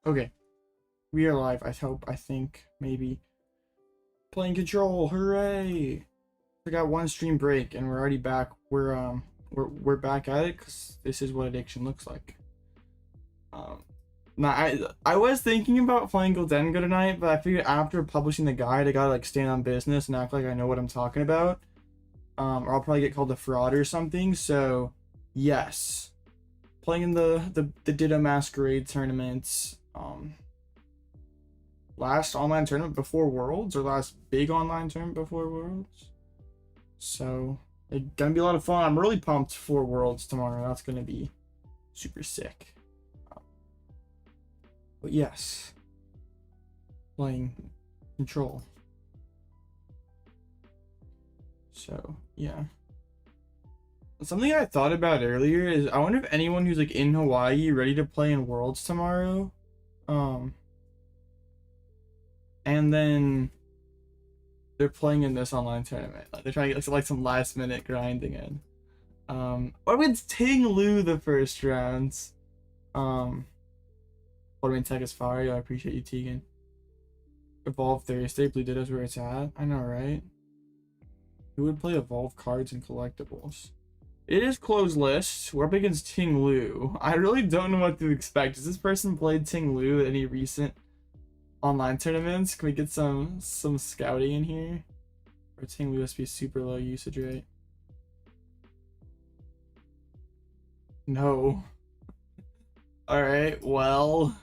Okay. We are live, I hope, I think, maybe. Playing Control, hooray! I got one stream break and we're already back. We're back at it because this is what addiction looks like. Now I was thinking about playing Goldengo tonight, but I figured after publishing the guide I gotta like stand on business and act like I know what I'm talking about. Or I'll probably get called a fraud or something, so yes. Playing in the Ditto Masquerade tournaments. Last online tournament before Worlds, or last big online tournament before Worlds. So it's gonna be a lot of fun. I'm really pumped for Worlds tomorrow. That's gonna be super sick. But yes, playing Control. So yeah. Something I thought about earlier is I wonder if anyone who's like in Hawaii ready to play in Worlds tomorrow. And then they're playing in this online tournament. Like they're trying to get like some last minute grinding in. Or with Ting Lu the first rounds. What Tech is fire. I appreciate you, Tegan. Evolve Thursday, Blue Ditto's where it's at. I know, right? Who would play Evolve cards and collectibles? It is closed list. We're up against Ting Lu. I really don't know what to expect. Has this person played Ting Lu at any recent online tournaments? Can we get some scouting in here? Or Ting Lu must be super low usage rate. No. Alright, well.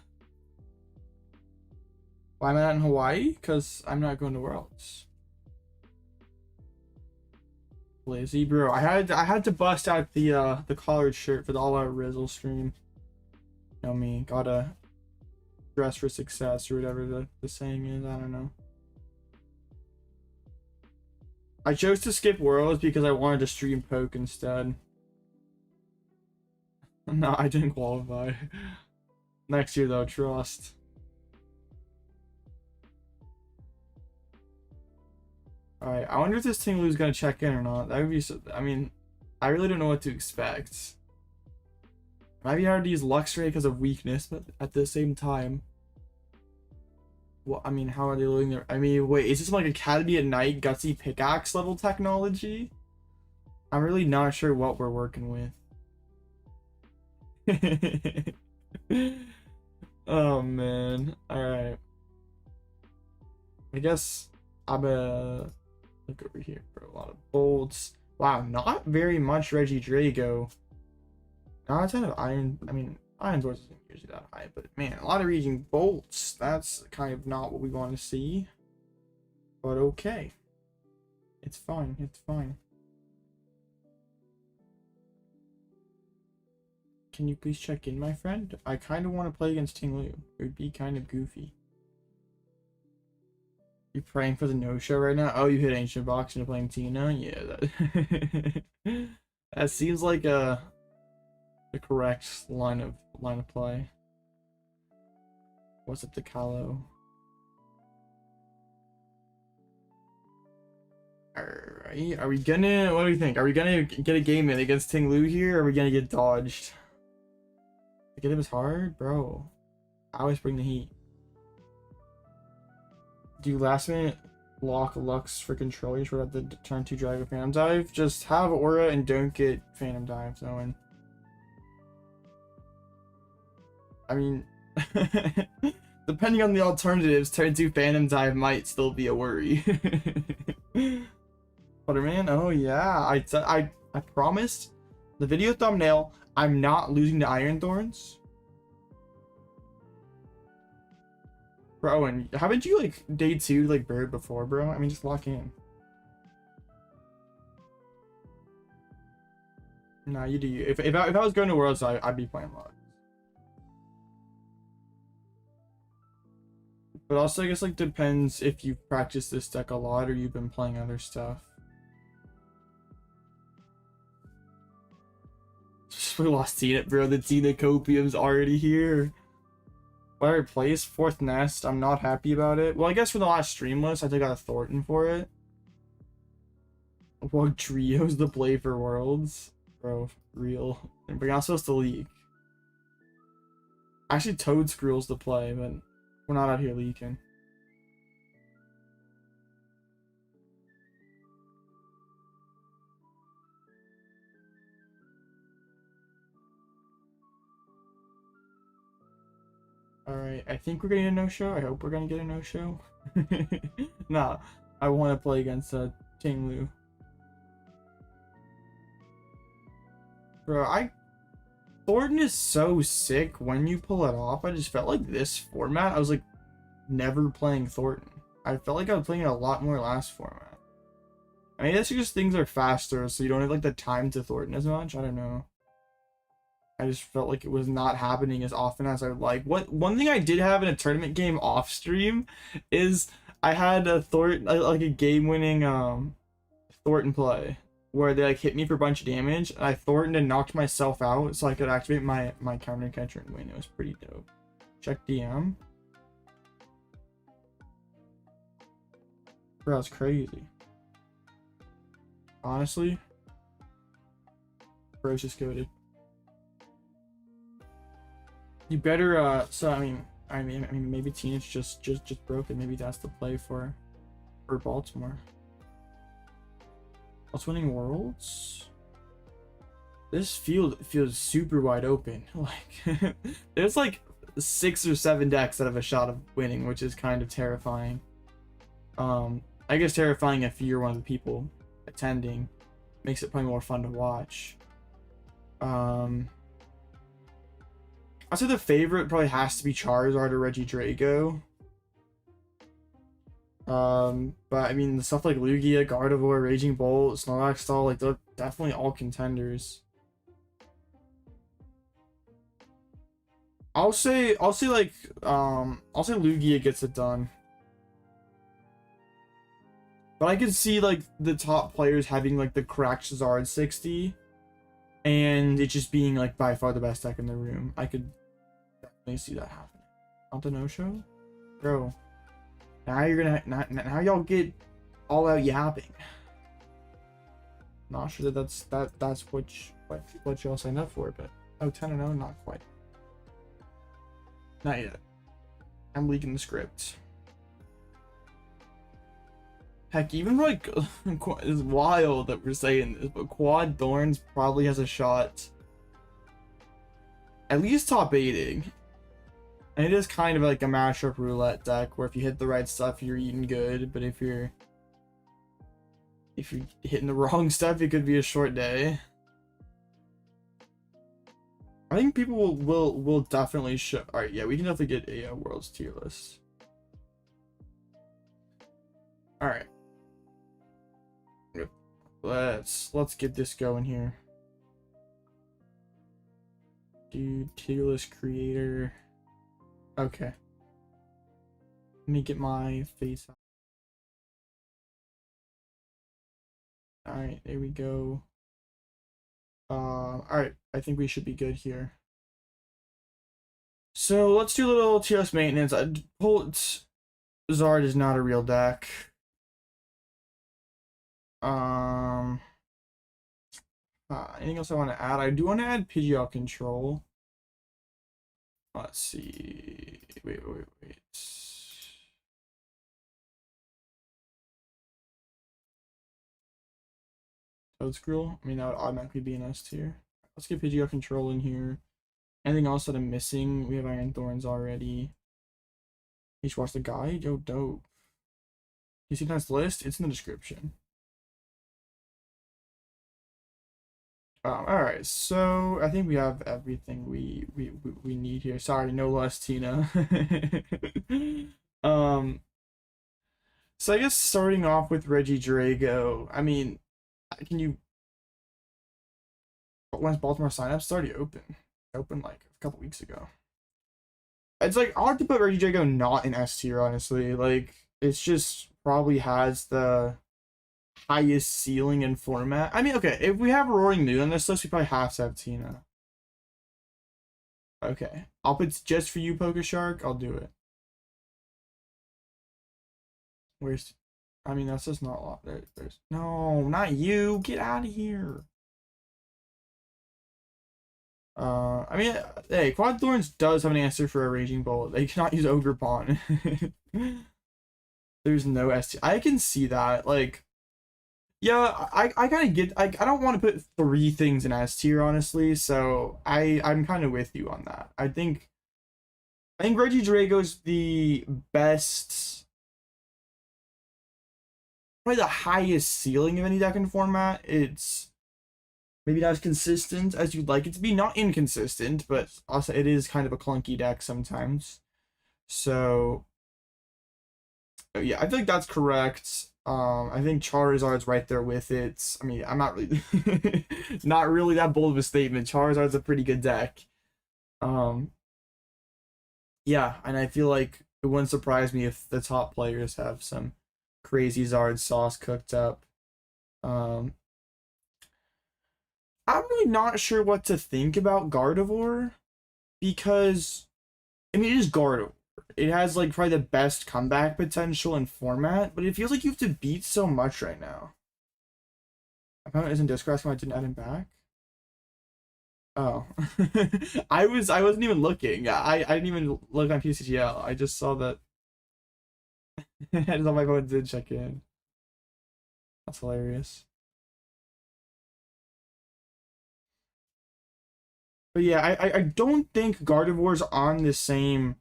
Why am I not in Hawaii? Because I'm not going to Worlds. Lazy bro. I had to bust out the collared shirt for the All Out Rizzle stream. You know me, gotta dress for success or whatever the saying is. I don't know. I chose to skip Worlds because I wanted to stream Poke instead. No, I didn't qualify. Next year though, trust. Alright, I wonder if this Ting Lu's gonna check in or not. That would be so, I mean, I really don't know what to expect. Might be hard to use Luxray because of weakness, but at the same time. Well, I mean, how are they loading their... I mean, wait, is this like Academy at Night Gutsy Pickaxe level technology? I'm really not sure what we're working with. Oh, man. Alright. I guess I'm a... Look over here for a lot of bolts. Wow, not very much Reggie Drago. Not a ton of iron. I mean, iron source isn't usually that high, but man, a lot of reaching bolts. That's kind of not what we want to see. But okay. It's fine. It's fine. Can you please check in, my friend? I kind of want to play against Ting Lu. It would be kind of goofy. You're praying for the no-show right now? Oh, you hit Ancient Box and you're playing Tina? Yeah, that that seems like the correct line of play. What's up to Calo? Alright, are we gonna, what do you think? Are we gonna get a game in against Ting Lu here, or are we gonna get dodged? Get him is hard? Bro. I always bring the heat. Do last minute lock Lux for control? You should have the turn 2 drive of Phantom Dive. Just have Aura and don't get Phantom Dive, Owen. I mean, depending on the alternatives, turn 2 Phantom Dive might still be a worry. Butterman, oh yeah, I promised the video thumbnail I'm not losing to Iron Thorns. Bro, and haven't you like day 2 like bird before, bro? I mean, just lock in. Nah, you do you. If I was going to Worlds, I'd be playing Lux. But also, I guess like depends if you've practiced this deck a lot or you've been playing other stuff. We lost Tina, bro. The Tina Copium's already here. Third place, 4th Nest. I'm not happy about it. Well, I guess for the last stream list, I think I got a Thornton for it. What trios to play for Worlds? Bro, real. And we're not supposed to leak. Actually, Toadscruel's the play, but we're not out here leaking. Alright, I think we're getting a no-show. I hope we're gonna get a no-show. Nah, I want to play against Tinglu. Bro, Thornton is so sick when you pull it off. I just felt like this format, I was like never playing Thornton. I felt like I was playing it a lot more last format. I mean, that's just things are faster, so you don't have like the time to Thornton as much. I don't know. I just felt like it was not happening as often as I would like. One thing I did have in a tournament game off stream is I had a Thornton, like a game-winning Thornton play where they like hit me for a bunch of damage, and I Thorntoned and knocked myself out so I could activate my counter catcher and win. It was pretty dope. Check DM. Bro, that's crazy. Honestly, bro's just goated. You better so I mean maybe Teenage just broken. Maybe that's the play for Baltimore. What's winning Worlds? This field feels super wide open. Like there's like 6 or 7 decks that have a shot of winning, which is kind of terrifying. I guess terrifying if you're one of the people attending. Makes it probably more fun to watch. I'd say the favorite probably has to be Charizard or Regidrago. But I mean the stuff like Lugia, Gardevoir, Raging Bolt, Snorlax, like they're definitely all contenders. I'll say Lugia gets it done. But I could see like the top players having like the cracked Charizard 60 and it just being like by far the best deck in the room. I could definitely see that happening. Not the no-show? Bro. Now you're gonna now y'all get all out yapping. Not sure that's what y'all signed up for, but oh 10-0, not quite. Not yet. I'm leaking the script. Heck, even like it's wild that we're saying this, but Quad Thorns probably has a shot at least top 8ing. And it is kind of like a mashup roulette deck where if you hit the right stuff, you're eating good, but if you're hitting the wrong stuff, it could be a short day. I think people will definitely show. All right, yeah, we can definitely get a World's tier list. All right, let's get this going here. Dude, tier list creator. Okay. Let me get my face out. Alright, there we go. Alright, I think we should be good here. So let's do a little tier list maintenance. Zard is not a real deck. Anything else I want to add? I do want to add Pidgeot control. Let's see. Wait. Toadscruel? I mean, that would automatically be an S tier. Let's get Pidgeot control in here. Anything else that I'm missing? We have Iron Thorns already. You should watch the guide? Yo, dope. You see this list? It's in the description. Alright, so I think we have everything we need here. Sorry, no less Tina. So I guess starting off with Regidrago, I mean, can you, when's Baltimore signups? It's already open. It opened like a couple weeks ago. It's like, I'll have to put Regidrago not in S tier, honestly. Like, it's just probably has the highest ceiling and format. I mean, okay, if we have Roaring Moon on this list, we probably have to have Tina. Okay, I'll put just for you, Pokeshark. I'll do it. Where's, I mean, that's just not a lot. There's no, not you. Get out of here. I mean, hey, Quad Thorns does have an answer for a Raging Bolt. They cannot use Ogerpon. There's no ST. I can see that. Like, yeah, I kind of get. I don't want to put 3 things in S tier, honestly. So I'm kind of with you on that. I think Regidrago's the best, probably the highest ceiling of any deck in format. It's maybe not as consistent as you'd like it to be. Not inconsistent, but also it is kind of a clunky deck sometimes. So yeah, I feel like that's correct. I think Charizard's right there with it. I mean, I'm not really not really that bold of a statement. Charizard's a pretty good deck. Yeah, and I feel like it wouldn't surprise me if the top players have some crazy Zard sauce cooked up. I'm really not sure what to think about Gardevoir because I mean it is Gardevoir. It has like probably the best comeback potential in format, but it feels like you have to beat so much right now. Opponent isn't Discord asking why I didn't add him back. Oh, I wasn't even looking. I didn't even look on PCGL. I just saw that. I just saw my phone did check in. That's hilarious. But yeah, I don't think Gardevoir's on the same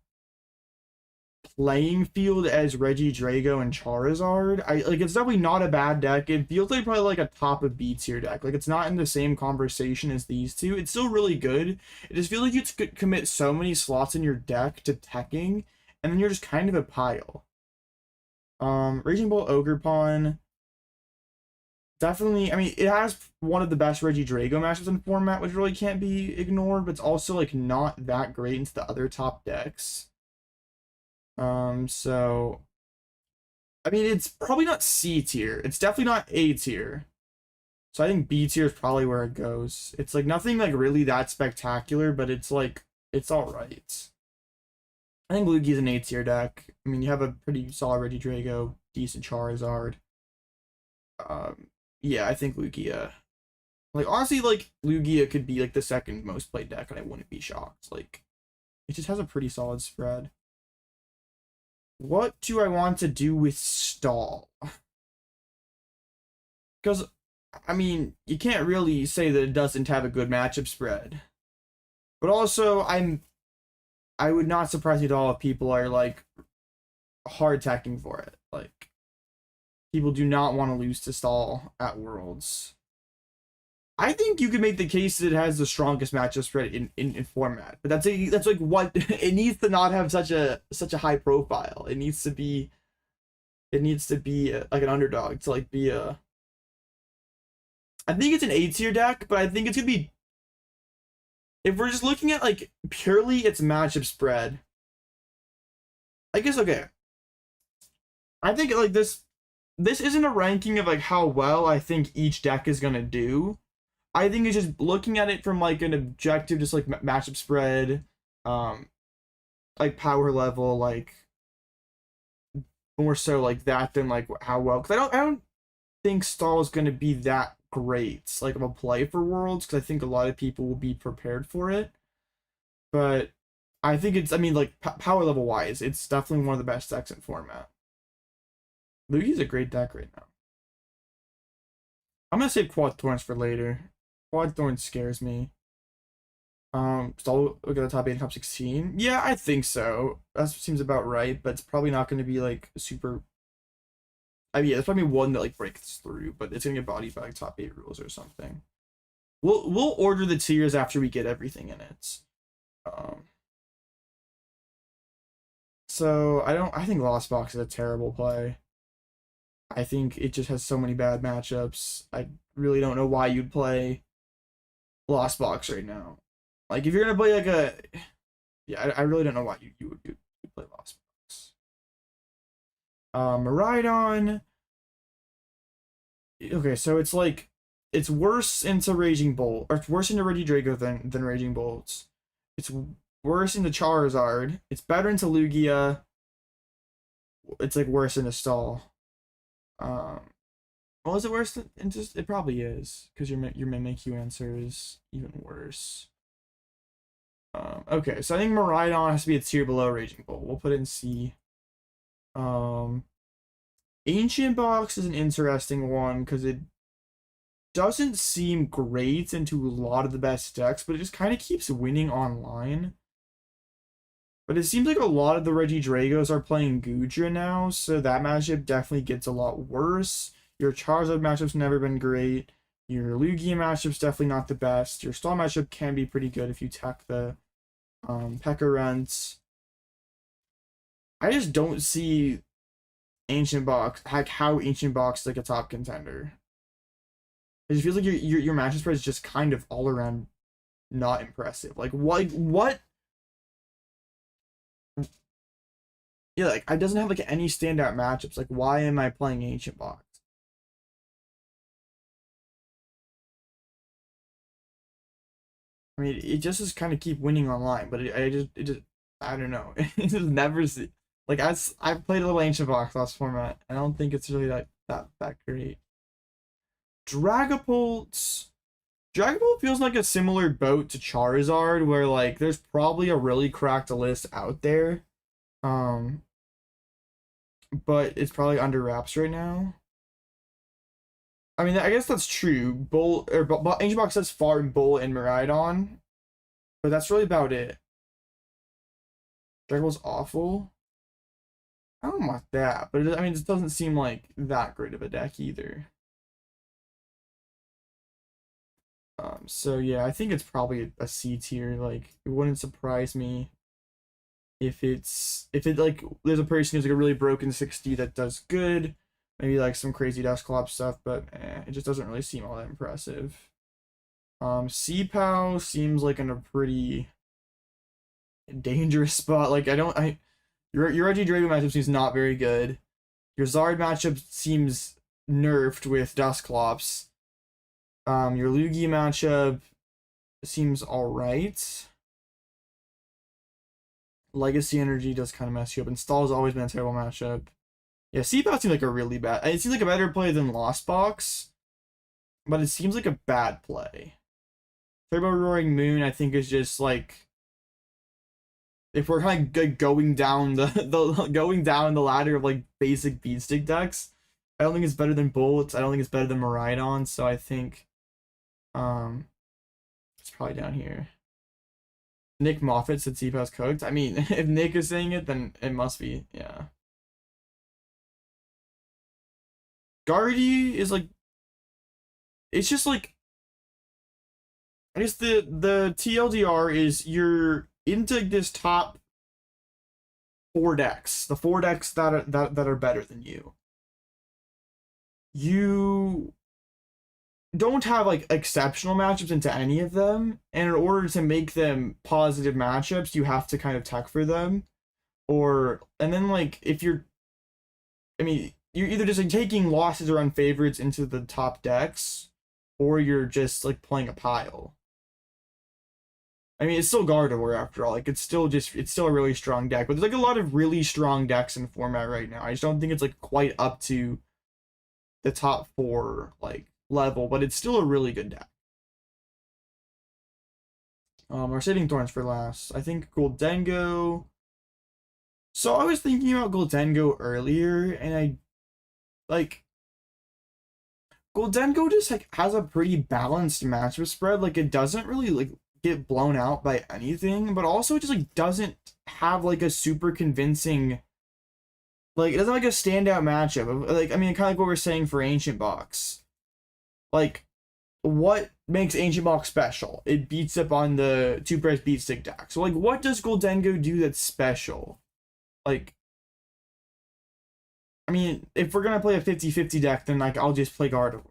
playing field as Regidrago and Charizard. It's definitely not a bad deck. It feels like probably like a top of B tier deck. Like it's not in the same conversation as these two. It's still really good. It just feels like you commit so many slots in your deck to teching, and then you're just kind of a pile. Raging Bolt Ogerpon. Definitely, I mean, it has one of the best Regidrago matchups in format, which really can't be ignored, but it's also like not that great into the other top decks. So I mean, it's probably not C tier. It's definitely not A tier. So I think B tier is probably where it goes. It's like nothing like really that spectacular, but it's like it's all right. I think Lugie's an A tier deck. I mean, you have a pretty solid Regidrago, decent Charizard. Yeah, I think Lugia. Like honestly, like Lugia could be like the second most played deck, and I wouldn't be shocked. Like it just has a pretty solid spread. What do I want to do with Stall? Because I mean, you can't really say that it doesn't have a good matchup spread. But also, I would not surprise me at all if people are like hard tacking for it. Like people do not want to lose to Stall at Worlds. I think you could make the case that it has the strongest matchup spread in format, but that's like what it needs to not have such a high profile. It needs to be like an underdog to like be a. I think it's an A tier deck, but I think it's gonna be. If we're just looking at like purely its matchup spread, I guess okay. I think like this isn't a ranking of like how well I think each deck is gonna do. I think it's just looking at it from like an objective, just like matchup spread, um, like power level, like more so like that than like how well. Because I don't think Stall is going to be that great, like of a play for Worlds. Because I think a lot of people will be prepared for it. But I think it's, I mean, like power level wise, it's definitely one of the best decks in format. Lugie's a great deck right now. I'm gonna save Quad Thorns for later. Quad Thorns scares me. Stall look at the top 8 and top 16. Yeah, I think so. That seems about right, but it's probably not going to be like super. I mean, yeah, it's probably one that like breaks through, but it's gonna get bodied by like top 8 rules or something. We'll order the tiers after we get everything in it. So I think Lost Box is a terrible play. I think it just has so many bad matchups. I really don't know why you'd play Lost Box right now. Like if you're gonna play like a, yeah, I really don't know why you would play Lost Box. Maridon. Okay, so it's like it's worse into Raging Bolt, or it's worse into Regidrago than Raging Bolts. It's worse into Charizard. It's better into Lugia. It's like worse into Stall. Well, is it worse than just? It probably is because your Mimikyu answer is even worse. Okay, so I think Miraidon has to be a tier below Raging Bull. We'll put it in C. Ancient Box is an interesting one because it doesn't seem great into a lot of the best decks, but it just kind of keeps winning online. But it seems like a lot of the Regidragos are playing Goodra now, so that matchup definitely gets a lot worse. Your Charizard matchup's never been great. Your Lugia matchup's definitely not the best. Your Stall matchup can be pretty good if you tech the Pekka. I just don't see Ancient Box, how Ancient Box is like a top contender. It just feels like your matchup spread is just kind of all around not impressive. Like what? Yeah, like it doesn't have like any standout matchups. Like why am I playing Ancient Box? I mean, it just is kind of keep winning online, but it just I don't know. It just never see like I've played a little Ancient Box last format. I don't think it's really that great. Dragapult feels like a similar boat to Charizard, where like there's probably a really cracked list out there, but it's probably under wraps right now. I mean, I guess that's true. Bull or Ancient Box says Far and Bull and Miraidon, but that's really about it. Dragapult's awful. I don't want that, but I mean, it doesn't seem like that great of a deck either. So yeah, I think it's probably a C tier. Like, it wouldn't surprise me if it like there's a person who's like a really broken 60 that does good, maybe like some crazy Dusclops stuff, but it just doesn't really seem all that impressive. C-PAL seems like in a pretty dangerous spot. Like your Regidrago matchup seems not very good. Your Zard matchup seems nerfed with Dusclops. Your Lugia matchup seems alright. Legacy Energy does kind of mess you up. Install has always been a terrible matchup. Yeah, C-PAL seems like a really bad. It seems like a better play than Lost Box, but it seems like a bad play. Turbo Roaring Moon, I think, is just like, if we're kind of going down going down the ladder of like basic beatstick decks, I don't think it's better than Bolt. I don't think it's better than Miraidon. So I think it's probably down here. Nick Moffat said C-PAL's cooked. I mean, if Nick is saying it, then it must be, yeah. Guardy is like, it's just like, I guess the TLDR is you're into this top 4 decks, the 4 decks that are better than you. You don't have like exceptional matchups into any of them, and in order to make them positive matchups, you have to kind of tech for them, and then like if you're, I mean, you're either just like taking losses or unfavorites into the top decks, or you're just like playing a pile. I mean, it's still Gardevoir after all. Like, it's still a really strong deck. But there's like a lot of really strong decks in format right now. I just don't think it's like quite up to the top 4 like level, but it's still a really good deck. We're saving Thorns for last. I think Goldengo. So I was thinking about Goldengo earlier, and I like Goldengo just like has a pretty balanced matchup spread. Like, it doesn't really like get blown out by anything, but also it just like doesn't have like a super convincing, like it doesn't have like a standout matchup. Like, I mean, kind of like what we're saying for Ancient Box. Like, what makes Ancient Box special? It beats up on the 2-price beatstick deck. So like, what does Goldengo do that's special? Like, I mean, if we're gonna play a 50-50 deck, then like I'll just play Gardevoir.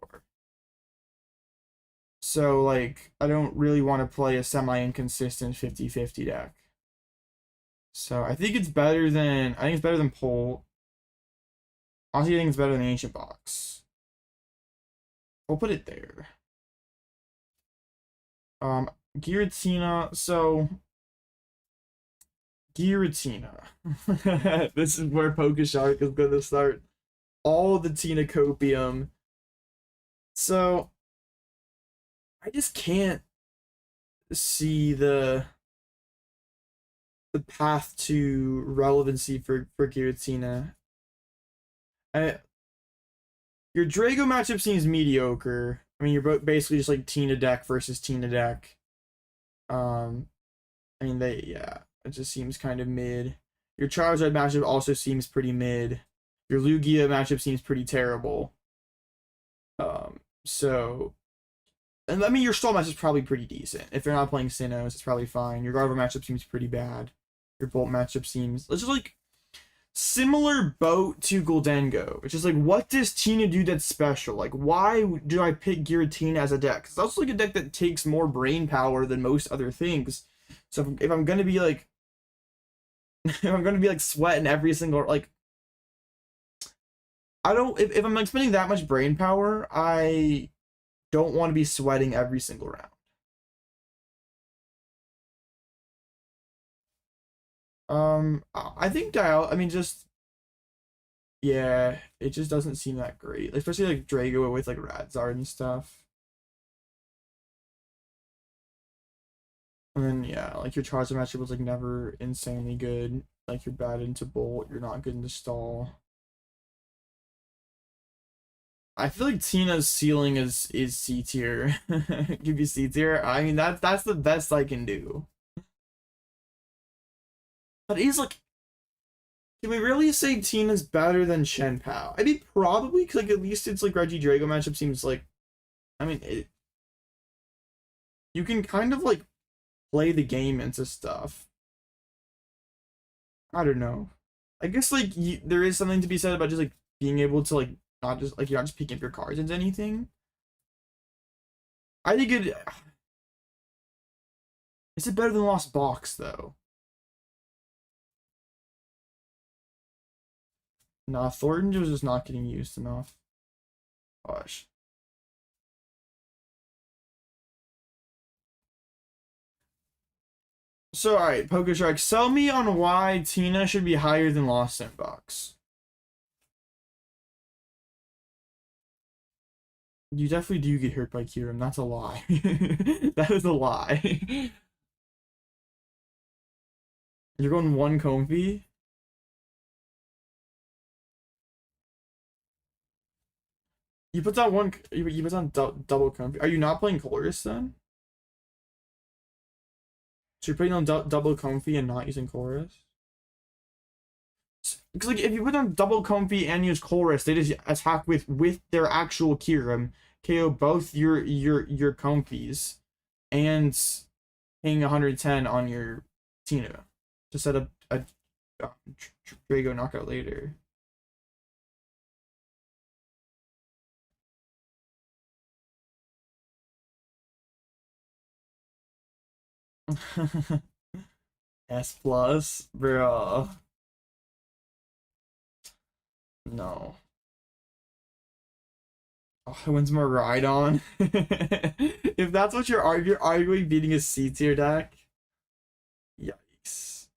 So, like, I don't really want to play a semi-inconsistent 50-50 deck. So, I think it's better than, Pole. Honestly, I think it's better than Ancient Box. We'll put it there. Giratina, so... Giratina. This is where PokeShark is going to start all the Tina Copium. So... I just can't see the the path to relevancy for Giratina. Your Drago matchup seems mediocre. I mean, you're basically just like Tina deck versus Tina deck. I mean, it just seems kind of mid. Your Charizard matchup also seems pretty mid. Your Lugia matchup seems pretty terrible. So, and I mean, your Stall matchup is probably pretty decent. If you're not playing Sinnohs, it's probably fine. Your Gardevoir matchup seems pretty bad. Your Bolt matchup seems, let's just like, similar boat to Gholdengo. It's just like, what does Tina do that's special? Like, why do I pick Giratina as a deck? Because that's like a deck that takes more brain power than most other things. So if I'm gonna be like, if I'm gonna be like sweating every single, like, I don't, if I'm like spending that much brain power, I don't want to be sweating every single round. I think I mean, just, yeah, it just doesn't seem that great, especially like Drago with like Radzard and stuff. And then yeah, like your Charizard matchup was like never insanely good. Like you're bad into Bolt, you're not good into Stall. I feel like Tina's ceiling is C tier. Give you C tier. I mean that's the best I can do. But he's like, can we really say Tina's better than Shen Pao? I mean probably, cause like at least it's like Reggie Drago matchup seems like, I mean you can kind of like play the game into stuff. I don't know. I guess like there is something to be said about just like being able to like not just like you're not just picking up your cards into anything. I think it is it better than Lost Box though? Nah, Thornton was just not getting used enough. Gosh. So alright, PokeShark, sell me on why Tina should be higher than Lost Inbox. You definitely do get hurt by Kyurem. That's a lie. That is a lie. You're going one Comfy? You put down one. You put down double Comfy. Are you not playing Chorus then? So you're putting on double Comfy and not using Chorus? Because like if you put on double Comfy and use Chorus, they just attack with their actual Kyurem, KO both your Comfies, and paying 110 on your Tina to set up a Drago knockout later. S plus, bro. No. Oh, when's my ride on? If that's what you're arguing beating a C tier deck. Yikes.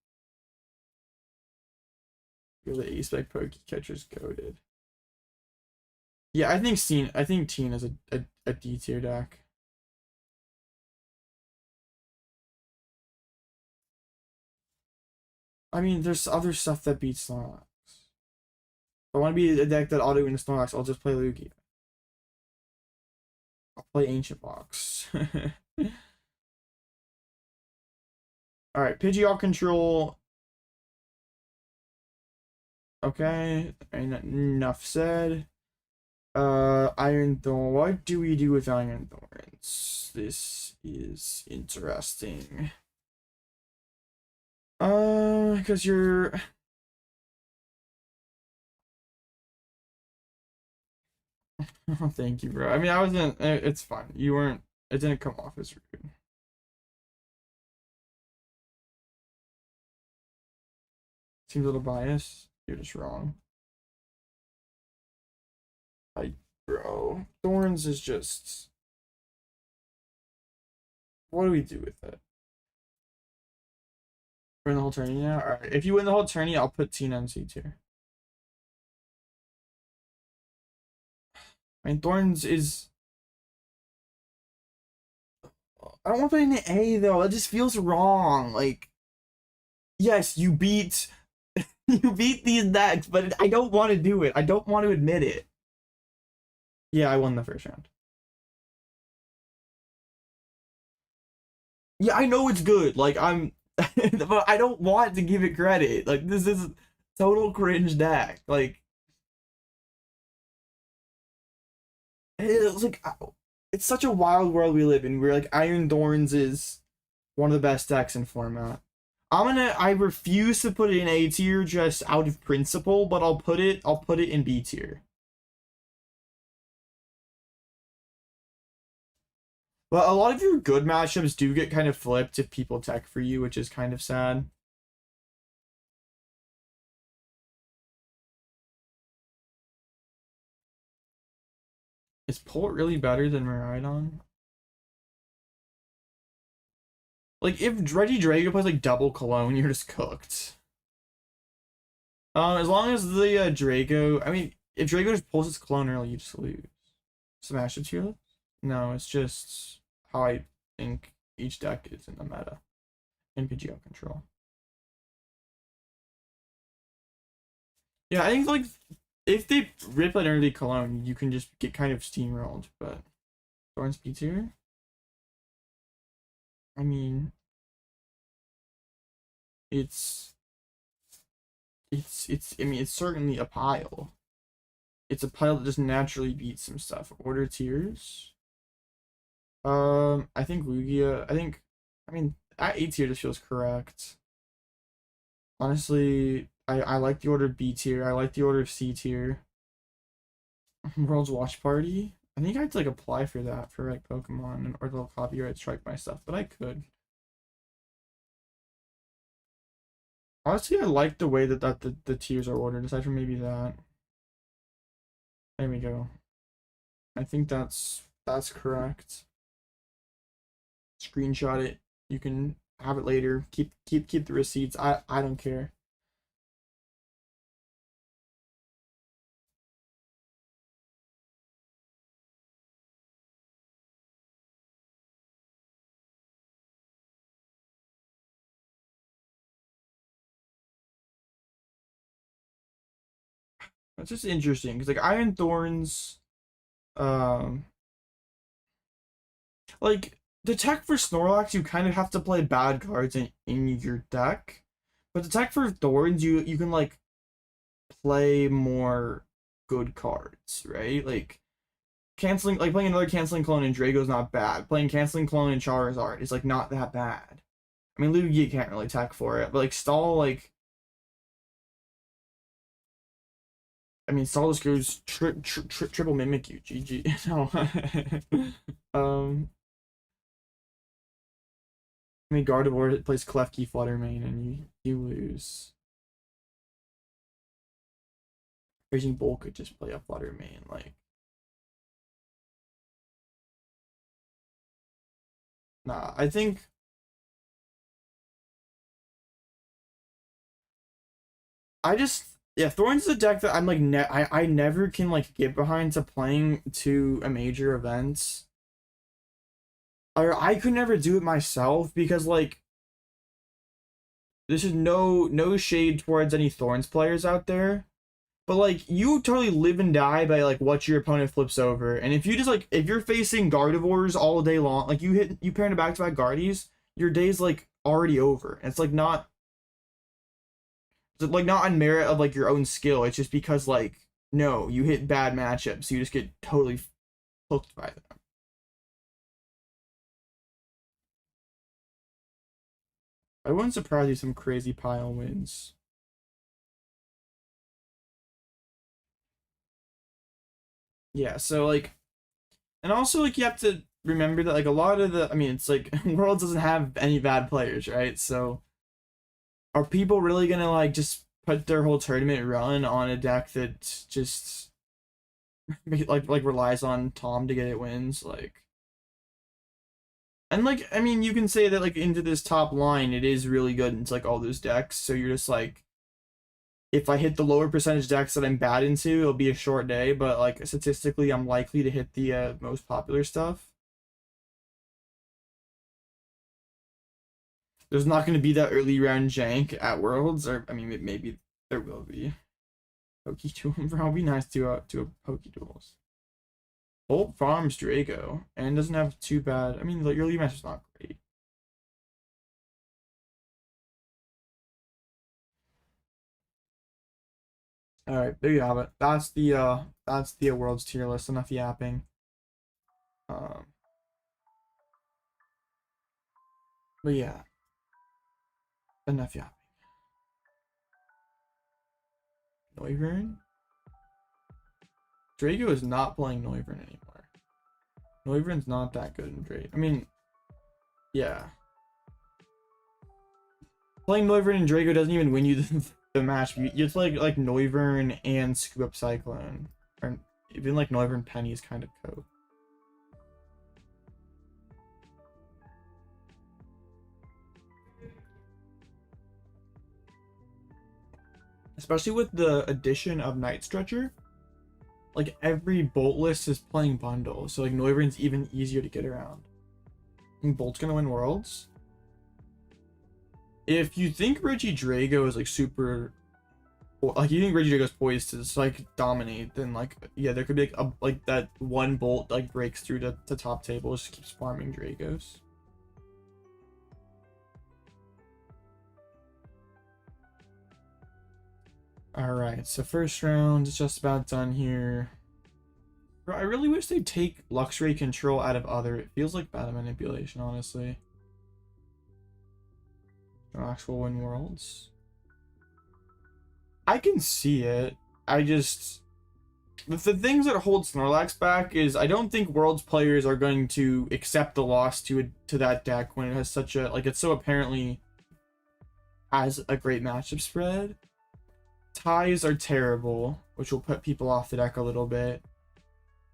You're the A-Spec Pokecatcher's coded. Yeah, I think Teen is a D tier deck. I mean, there's other stuff that beats Snorlax. If I want to be a deck that auto-wins Snorlax, I'll just play Lugia. I'll play Ancient Box. Alright, Pidgeot control. Okay, enough said. Iron Thorn. What do we do with Iron Thorns? This is interesting. Because you're... Oh, thank you, bro. I mean, I wasn't... It's fine. You weren't... It didn't come off as rude. Seems a little biased. You're just wrong. Bro. Thorns is just... What do we do with it? Win the whole tourney now? Alright, if you win the whole tourney, I'll put Tina in C tier. I mean, Thorns is... I don't want to put in an A, though. It just feels wrong. Like... Yes, you beat you beat these decks, but I don't want to do it. I don't want to admit it. Yeah, I won the first round. Yeah, I know it's good. Like I'm but I don't want to give it credit. Like this is total cringe deck. Like it's like it's such a wild world we live in. Where like Iron Thorns is one of the best decks in format. I refuse to put it in A tier just out of principle, but I'll put it in B tier. But a lot of your good matchups do get kind of flipped if people tech for you, which is kind of sad. Is Pult really better than Miraidon? Like, if Regidrago plays, like, double Cologne, you're just cooked. As long as the Drago... I mean, if Drago just pulls its Cologne early, you just lose. Smash it to No, it's just how I think each deck is in the meta. In Pidgeot control. Yeah, I think, like, if they rip an early Cologne, you can just get kind of steamrolled, but... Thorns B tier? I mean... I mean, it's certainly a pile. It's a pile that just naturally beats some stuff. Order tiers. I think Lugia. I mean, at A tier just feels correct. Honestly, I like the order B tier. I like the order C tier. World's Watch Party. I think I had to like apply for that for like Pokemon or they'll copyright strike my stuff, but I could. Honestly, I like the way that the tiers are ordered, aside from maybe that. There we go. I think that's correct. Screenshot it. You can have it later. Keep the receipts. I don't care. That's just interesting because like Iron Thorns, like the tech for Snorlax, you kind of have to play bad cards in your deck, but the tech for Thorns, you can like play more good cards, right? Like canceling, like playing another canceling clone in Drago's not bad. Playing canceling clone in Charizard is like not that bad. I mean, Lugia can't really tech for it, but like Stall, like I mean, Stall just goes triple mimic you, GG. No. I mean, Gardevoir plays Klefki Flutter main and you lose. Raging Bull could just play a Flutter main, like. Nah, I think. Yeah, Thorns is a deck that I'm like, I never can like get behind to playing to a major event. Or I could never do it myself because like this is no shade towards any Thorns players out there. But like you totally live and die by like what your opponent flips over. And if you just like if you're facing Gardevoirs all day long, like you pair into back-to-back Guardies, your day's like already over. And it's like not on merit of like your own skill. It's just because like no, you hit bad matchups, so you just get totally hooked by them. I wouldn't surprise you some crazy pile wins. Yeah, so like, and also like you have to remember that like a lot of the, I mean, it's like Worlds doesn't have any bad players, right? So are people really gonna like just put their whole tournament run on a deck that just like relies on Tom to get it wins? Like, and like I mean, you can say that like into this top line, it is really good. It's like all those decks, so you're just like, if I hit the lower percentage decks that I'm bad into, it'll be a short day. But like statistically, I'm likely to hit the most popular stuff. There's not going to be that early round jank at Worlds, or I mean, maybe there will be. Pokeduel, bro, it'd be nice to a Pokeduels. Bolt farms Drago and doesn't have too bad. I mean, your early match is not great. All right, there you have it. That's the Worlds tier list. Enough yapping. But yeah, enough yapping. Noivern? Drago is not playing Noivern anymore. Noivern's not that good in Drago. I mean, yeah. Playing Noivern and Drago doesn't even win you the match. You play like Noivern and Scoop Up Cyclone. Or even like Noivern Penny is kind of cool. Especially with the addition of Night Stretcher, like every Bolt list is playing bundle, so like Noivern's even easier to get around. I think Bolt's gonna win Worlds. If you think Regidrago is like super, like you think Regidrago's poised to like dominate, then like yeah, there could be like that one Bolt like breaks through to top table, just keeps farming Dragos. Alright, so first round is just about done here. Bro, I really wish they'd take Luxray control out of other. It feels like bad manipulation, honestly. Nox will win Worlds. I can see it. I just... The things that hold Snorlax back is I don't think Worlds players are going to accept the loss to that deck when it has such a... Like, it so apparently has a great matchup spread. Ties are terrible, which will put people off the deck a little bit.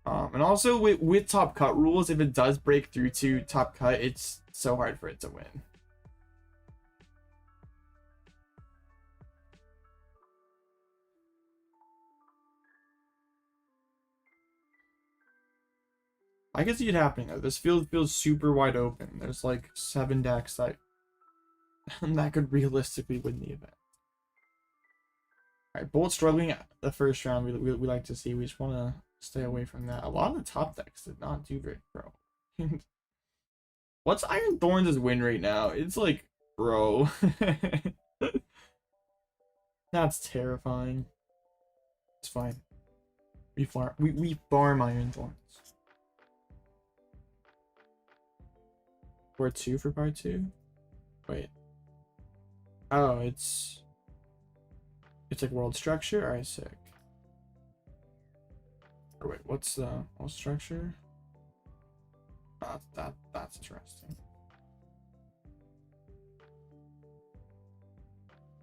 And also with top cut rules, if it does break through to top cut, it's so hard for it to win. I can see it happening though. This field feels super wide open. There's like 7 decks that could realistically win the event. Alright, Bolt struggling at the first round, we like to see. We just want to stay away from that. A lot of the top decks did not do very well. What's Iron Thorns' win rate now? It's like, bro. That's terrifying. It's fine. We farm Iron Thorns. Part 2 for part 2? Wait. Oh, it's like world structure? Alright, sick. Or wait, what's the world structure? That's interesting.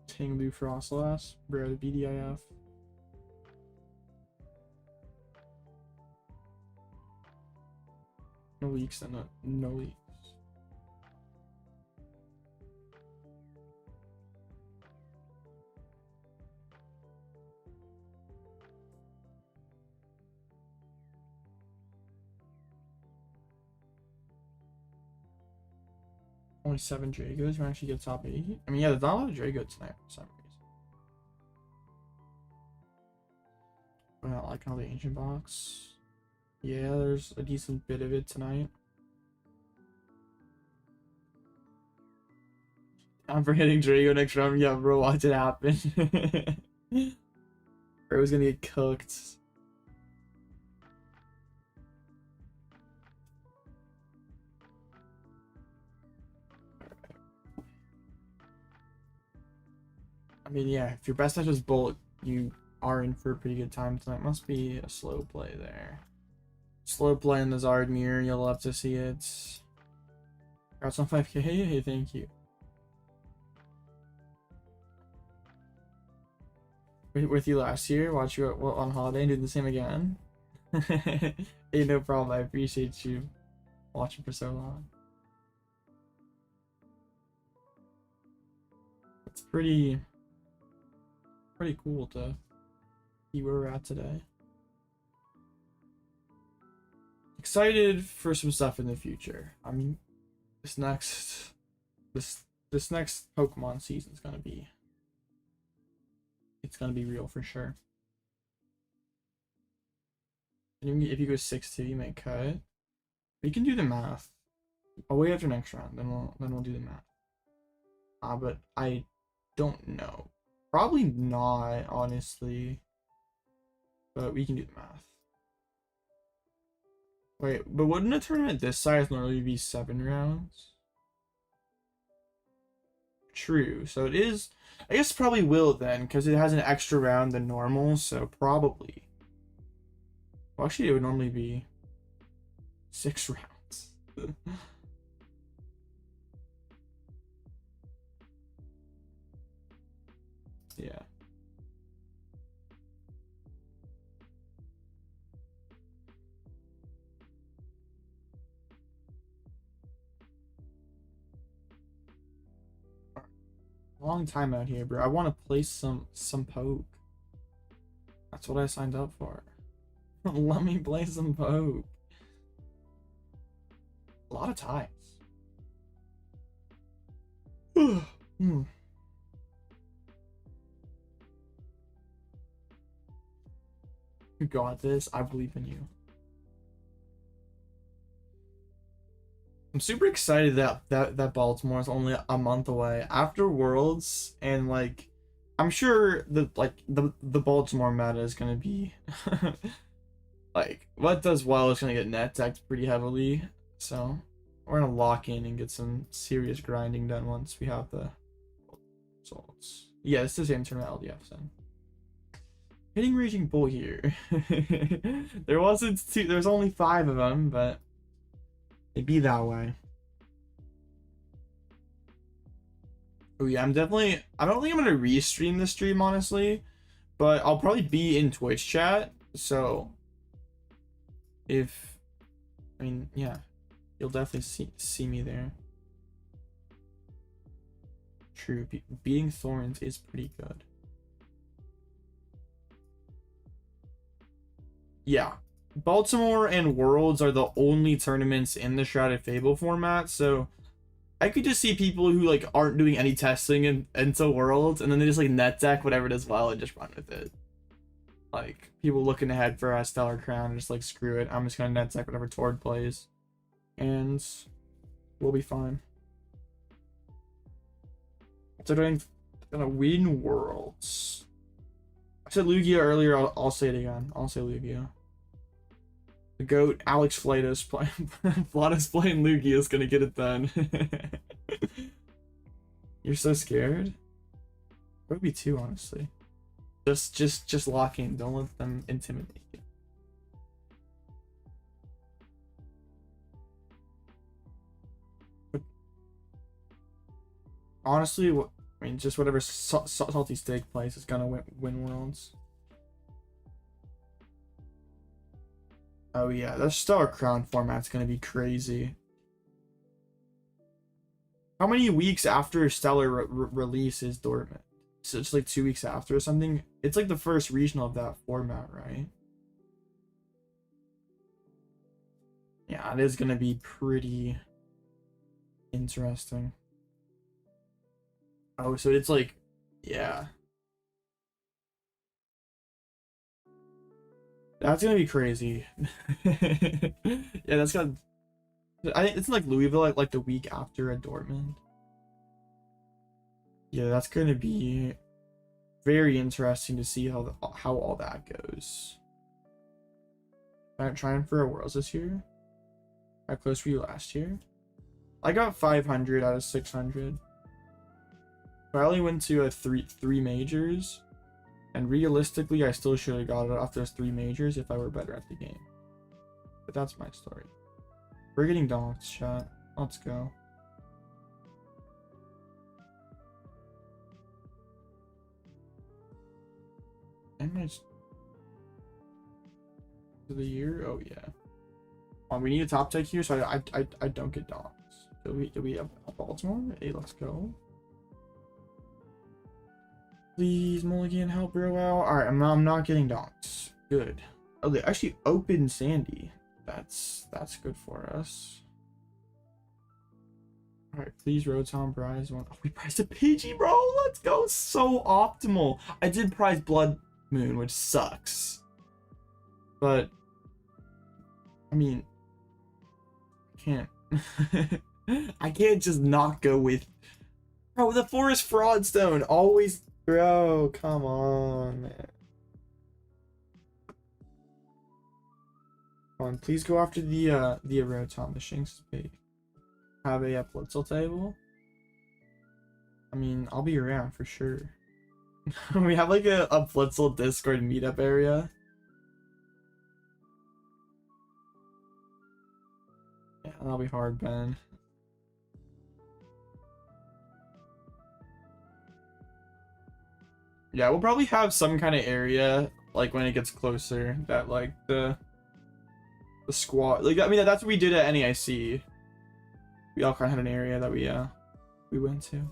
Tinglu Froslass, Rare BDIF. No leaks and no leaks. Only 7 Dragos. You actually get top 8. I mean, yeah, there's not a lot of Drago tonight for some reason. But I like how the ancient box. Yeah, there's a decent bit of it tonight. I'm for hitting Drago next round. Yeah, bro, watch it happen. Bro's gonna get cooked. I mean, yeah, if your best match is Bolt, you are in for a pretty good time tonight. Must be a slow play there. Slow play in the Zard mirror, you'll love to see it. Congrats on 5K, hey, thank you. With you last year, watch you on holiday and do the same again. Hey, no problem, I appreciate you watching for so long. It's pretty cool to see where we're at today. Excited for some stuff in the future. I mean, this this next Pokemon season is gonna be, it's gonna be real for sure. And if you go 6-2, you may cut. We can do the math. I'll wait after next round, then we'll do the math. But I don't know. Probably not, honestly. But we can do the math. Wait, but wouldn't a tournament this size normally be 7 rounds? True. So it is. I guess probably will then, because it has an extra round than normal. So probably. Well, actually, it would normally be 6 rounds. Yeah. Long time out here, bro. I want to play some poke. That's what I signed up for. Let me play some poke. A lot of times. You got this. I believe in you. I'm super excited that Baltimore is only a month away after Worlds, and like I'm sure the Baltimore meta is gonna be like what does well is gonna get net decked pretty heavily, so we're gonna lock in and get some serious grinding done once we have the results. Yeah, it's the same tournament LDF then. Hitting Raging Bull here. There's only 5 of them, but it'd be that way. Oh yeah, I don't think I'm gonna restream the stream, honestly, but I'll probably be in Twitch chat, so yeah, you'll definitely see me there. True, beating Thorns is pretty good. Yeah, Baltimore and Worlds are the only tournaments in the Shrouded Fable format, so I could just see people who like aren't doing any testing into Worlds, and then they just like net deck whatever does well and just run with it. Like people looking ahead for a Stellar Crown, just like screw it, I'm just gonna net deck whatever Tord plays, and we'll be fine. So I'm gonna win Worlds. I said Lugia earlier. I'll say it again. I'll say Lugia. The GOAT, Alex Flatus playing Lugia is gonna get it done. You're so scared? What would be 2, honestly? Just lock in. Don't let them intimidate you. But honestly, just whatever Salty Steak plays is gonna win Worlds. Oh yeah, the Stellar Crown format's gonna be crazy. How many weeks after Stellar release is Dortmund? So it's like 2 weeks after or something. It's like the first regional of that format, right? Yeah, it is gonna be pretty interesting. Oh, so it's like, yeah. That's gonna be crazy. Yeah, that's gonna. I think it's like Louisville, like the week after at Dortmund. Yeah, that's gonna be very interesting to see how all that goes. I'm trying for a Worlds this year. How close were you last year? I got 500 out of 600. I only went to three majors. And realistically, I still should have got it off those 3 majors if I were better at the game. But that's my story. We're getting donked, chat. Let's go. And my to the year? Oh yeah. We need a top tech here, so I don't get donked. Do we have a Baltimore? Hey, let's go. Please, Mulligan, help bro out. Alright, I'm not getting donked. Good. Oh, they actually opened Sandy. That's good for us. Alright, please Rotom prize one. Oh, we prized a Pidgey, bro. Let's go. So optimal. I did prize Bloodmoon, which sucks. But I mean, can't. I can't just not go with, bro, the Forest Fraud Stone. Always, bro, come on, man. Come on, please go after the Rotom. The Shinx is big. Have a Blitzel table. I mean, I'll be around for sure. We have like a Blitzel Discord meetup area. Yeah, that'll be hard, Ben. Yeah, we'll probably have some kind of area like when it gets closer that like the squad, like, I mean, that's what we did at NEIC. We all kind of had an area that we went to.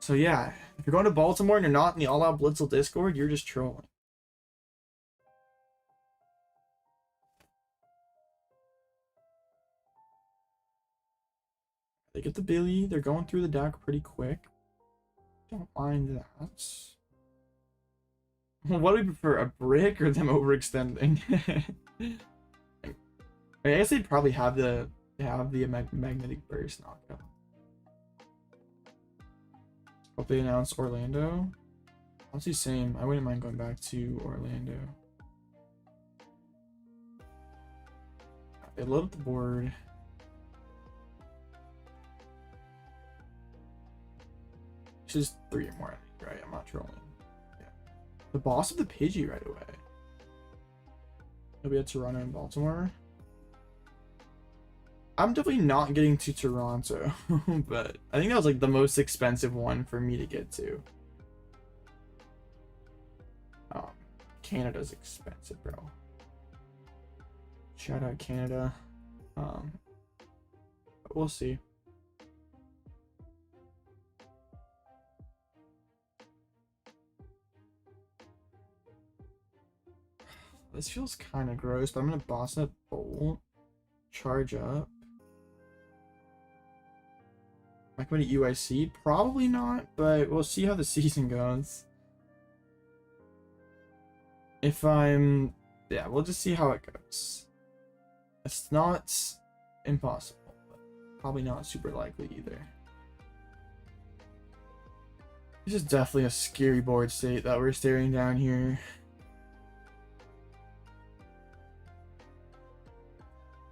So yeah, if you're going to Baltimore and you're not in the All Out Blitzel Discord, you're just trolling. They get the Billy. They're going through the deck pretty quick. Don't mind that. What do we prefer, a brick or them overextending? I guess they'd probably have the magnetic burst knockout. Hope they announce Orlando. Honestly, same. I wouldn't mind going back to Orlando. They load up the board. It's just 3 or more, I think, right? I'm not trolling. Yeah. The boss of the Pidgey right away. He'll be at Toronto and Baltimore. I'm definitely not getting to Toronto, but I think that was like the most expensive one for me to get to. Canada's expensive, bro. Shout out Canada. But we'll see. This feels kind of gross, but I'm gonna boss up Bolt, charge up. Am I going to UIC? Probably not, but we'll see how the season goes. If I'm, yeah, we'll just see how it goes. It's not impossible, but probably not super likely either. This is definitely a scary board state that we're staring down here.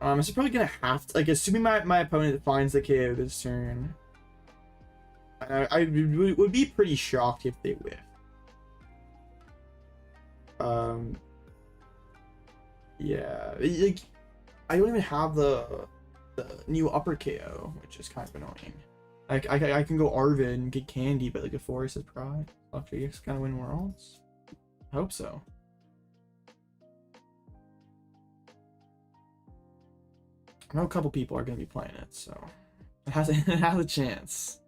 This is probably gonna have to, like, assuming my opponent finds the KO this turn. I would be pretty shocked if they whiff. Yeah, like, I don't even have the new upper KO, which is kind of annoying. Like, I can go Arven and get Candy, but like a Forest is Pride. Luxray is gonna win Worlds. I hope so. I know a couple people are gonna be playing it, so it has a chance.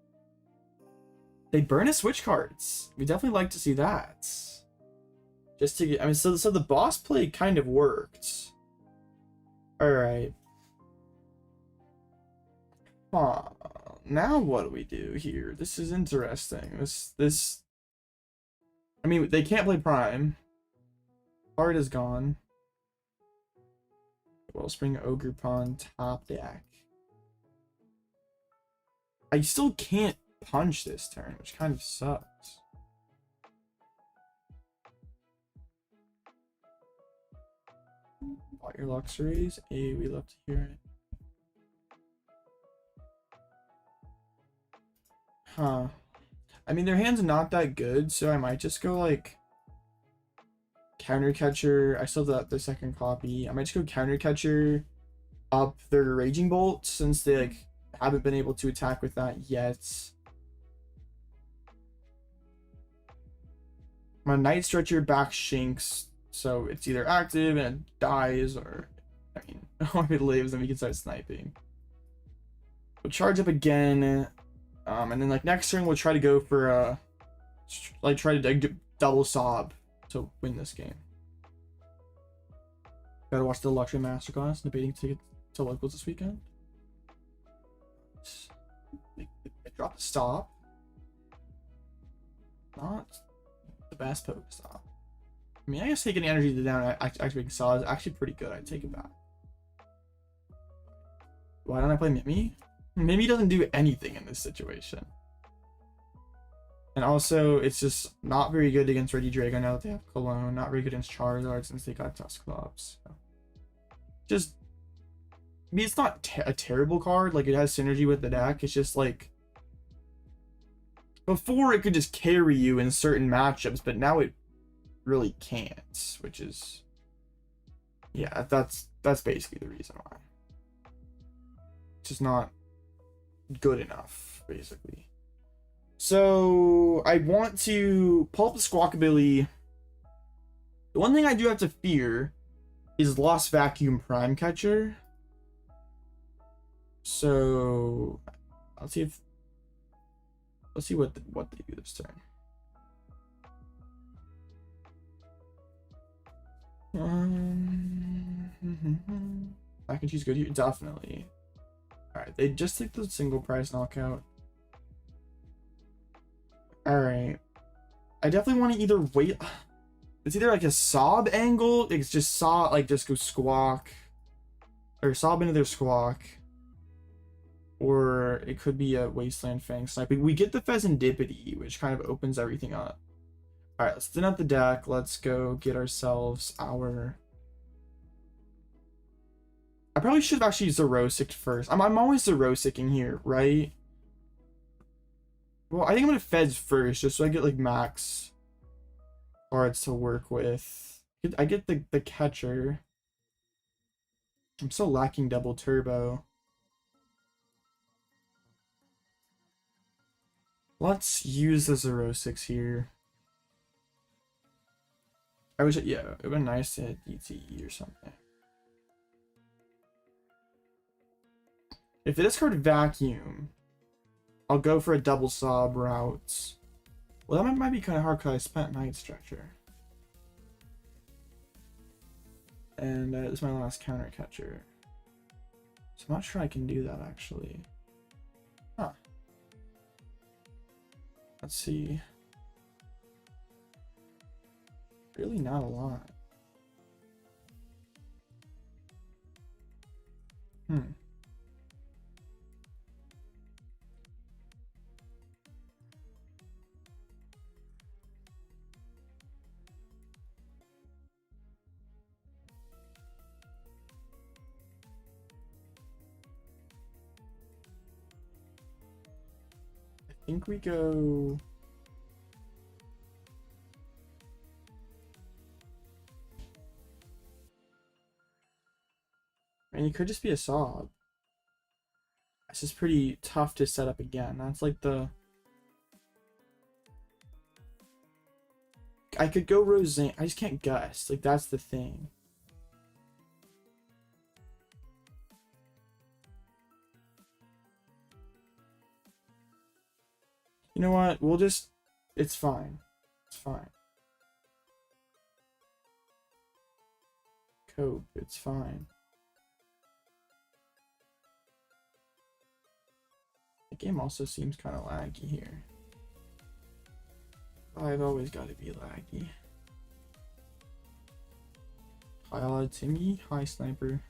They burn his switch cards. We definitely like to see that. Just to get, I mean, so the boss play kind of worked. All right. Now what do we do here? This is interesting. This. I mean, they can't play Prime. Card is gone. Wellspring, Ogerpon, top deck. I still can't punch this turn, which kind of sucks. Bought your Luxrays. Hey, we love to hear it. Huh. I mean, their hand's not that good, so I might just go like Counter Catcher. I still have the second copy. I might just go Counter Catcher up their Raging Bolt since they like haven't been able to attack with that yet. My Night Stretcher back Shinx, so it's either active and it dies, or I mean, if it lives, then we can start sniping. We'll charge up again, and then like next turn we'll try to go for like try to double sob to win this game. Gotta watch the Luxray Masterclass, debating to get to locals this weekend. Drop a stop. Not the best Pokestop. I mean, I guess taking energy down activating Saw is actually pretty good. I'd take it back. Why don't I play Mimi? Mimi doesn't do anything in this situation. And also, it's just not very good against Regidrago now that they have Cologne. Not very good against Charizard since they got Dusclops. So. Just, I mean, it's not a terrible card. Like, it has synergy with the deck. It's just like, before it could just carry you in certain matchups, but now it really can't, which is, yeah, that's basically the reason why. It's just not good enough, basically. So I want to pull up the Squawkabilly. The one thing I do have to fear is Lost Vacuum Prime Catcher. So let's see what they do this turn. Mac and cheese good here, definitely. All right, they just take the single price knockout. All right, I definitely want to either wait. It's either like a sob angle, it's just sob, like just go squawk, or sob into their squawk, or it could be a Wasteland Fang Snipe. We get the Fezandipiti, which kind of opens everything up. All right, let's thin out the deck. Let's go get ourselves our. I probably should have actually Zerosic first. I'm always Zerosicing here, right? Well, I think I'm gonna Fez first, just so I get like max cards to work with. I get the catcher. I'm so lacking double turbo. Let's use the 06 here. I wish, yeah, it would have been nice to hit DTE or something. If it discard Vacuum, I'll go for a double sob route. Well, that might be kind of hard because I spent Night Stretcher. And this is my last counter catcher. So I'm not sure I can do that actually. Huh. Let's see. Really not a lot. I think we go. And it could just be a sob. It's just pretty tough to set up again. That's like the. I could go Roseanne. I just can't guess. Like, that's the thing. You know what? We'll just. It's fine. It's fine. Cope. It's fine. The game also seems kind of laggy here. I've always got to be laggy. Hi, Timmy. Hi, Sniper.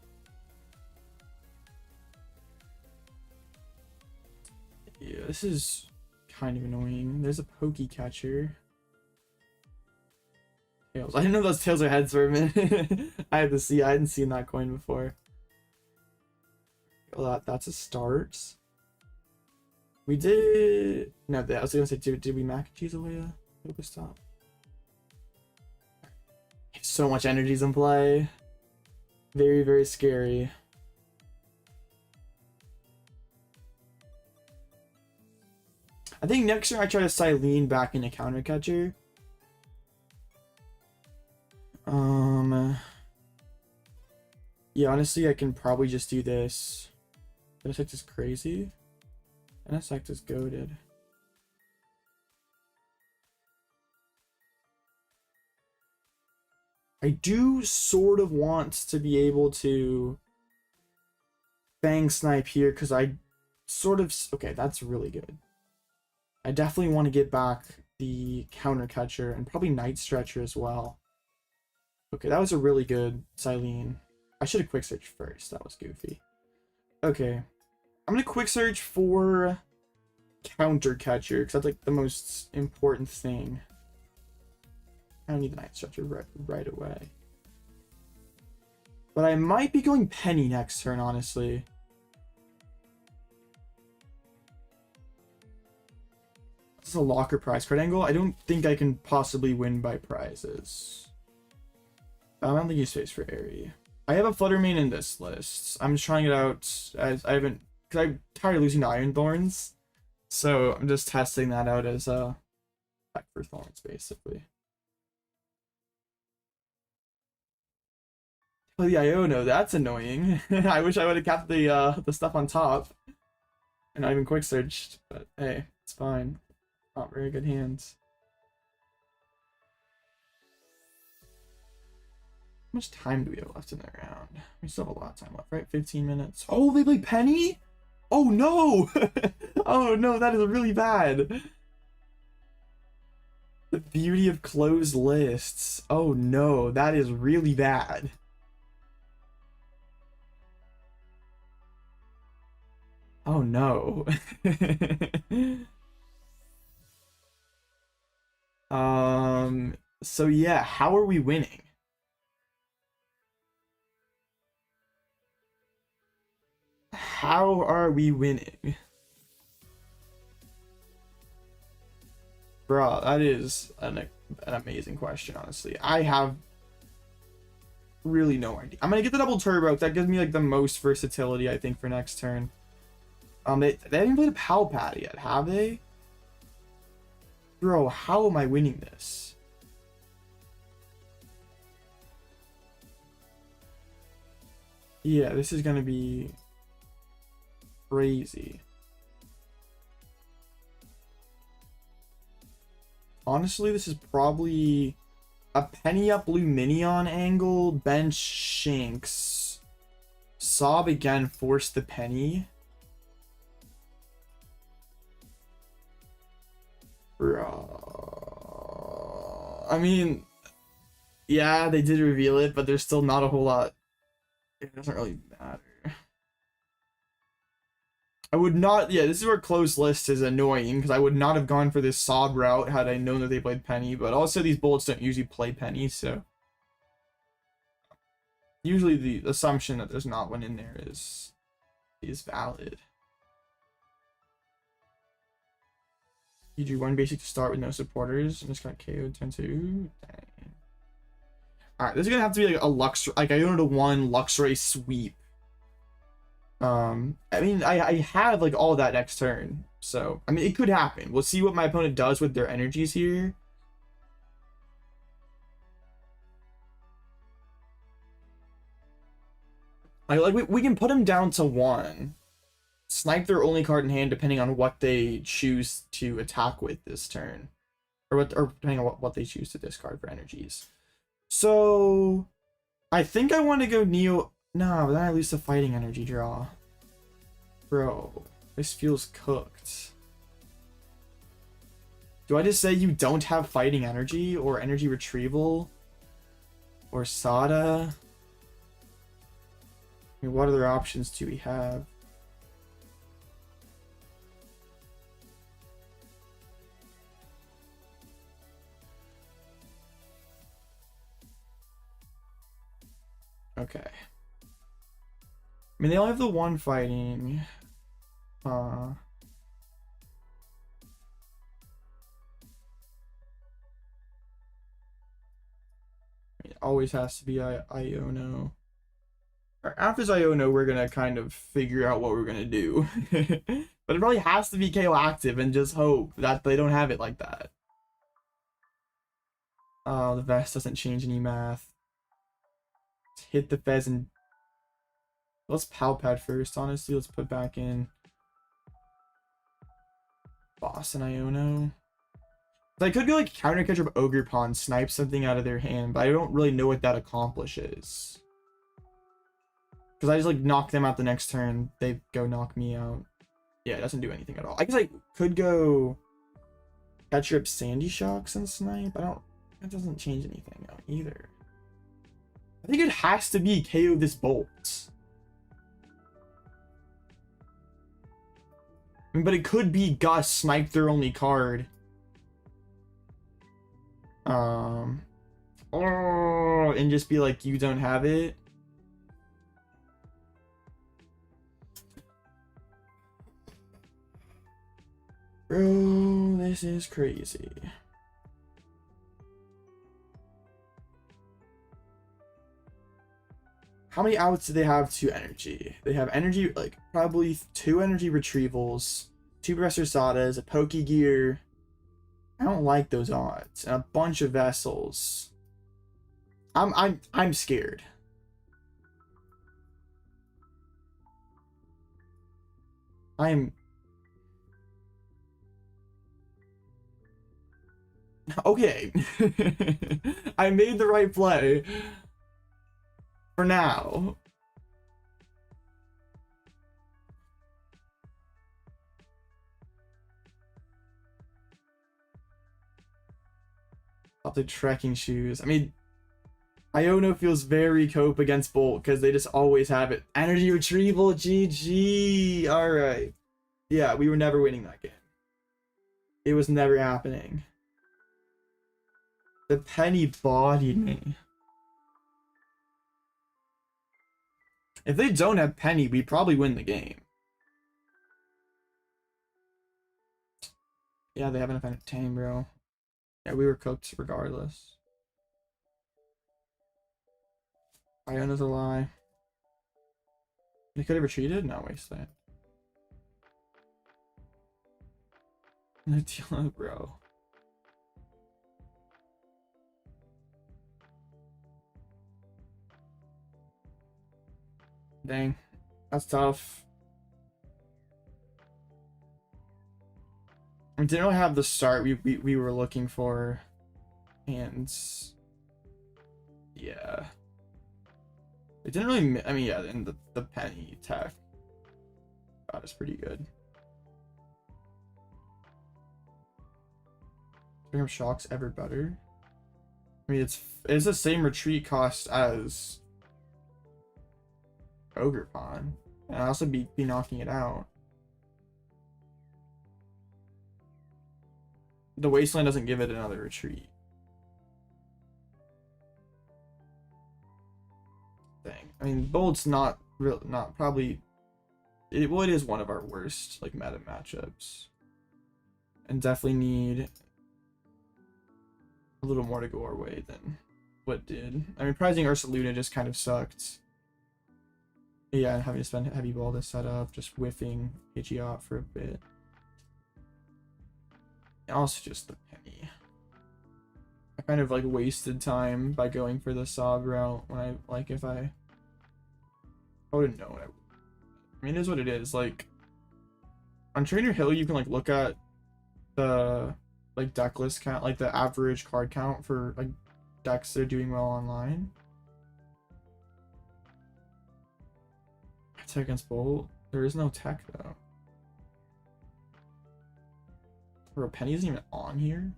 Yeah, this is kind of annoying. There's a Poke Catcher. Tails. I didn't know those tails are heads for a minute. I had to see. I hadn't seen that coin before. Well, that's a start. We did. No, I was gonna say, did we mac and cheese away a Pokestop? So much energy's in play. Very, very scary. I think next turn I try to Cyllene back into counter catcher. Yeah, honestly, I can probably just do this. Genesect is crazy. Genesect is goated. I do sort of want to be able to Fang Snipe here because I sort of... Okay, that's really good. I definitely want to get back the Counter Catcher and probably Night Stretcher as well. Okay, that was a really good Cyllene. I should have quick searched first. That was goofy. Okay. I'm going to quick search for Counter Catcher because that's like the most important thing. I don't need the Night Stretcher right away. But I might be going Penny next turn, honestly. This is a locker prize card angle. I don't think I can possibly win by prizes. I don't think he's face for Airy. I have a Flutter main in this list. I'm just trying it out as I haven't, because I'm tired of losing to Iron Thorns. So I'm just testing that out as a back for Thorns, basically. Oh, the Iono, that's annoying. I wish I would have kept the stuff on top and not even quick searched, but hey, it's fine. Not very good hands. How much time do we have left in the round? We still have a lot of time left, right? 15 minutes. Oh, they play Penny? Oh no! Oh no, that is really bad. The beauty of closed lists. Oh no, that is really bad. Oh no. So yeah, how are we winning? How are we winning? Bruh, that is an amazing question, honestly. I have really no idea. I'm gonna get the double turbo. That gives me like the most versatility, I think, for next turn. They haven't played a Pal Pad yet, have they? Bro, how am I winning this? Yeah, this is gonna be crazy. Honestly, this is probably a penny up Lumineon angle, bench Shinx. Sob again, force the penny. Bro. I mean, yeah, they did reveal it, but there's still not a whole lot. It doesn't really matter. I would not, yeah, this is where closed list is annoying, because I would not have gone for this Sob route had I known that they played Penny, but also these bullets don't usually play Penny, so usually the assumption that there's not one in there is valid. You drew one basic to start with no supporters and just got KO'd turn 2. Dang. Alright, this is gonna have to be like a Luxray, like I don't know, one Luxray sweep. I mean, I have like all that next turn, so I mean it could happen. We'll see what my opponent does with their energies here. Like we can put him down to 1, snipe their only card in hand depending on what they choose to attack with this turn, or depending on what they choose to discard for energies. So I think I want to go Neo. No, but then I lose the fighting energy draw. Bro, this feels cooked. Do I just say you don't have fighting energy or energy retrieval or Sada? I mean, what other options do we have? Okay. I mean, they only have the one fighting. It always has to be Iono. After Iono, we're gonna kind of figure out what we're gonna do. But it probably has to be KO active and just hope that they don't have it like that. The vest doesn't change any math. Let's hit the Fezand. Let's Pal Pad first, honestly. Let's put back in Boss and Iono. I could go like Counter Catcher of Ogerpon, snipe something out of their hand, but I don't really know what that accomplishes. Because I just like knock them out the next turn, they go knock me out. Yeah, it doesn't do anything at all. I guess I could go Ketchup Sandy Shocks and Snipe. That doesn't change anything out either. I think it has to be KO this Bolt. I mean, but it could be Gus Snipe their only card. Oh, and just be like, you don't have it. Bro, this is crazy. How many outs do they have to energy? They have energy, like, probably 2 energy retrievals, 2 Restosadas, a Pokegear. I don't like those odds. And a bunch of vessels. I'm scared. Okay. I made the right play. For now. Up the trekking shoes. I mean, Iono feels very cope against Bolt because they just always have it. Energy retrieval, GG. Alright. Yeah, we were never winning that game. It was never happening. The Penny bodied me. If they don't have Penny, we probably win the game. Yeah, they haven't offended Tame, bro. Yeah, we were cooked regardless. Iona's a lie. They could have retreated? No, Wasteland. Bro. Dang. That's tough. We didn't really have the start we were looking for. And yeah. It didn't really, I mean, yeah, and the Penny tech got us pretty good. Spring of Shock's ever better. I mean, it's the same retreat cost as Ogerpon, and I'll also be knocking it out. The Wasteland doesn't give it another retreat. Thing. I mean, Bolt's not probably. It is one of our worst like meta matchups, and definitely need a little more to go our way than what did. I mean, prizing Ursaluna just kind of sucked. Yeah, having to spend heavy ball to set up, just whiffing Pidgeot for a bit. And also just the Penny. I kind of like wasted time by going for the Sob route when if I wouldn't know what I mean, it is what it is. Like on Trainer Hill, you can like look at the like deck list count, like the average card count for like decks that are doing well online. Attack against Bolt. There is no tech though. Or a Penny isn't even on here.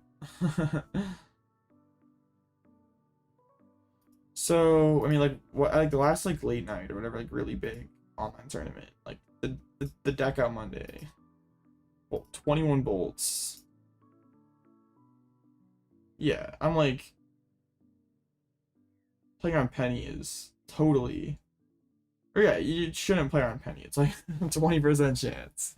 So I mean, like what, like the last like late night or whatever, like really big online tournament, like the deck out Monday. Well, 21 bolts. Yeah, I'm like playing on Penny is totally. Or yeah, you shouldn't play on Penny. It's like 20% chance.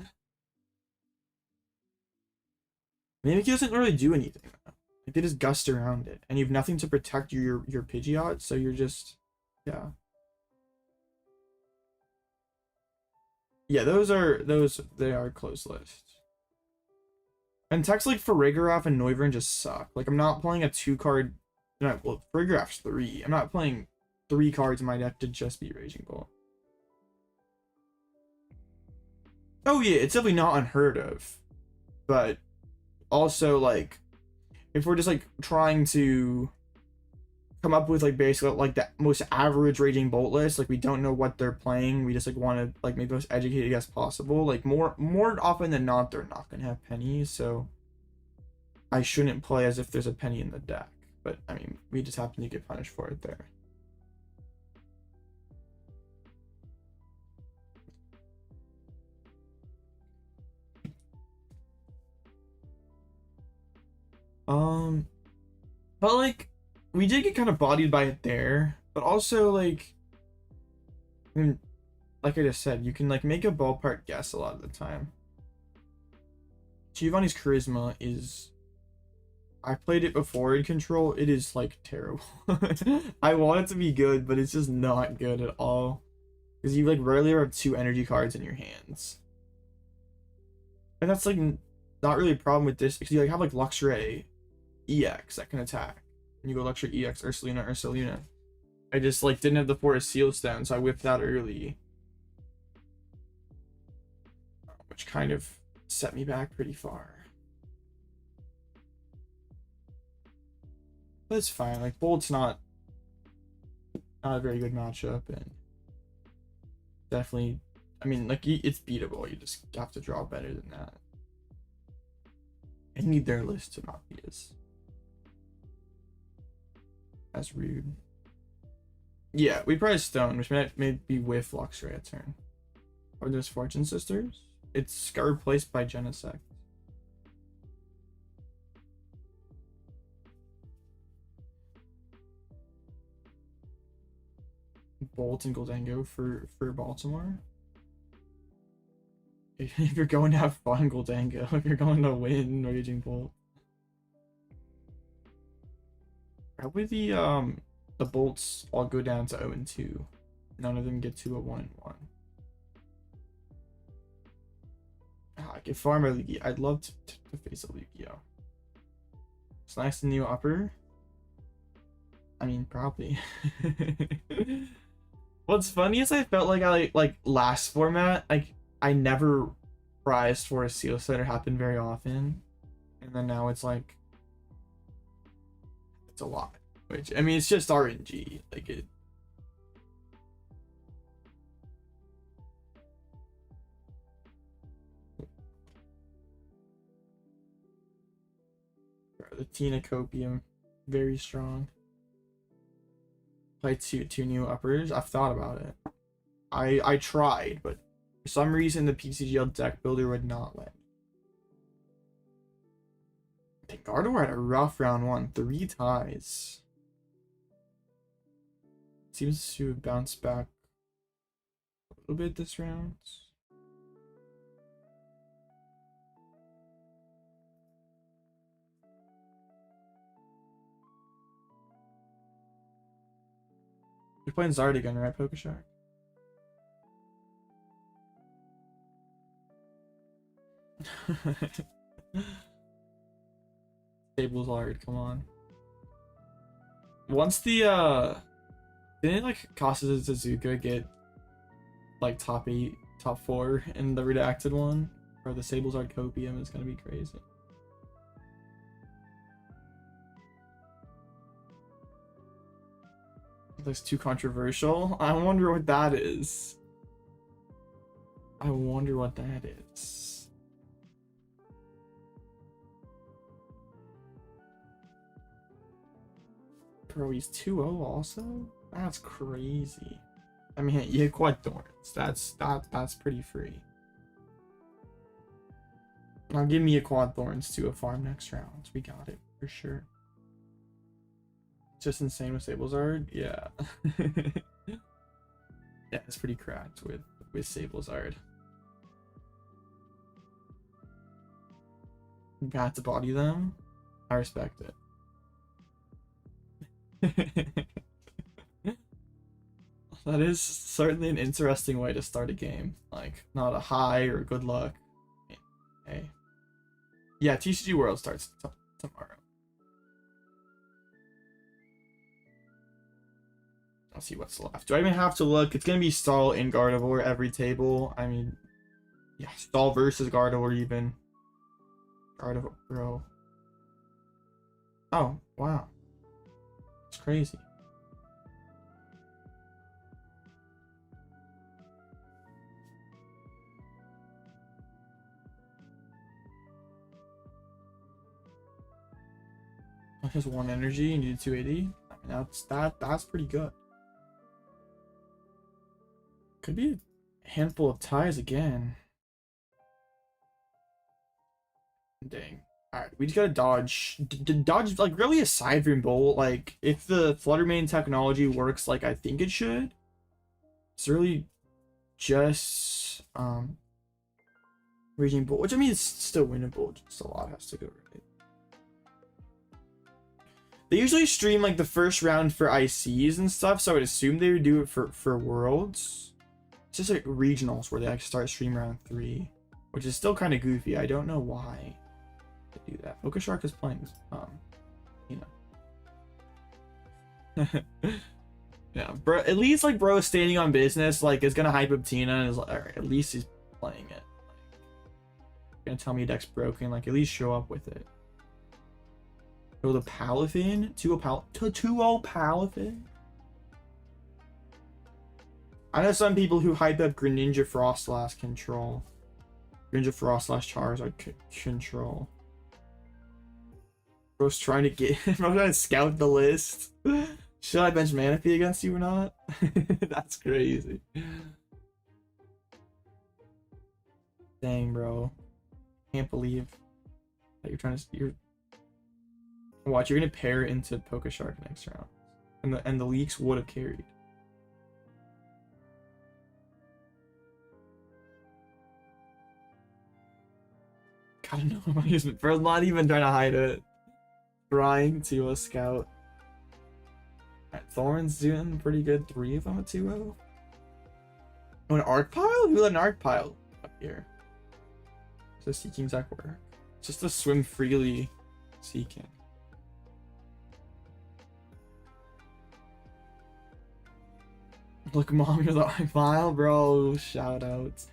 Maybe he doesn't really do anything. Like they just gust around it, and you have nothing to protect your Pidgeot, so you're just, yeah. Yeah, they are close list. And techs like Farigiraf and Noivern just suck. Like I'm not playing a 2-card. No, well, Farigiraf's 3. I'm not playing 3 cards in my deck to just be Raging Bolt. Oh yeah, it's definitely not unheard of, but also like if we're just like trying to come up with like basically like the most average Raging Bolt list. Like we don't know what they're playing. We just like want to like make the most educated guess possible. Like more often than not, they're not gonna have pennies, so I shouldn't play as if there's a penny in the deck. But I mean, we just happen to get punished for it there. But like we did get kind of bodied by it there, but also like, I mean, like I just said, you can like make a ballpark guess a lot of the time. Giovanni's Charisma is, I played it before in Control, it is like terrible. I want it to be good, but it's just not good at all. Because you like rarely have 2 energy cards in your hands. And that's like not really a problem with this, because you like have like Luxray EX that can attack. And you go Luxray EX, Ursaluna. I just like didn't have the Forest Seal Stone, so I whipped that early. Which kind of set me back pretty far. But it's fine. Like Bolt's not a very good matchup, and definitely, I mean, like it's beatable. You just have to draw better than that. I need their list to not be as rude. Yeah, we probably Stone, which may be with Luxray a turn. Are those Fortune Sisters? It's got replaced by Genesect. Bolt and Goldango for Baltimore. If you're going to have fun, Goldango. If you're going to win, Raging Bolt. Probably the bolts all go down to 0-2. None of them get to a 1-1. I could farm a Lugia. I'd love to face a Lugia. It's nice to new upper. I mean, probably. What's funny is I felt like I like last format, I never prized for a seal setter happen very often, and then now it's like it's a lot. Which I mean, it's just RNG. Like it. The Tina Copium, very strong. Play two new uppers. I've thought about it. I tried, but for some reason the PCGL deck builder would not let me. I think Gardevoir had a rough round 1, 3 ties. Seems to have bounced back a little bit this round. You're playing Zard again, right, Pokeshark? Stable's hard, come on. Once the didn't like Casa Suzuka get like top 8, top 4 in the redacted one? Or the Sable's Art Copium is gonna be crazy. That's too controversial. I wonder what that is. I wonder what that is. Bro, he's 2-0 also? That's crazy. I mean, you hit quad Thorns. That's pretty free. Now give me a quad Thorns to a farm next round. We got it for sure. Just insane with Sablezard, yeah. Yeah, it's pretty cracked with Sablezard. You got to body them. I respect it. That is certainly an interesting way to start a game. Like, not a high or good luck. Hey. Yeah, TCG World starts tomorrow. Let's see what's left. Do I even have to look? It's gonna be Stall and Gardevoir every table. I mean, yeah, Stall versus Gardevoir even. Gardevoir, bro. Oh, wow. It's crazy. Just 1 energy and you did 280. I mean, that's pretty good. Could be a handful of ties again. Dang. Alright, we just gotta dodge. Dodge, like, really aside from Bolt, like, if the Flutter main technology works like I think it should, it's really just, Raging Bolt, which I mean, it's still winnable, just a lot has to go right. They usually stream, like, the first round for ICs and stuff, so I would assume they would do it for Worlds. It's just, like, regionals where they actually start stream round 3, which is still kind of goofy. I don't know why they do that. Focus Shark is playing, you know. Yeah, bro, at least, like, bro is standing on business, like, is gonna hype up Tina, and is like, alright, at least he's playing it. Like, gonna tell me deck's broken, like, at least show up with it. Go the Palafin? 2-0 Pal, 2-0 Palafin? I know some people who hype up Greninja Frostlass control. Greninja Frostlass Charizard control. Bro's trying to get, bro's trying to scout the list. Should I bench Manaphy against you or not? That's crazy. Dang, bro. Can't believe that you're trying to. Watch, you're gonna pair into Pokeshark next round, and the leaks would have carried. Gotta know my using. Bro's not even trying to hide it. Trying to scout. Alright, Thorns doing pretty good. 3 of them at 2-0. Oh, an Arc Pile? Who let an Arc Pile up here? So Seeking Zach work. Just to swim freely Seeking. Look, Mom, you're the Arc Pile, bro. Shout out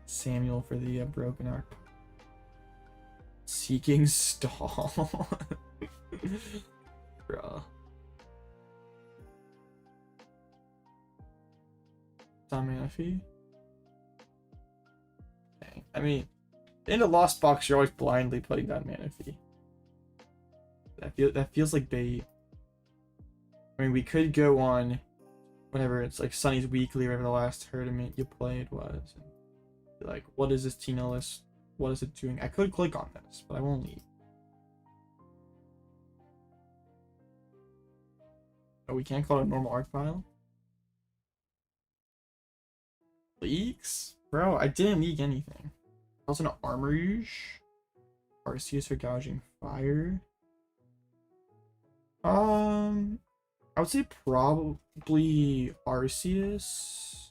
Samuel for the broken Arc Pile. Seeking Stall. Bro. Manaphy. Dang. I mean, in a lost box, you're always blindly putting down Manaphy. That feels like bait. I mean, we could go on whatever it's like Sunny's Weekly, whatever the last tournament you played was. And be like, what is this Tina list? What is it doing? I could click on this, but I won't leave. Oh, we can't call it a normal arc file? Leaks? Bro, I didn't leak anything. I was an Armourouge. Arceus for gouging fire. I would say probably Arceus.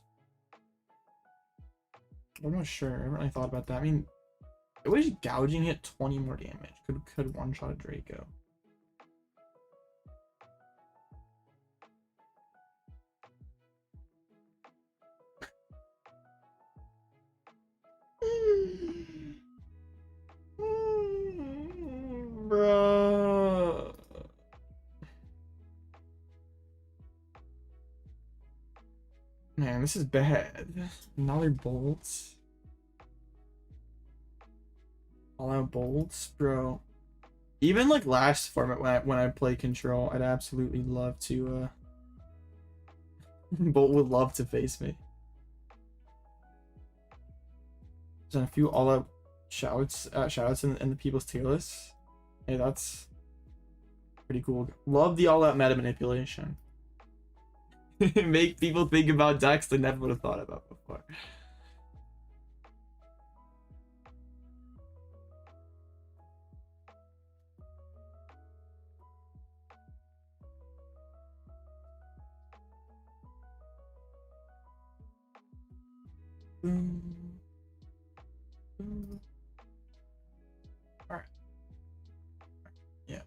I'm not sure. I haven't really thought about that. I mean, it was gouging hit 20 more damage. Could one-shot a Draco. Bro. Man, this is bad. Another bolts. All out bolts, bro. Even like last format when I play control, I'd absolutely love to Bolt would love to face me. There's a few all out shoutouts in the people's tier list. Hey, that's pretty cool. Love the all out meta manipulation. Make people think about decks they never would have thought about before. Alright. Yeah.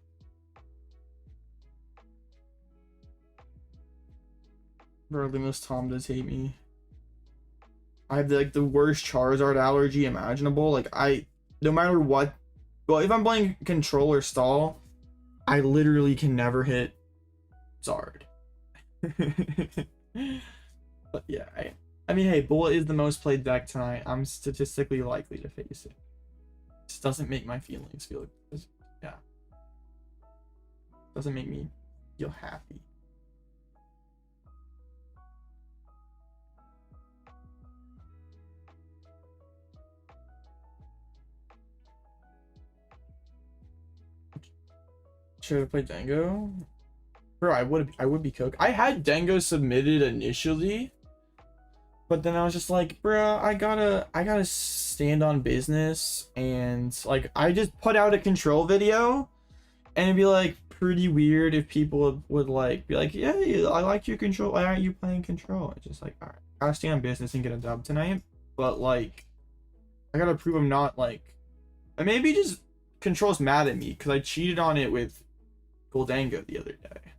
Bro, Luminous Tom does hate me. I have like the worst Charizard allergy imaginable. Like no matter what, well, if I'm playing control or stall, I literally can never hit Zard. But yeah, I mean, hey, Bull is the most played deck tonight. I'm statistically likely to face it. This doesn't make my feelings feel good. Yeah. Doesn't make me feel happy. Should I play Dango? Bro, I would be cooked. I had Dango submitted initially, but then I was just like, bro, I gotta stand on business, and like I just put out a control video, and it'd be like pretty weird if people would like be like, yeah, I like your control. Why aren't you playing control? It's just like, all right, I gotta stand on business and get a dub tonight, but like I gotta prove I'm not like, and maybe just control's mad at me because I cheated on it with Goldango the other day.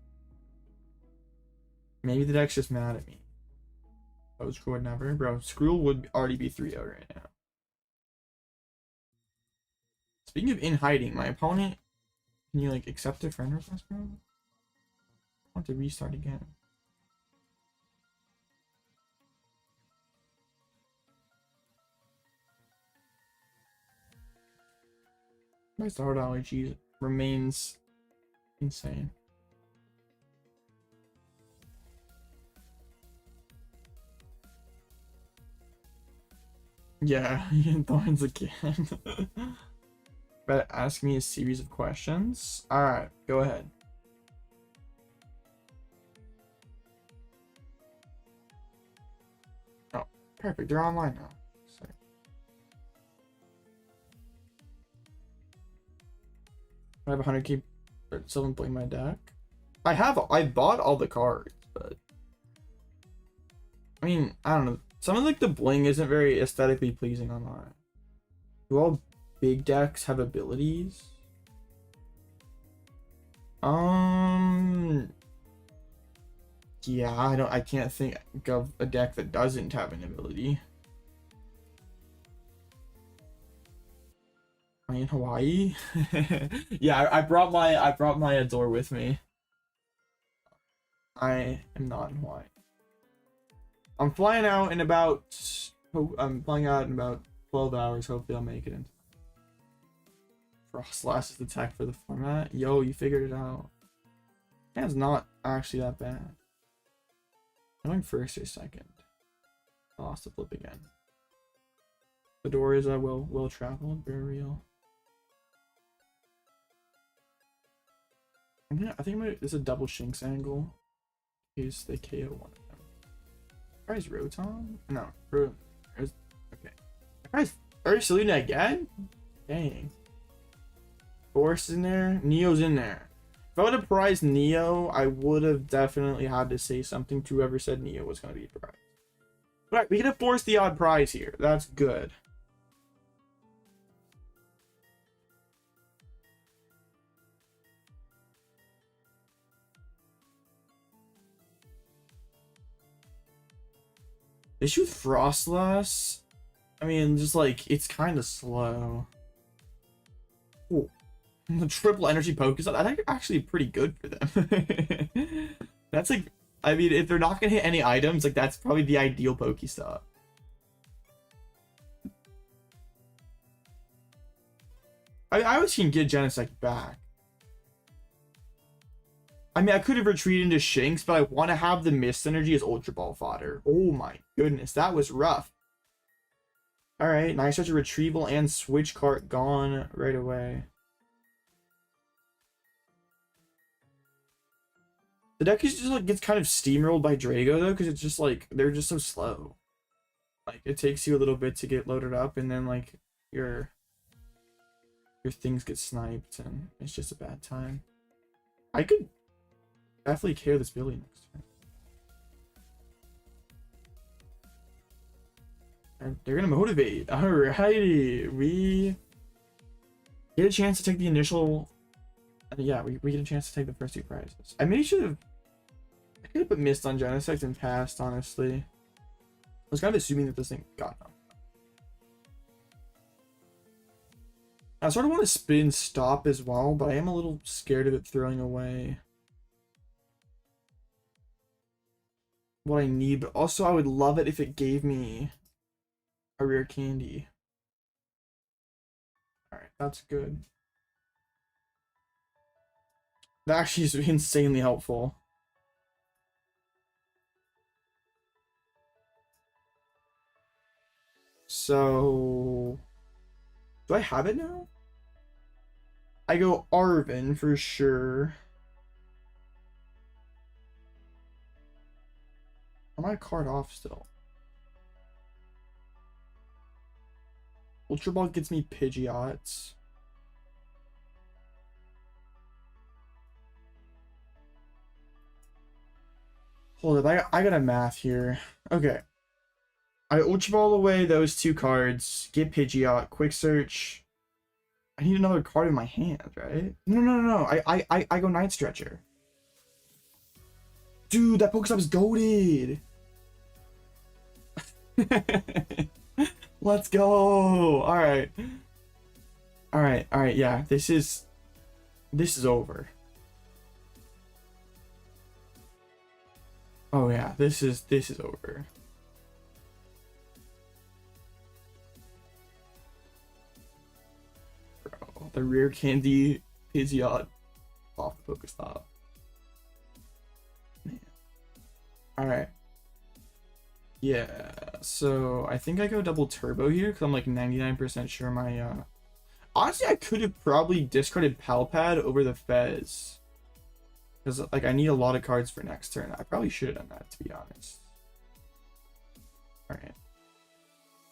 Maybe the deck's just mad at me. Oh, Screw would never. Bro, Screw would already be 3-0 right now. Speaking of in hiding, my opponent, can you like accept a friend request, bro? I want to restart again. My start allergy remains insane. Yeah, Thorns again. But ask me a series of questions. Alright, go ahead. Oh, perfect. They're online now. Sorry. I have 100k Sylvan playing my deck. I bought all the cards, but I mean, I don't know. Some of like the bling isn't very aesthetically pleasing online. Do all big decks have abilities? Yeah, I can't think of a deck that doesn't have an ability. Am I in Hawaii? Yeah, I brought my Adore with me. I am not in Hawaii. I'm flying out in about 12 hours. Hopefully I'll make it in. Frostlass is the tech for the format. Yo, you figured it out. That's not actually that bad. I'm going first or second. I lost the flip again. The door is well traveled, very real. I think this is a double Shinx angle. In case they KO one of them. Guy's Rotom? No, okay. Guy's Ursaluna again? Dang. Force in there. Neo's in there. If I would have prized Neo, I would have definitely had to say something to whoever said Neo was going to be prized. But we can have forced the odd prize here. That's good. The issue with Frostlass, I mean, just like, it's kind of slow. Ooh. The triple energy Pokestop, that's actually pretty good for them. That's like, I mean, if they're not gonna hit any items, like that's probably the ideal Pokestop. I wish you can get Genesect back. I mean, I could have retreated into Shinx, but I want to have the Mist Energy as Ultra Ball fodder. Oh my goodness, that was rough. Alright, Night Stretcher Retrieval and Switch Cart gone right away. The deck is just like gets kind of steamrolled by Drago though, because it's just like they're just so slow. Like it takes you a little bit to get loaded up, and then like your things get sniped, and it's just a bad time. I could definitely KO this Billy next turn. And they're gonna motivate. Alrighty, we get a chance to take the initial. Yeah, we get a chance to take the first two prizes. I could have put Mist on Genesect and passed, honestly. I was kind of assuming that this thing got knocked. I sort of want to spin stop as well, but I am a little scared of it throwing away what I need. But also, I would love it if it gave me a rare candy. Alright, that's good. That actually is insanely helpful. So, do I have it now? I go Arven for sure. Am I a card off still? Ultra Ball gets me Pidgeot. Hold up, I got a math here. Okay. I Ultra Ball away those two cards, get Pidgeot, quick search. I need another card in my hand, right? No. I go Night Stretcher. Dude, that Pokestop is goated. Let's go. All right, yeah, this is over. Oh yeah, this is over. Bro, the Rare Candy Pidgeot off the Pokestop. Man. All right. Yeah, so I think I go double turbo here because I'm like 99% sure my honestly, I could have probably discarded Pal Pad over the Fez. Because, like, I need a lot of cards for next turn. I probably should have done that, to be honest. Alright.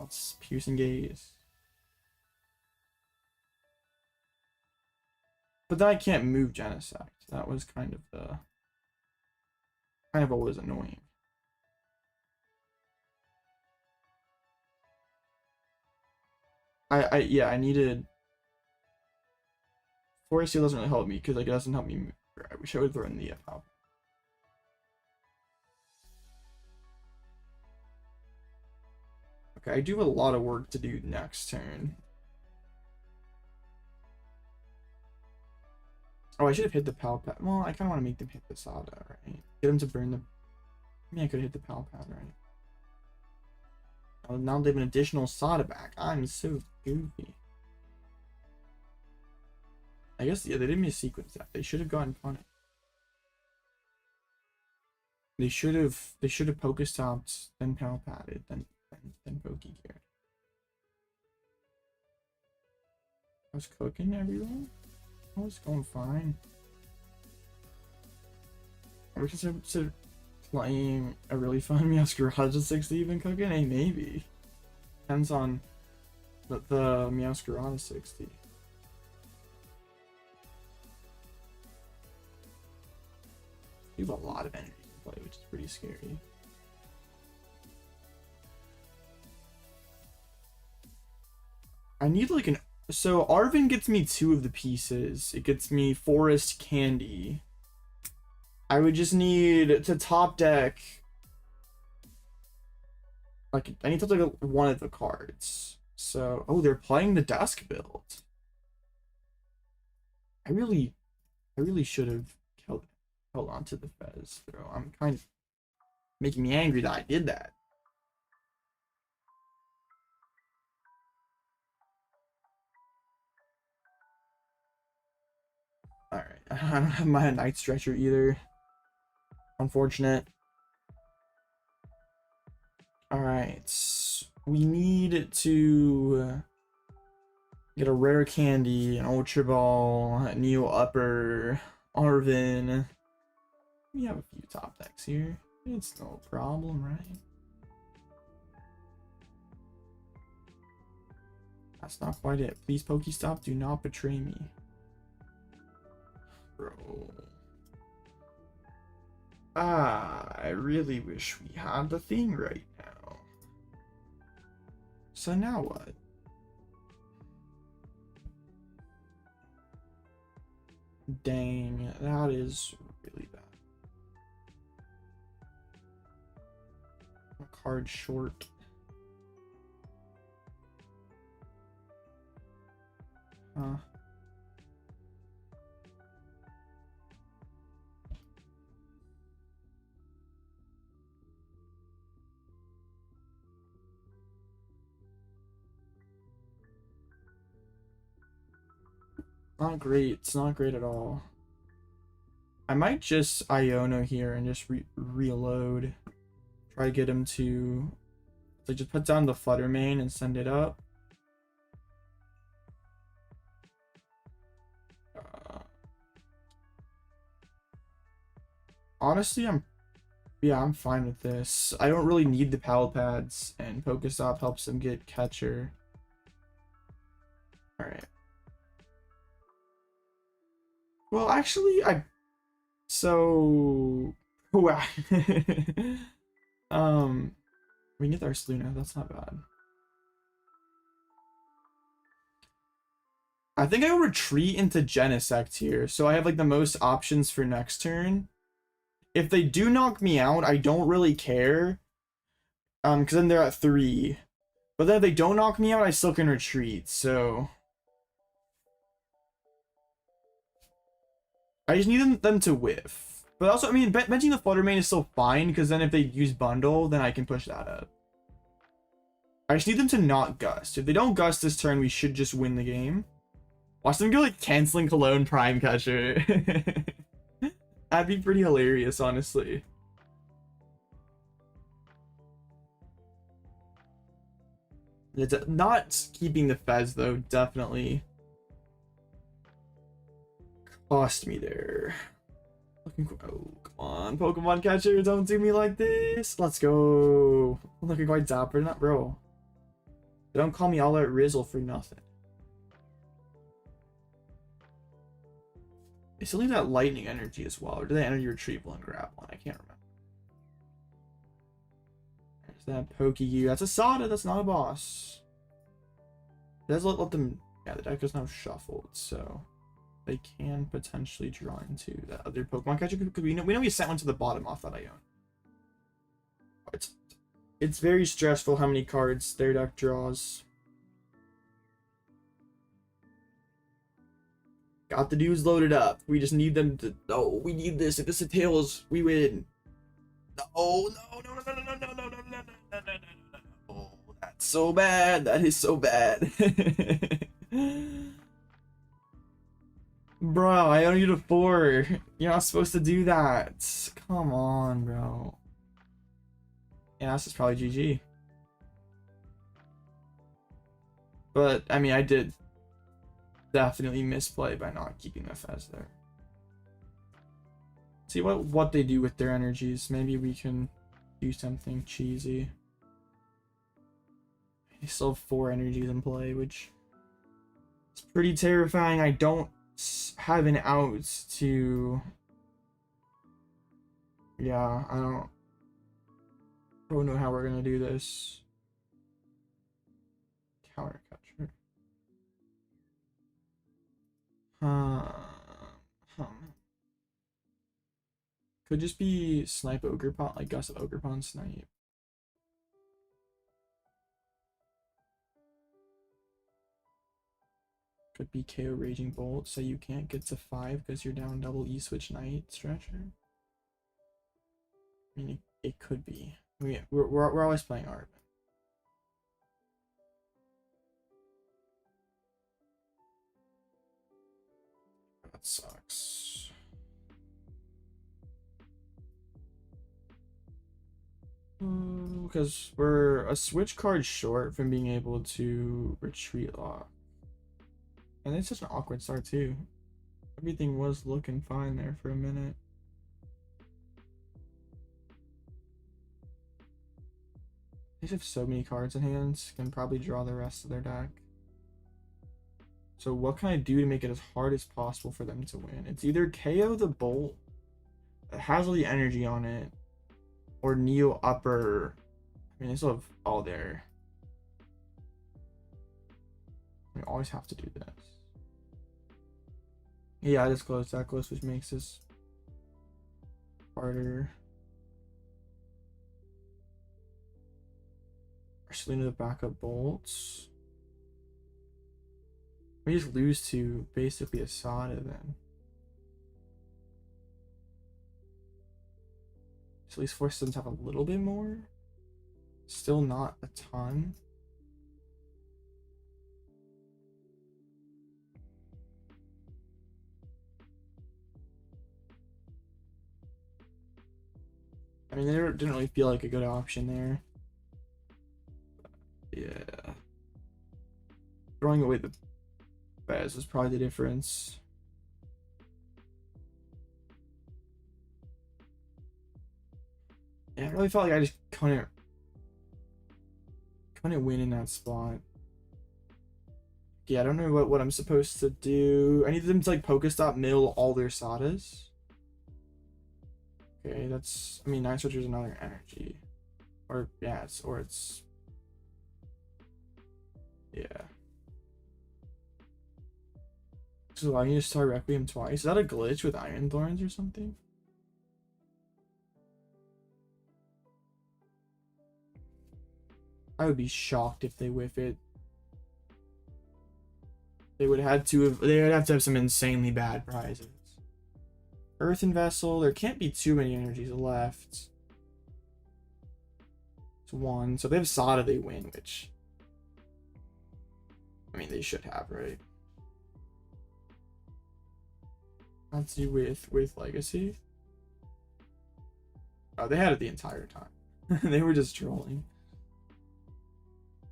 Let's Piercing Gaze. But then I can't move Genesect. That was kind of always annoying. Yeah, I needed... Forest Seal doesn't really help me, because, like, it doesn't help me move. I wish I would throw in the Pal. Okay, I do have a lot of work to do next turn. Oh, I should have hit the Pal Pad. Well, I kind of want to make them hit the Sada, right? Get them to burn the... I mean, I could hit the Pal Pad, right? Oh, now they have an additional Sada back. I'm so goofy. I guess, yeah, they didn't miss sequence that. They should have gotten punished. They should have Pokestopped, then Pal Padded, then Pokegeared. I was cooking everyone. I was going fine. I wish instead of playing a really fun Meowscarada 60 even cooking? Hey, maybe. Depends on the Meowscarada 60. You have a lot of energy to play, which is pretty scary. I need like an... So Arven gets me 2 of the pieces. It gets me Forest Candy. I would just need to top deck... Like, I need to take one of the cards. So... Oh, they're playing the Dusk build. I really should have held on to the Fez throw. I'm kind of making me angry that I did that. Alright, I don't have my Night Stretcher either. Unfortunate. Alright, we need to get a Rare Candy, an Ultra Ball, a Neo Upper, Arven. We have a few top decks here. It's no problem, right? That's not quite it. Please, Pokestop, do not betray me. Bro. I really wish we had the thing right now. So now what? Dang, that is really bad. A card short. Huh. Not great. It's not great at all. I might just Iono here and just reload. Try to get him to like just put down the Flutter main and send it up. Honestly, I'm fine with this. I don't really need the Pal Pads, and Pokestop helps them get catcher. All right. Well, actually, wow. We can get the Ursaluna. That's not bad. I think I will retreat into Genesect here, so I have like the most options for next turn. If they do knock me out, I don't really care. Because then they're at 3. But then if they don't knock me out, I still can retreat, so I just need them to whiff. But also, I mean, benching the Flutter main is still fine, because then if they use Bundle, then I can push that up. I just need them to not Gust. If they don't Gust this turn, we should just win the game. Watch them go, like, canceling Cologne Prime Catcher. That'd be pretty hilarious, honestly. It's not keeping the Fez, though, definitely cost me there. Looking, oh, come on, Pokemon catcher, don't do me like this. Let's go. I'm looking quite dapper, not bro. They don't call me all out Rizzle for nothing. They still need that lightning energy as well, or do they energy retrieval and grab one? I can't remember. There's that Pokey. That's a Sada, that's not a boss. It does let them, yeah, the deck is now shuffled, so they can potentially draw into that other Pokemon catcher, because we know we sent one to the bottom off that Iono. It's very stressful how many cards their deck draws. Got the dudes loaded up. We just need them to. Oh, we need this. If this is tails, we win. No, no, no, no, no, no, no, no, no, no, no, no, no, no. Oh, that's so bad. That is so bad. Bro, I owe you to 4. You're not supposed to do that. Come on, bro. Yeah, this is probably GG. But, I mean, I did definitely misplay by not keeping the Fez there. See what they do with their energies. Maybe we can do something cheesy. They still have 4 energies in play, which is pretty terrifying. I don't have an out to... Yeah, I don't know how we're gonna do this. Counter catcher. Could just be snipe Ogerpon, like Gust Ogerpon snipe. Could be KO Raging Bolt, so you can't get to 5 because you're down double E switch Night Stretcher. I mean, it could be. We're always playing Arven. That sucks. Because we're a switch card short from being able to retreat lock. And it's such an awkward start too. Everything was looking fine there for a minute. They just have so many cards in hand, can probably draw the rest of their deck. So what can I do to make it as hard as possible for them to win? It's either KO the Bolt that has all the energy on it, or Neo Upper. I mean, they still have all there. We always have to do this. Yeah, I just closed that close, which makes this harder. Actually, the backup bolts. We just lose to basically a Sada then. So at least force them to have a little bit more. Still not a ton. I mean, they didn't really feel like a good option there. Yeah. Throwing away the Fez is probably the difference. Yeah, I really felt like I just couldn't win in that spot. Yeah, I don't know what I'm supposed to do. I need them to like Pokestop mill all their Sadas. Okay, that's, I mean, Night Stretcher is another energy. Or, yeah, it's, yeah. So I need to start Requiem twice. Is that a glitch with Iron Thorns or something? I would be shocked if they whiff it. They would have to have some insanely bad prizes. Earthen Vessel, there can't be too many energies left. It's one. So if they have Sada, they win, which, I mean, they should have, right? Let's do with Legacy. Oh, they had it the entire time. They were just trolling.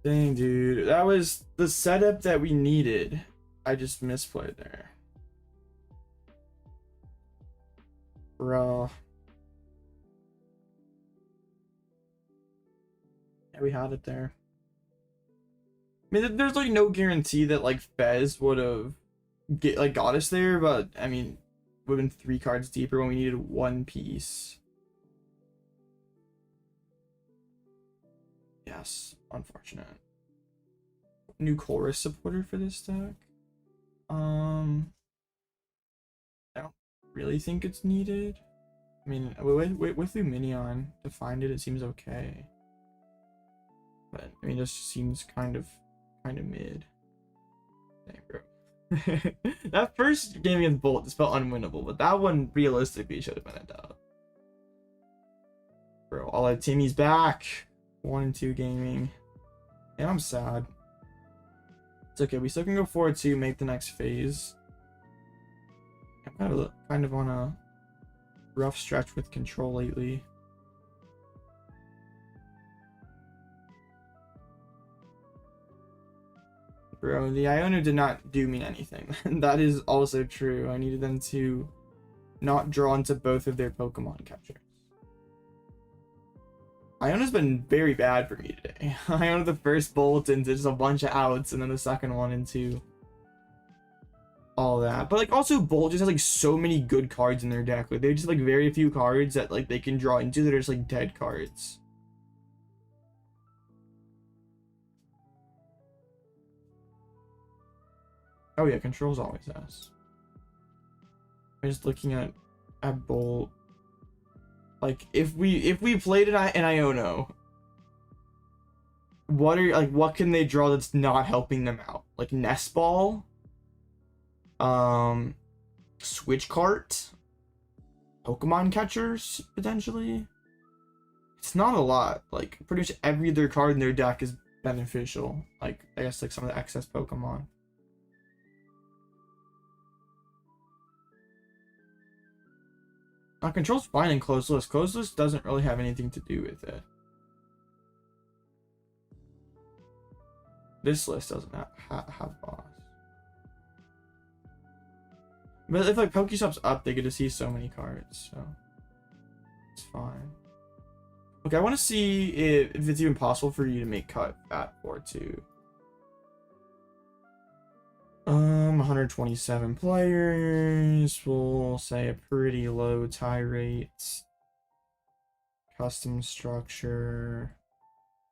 Dang, dude. That was the setup that we needed. I just misplayed there. Bro. Yeah, we had it there. I mean, there's like no guarantee that like Fez would have got us there, but I mean, would have been 3 cards deeper when we needed one piece. Yes, unfortunate. New chorus supporter for this deck. I don't really think it's needed. I mean, with Lumineon to find it, it seems okay. But I mean, it just seems kind of mid. Dang, bro. That first game against Bolt just felt unwinnable, but that one realistically should have been a dub. Bro, all our Timmy's back. 1 and 2 gaming. And I'm sad. It's okay, we still can go forward to make the next phase. I'm kind of on a rough stretch with control lately. Bro, the Iono did not do me anything. That is also true. I needed them to not draw into both of their Pokemon catchers. Iono's been very bad for me today. Iono the first bolt into just a bunch of outs, and then the second one into all that. But like also Bolt just has like so many good cards in their deck. Like they just like very few cards that like they can draw into that are just like dead cards. Oh yeah, controls always has. I'm just looking at Bolt. Like if we played an Iono, what can they draw that's not helping them out? Like Nest Ball, Switch Cart, Pokemon catchers potentially. It's not a lot. Like pretty much every other card in their deck is beneficial. Like I guess like some of the excess Pokemon. Control's fine in closed list. Closed list doesn't really have anything to do with it. This list doesn't have boss. But if like Pokestop's up, they get to see so many cards, so it's fine. Okay, I want to see if it's even possible for you to make cut at 4-2. 127 players. We'll say a pretty low tie rate. Custom structure.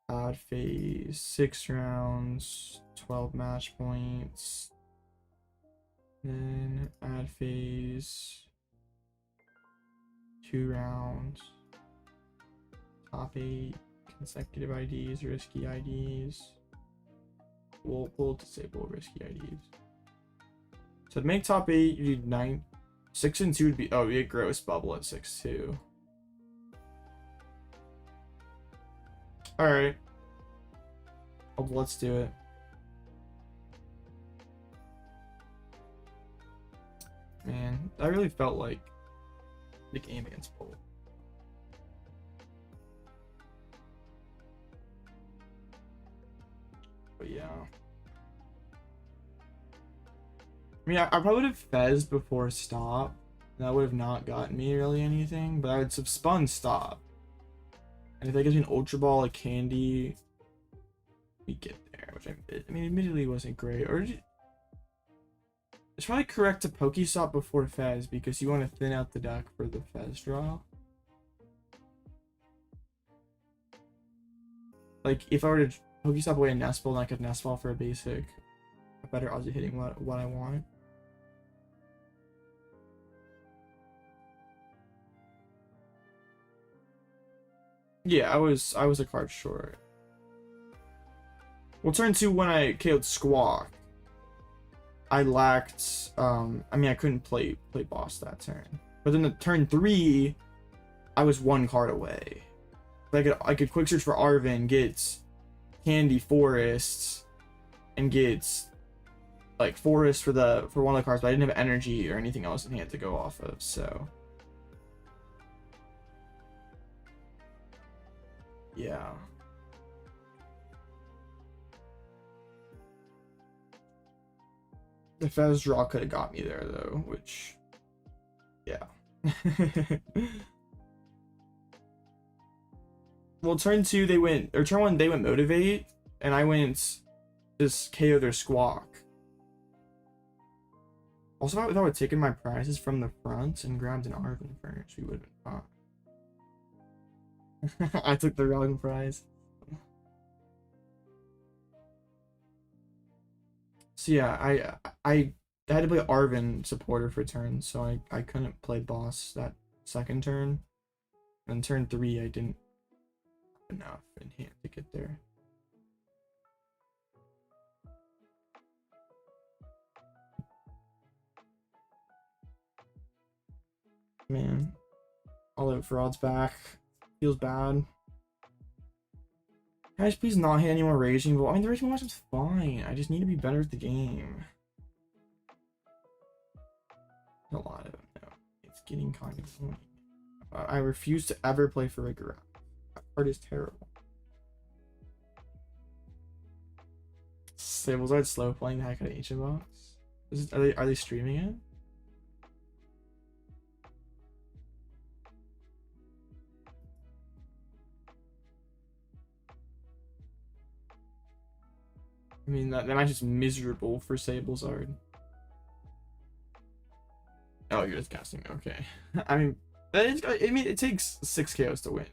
Odd phase. 6 rounds. 12 match points. Then add phase. 2 rounds. Top 8 consecutive IDs, risky IDs. We'll disable risky IDs. So to make top 8, you need 9. 6 and 2 would be, oh, we get gross bubble at 6-2. Alright. Oh, let's do it. Man, I really felt like the game against Bolt. yeah. I mean, I probably would have Fez before Stop. That would have not gotten me really anything, but I would have spun Stop. And if that gives me an Ultra Ball, a Candy, we get there. Which I mean, admittedly wasn't great. Or it's probably correct to Pokestop before Fez because you want to thin out the deck for the Fez draw. Like if I were to Pokestop away a Nest Ball, then I could Nest Ball for a basic, a better odds of hitting what I want. Yeah, I was a card short. Well, turn 2 when I KO'd Squawk, I lacked I mean I couldn't play boss that turn. But then the turn 3, I was 1 card away. I could quick search for Arven, get Candy Forest, and get like Forest for one of the cards, but I didn't have energy or anything else in hand to go off of, so yeah. The Fez draw could have got me there though, which yeah. Well, turn 2 they went, or turn 1 they went Motivate, and I went just KO their Squawk. Also, if I would have taken my prizes from the front and grabbed an Arven first, we would have been fine. I took the wrong prize. So yeah, I had to play Arven supporter for turn, so I couldn't play boss that second turn. And turn 3 I didn't have enough in hand to get there. Man, all out Fraud's back. Feels bad. Guys, please not hit any more Raging Ball. I mean, the Raging Ball is fine. I just need to be better at the game. A lot of them now. It's getting kind of annoying. I refuse to ever play for Rigor. That part is terrible. Sables are slow playing the heck out of HM Box. Are they streaming it? I mean, that match is miserable for Sablezard. Oh, you're just casting. Okay. I mean, it takes 6 KOs to win.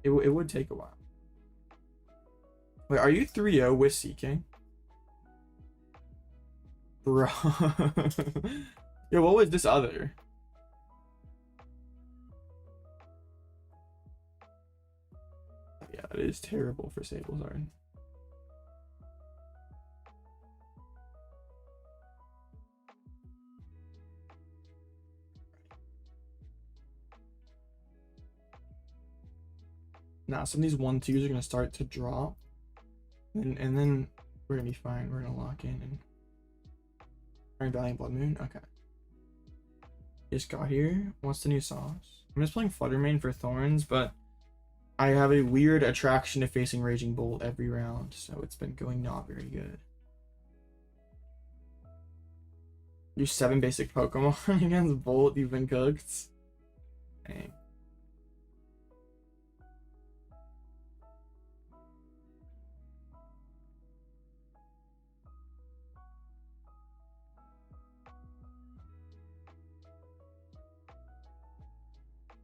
It would take a while. Wait, are you 3-0 with Seeking? Bro. Yo, what was this other? Yeah, it is terrible for Sablezard. Now some of these 1-2s are gonna start to drop, and then we're gonna be fine. We're gonna lock in and Iron Valley and Blood Moon. Okay. Just got here. What's the new sauce? I'm just playing Flutter main for Thorns, but I have a weird attraction to facing Raging Bolt every round, so it's been going not very good. Use 7 basic Pokemon against Bolt. You've been cooked. Dang.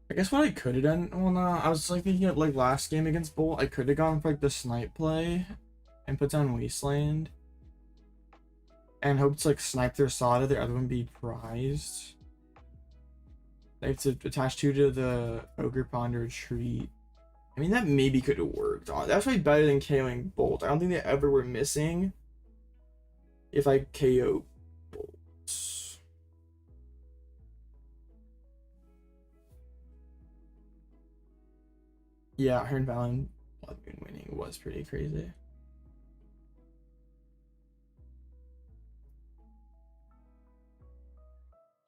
I guess what I could have done, well, no, I was like thinking of like last game against Bolt, I could have gone for like the snipe play and put down Wasteland and hoped to like snipe their Sada, their other one be prized. They have to attach 2 to the Ogerpon to retreat. I mean, that maybe could have worked. That's probably better than KOing Bolt. I don't think they ever were missing if I KO Bolt. Yeah, Iron Valley and Blood Moon winning was pretty crazy.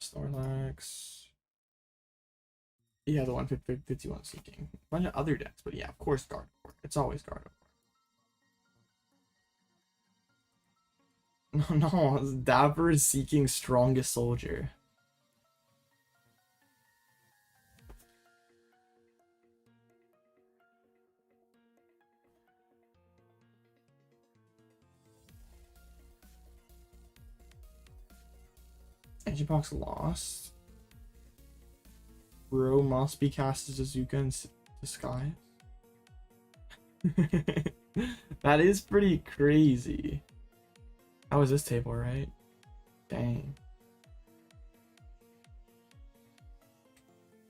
Snorlax. Yeah, the 151 Seeking. A bunch of other decks, but yeah, of course Gardevoir. It's always Gardevoir. No, Dapper is seeking strongest soldier. Energy box lost. Bro must be cast as Azuka in disguise. That is pretty crazy. How is this table, right? Dang.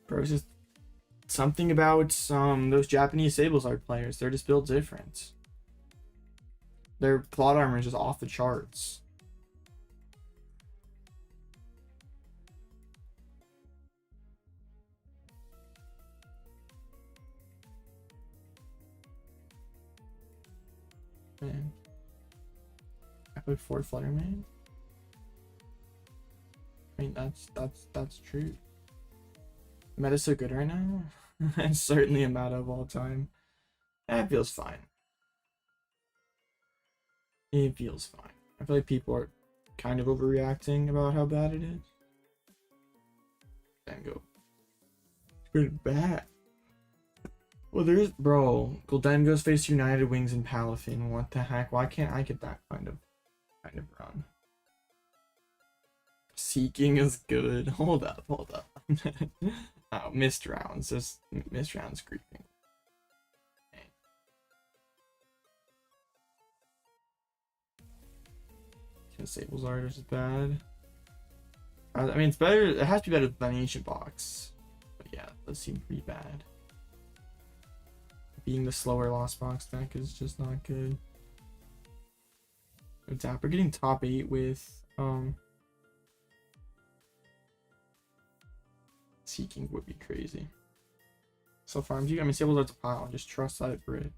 Bro, it's just something about those Japanese Sablezard players. They're just built different. Their plot armor is just off the charts. Man. I played 4 Flutter, man. I mean, that's true. Meta's so good right now. It's certainly a meta of all time. That feels fine. It feels fine. I feel like people are kind of overreacting about how bad it is. Then go. It's pretty bad. Well, there's bro. Goldengo's face United Wings and Palafin. What the heck? Why can't I get that kind of run? Seeking is good. Hold up. Oh, missed rounds. Just missed rounds creeping. Sablezard is bad. I mean, it's better. It has to be better than an ancient box. But yeah, it does seem pretty bad. Being the slower Lost Box deck is just not good. Dapper getting top 8 with Seeking would be crazy. So farms you. I mean, Sablezard's a pile. Just trust that it bricks.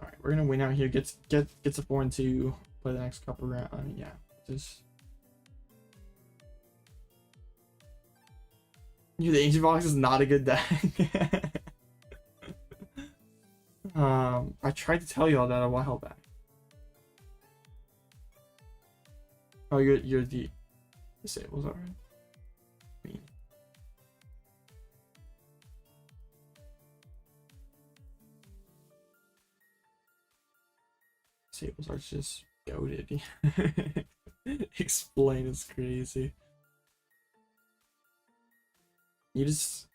All right, we're gonna win out here. Gets a 4-2. Play the next couple rounds. I mean, yeah, just. The ancient box is not a good deck. I tried to tell you all that a while back. Oh, you're the disables, alright. I mean, disables are just goated. Explain is crazy. You just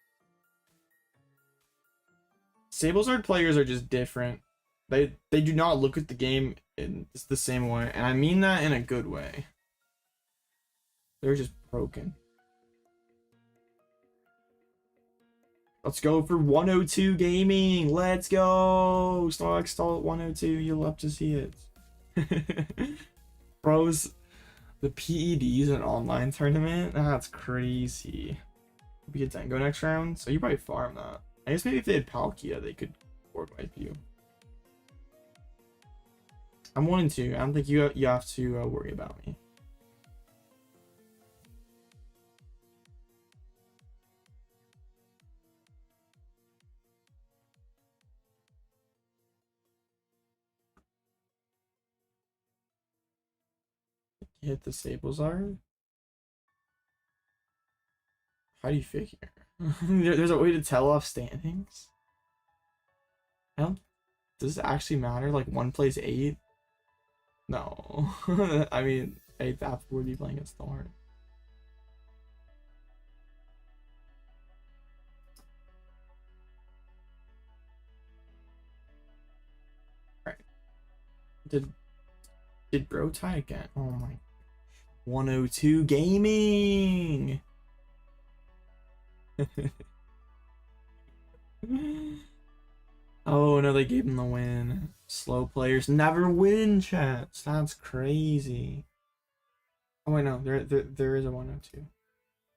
Sablezard players are just different. They do not look at the game in the same way, and I mean that in a good way. They're just broken. Let's go for 102 gaming. Let's go. Stark stall at 102. You'll love to see it. Bros, the PEDs an online tournament? That's crazy. We get Dengo next round, so you probably farm that. I guess maybe if they had Palkia, they could board wipe you. I'm 1-2. I don't think you have to worry about me. You hit the Sablezard? How do you figure? There's a way to tell off standings? Does it actually matter? Like 1 plays 8? No. I mean, 8th after would be playing against Thorns. Right. Did bro tie again? Oh my. 102 gaming. Oh no, they gave him the win. Slow players never win, chats. That's crazy. Oh wait, no, there is a 102.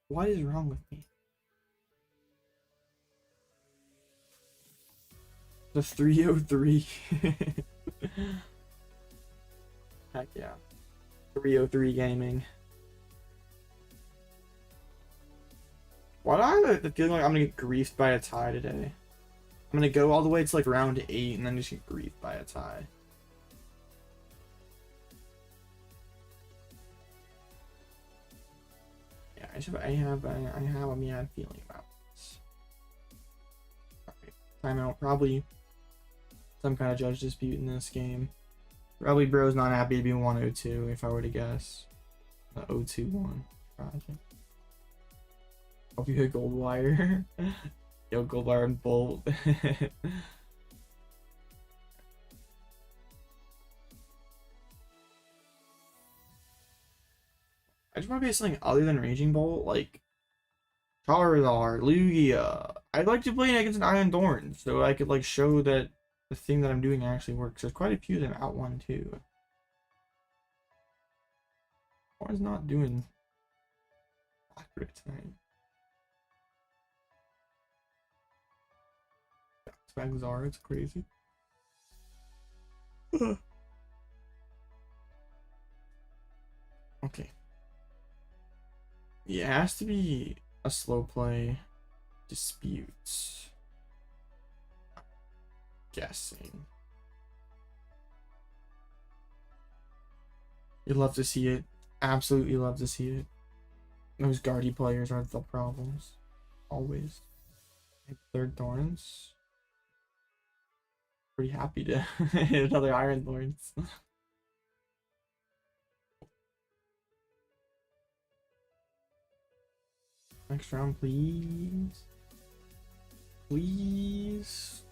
What is wrong with me? The 303. Heck yeah. 303 gaming. Why do I have the feeling like I'm gonna get griefed by a tie today? I'm gonna go all the way to like round 8 and then just get griefed by a tie. Yeah, I have a mad feeling about this. Okay, timeout. Probably some kind of judge dispute in this game. Probably bro's not happy to be 102 if I were to guess. The 0-2-1 project. Hope you hit gold wire. Yo, gold wire and bolt. I just want to be something other than Raging Bolt, like Charizard, Lugia. I'd like to play against an Iron Thorns, so I could like show that the thing that I'm doing actually works. There's quite a few of them out one too. Thorns not doing accurate tonight. Spagzar, it's crazy. Okay. Yeah, it has to be a slow play dispute. Guessing. You'd love to see it. Absolutely love to see it. Those Guardy players are the problems. Always. Third Thorns. Pretty happy to hit another Iron Thorns. Next round, please. Please.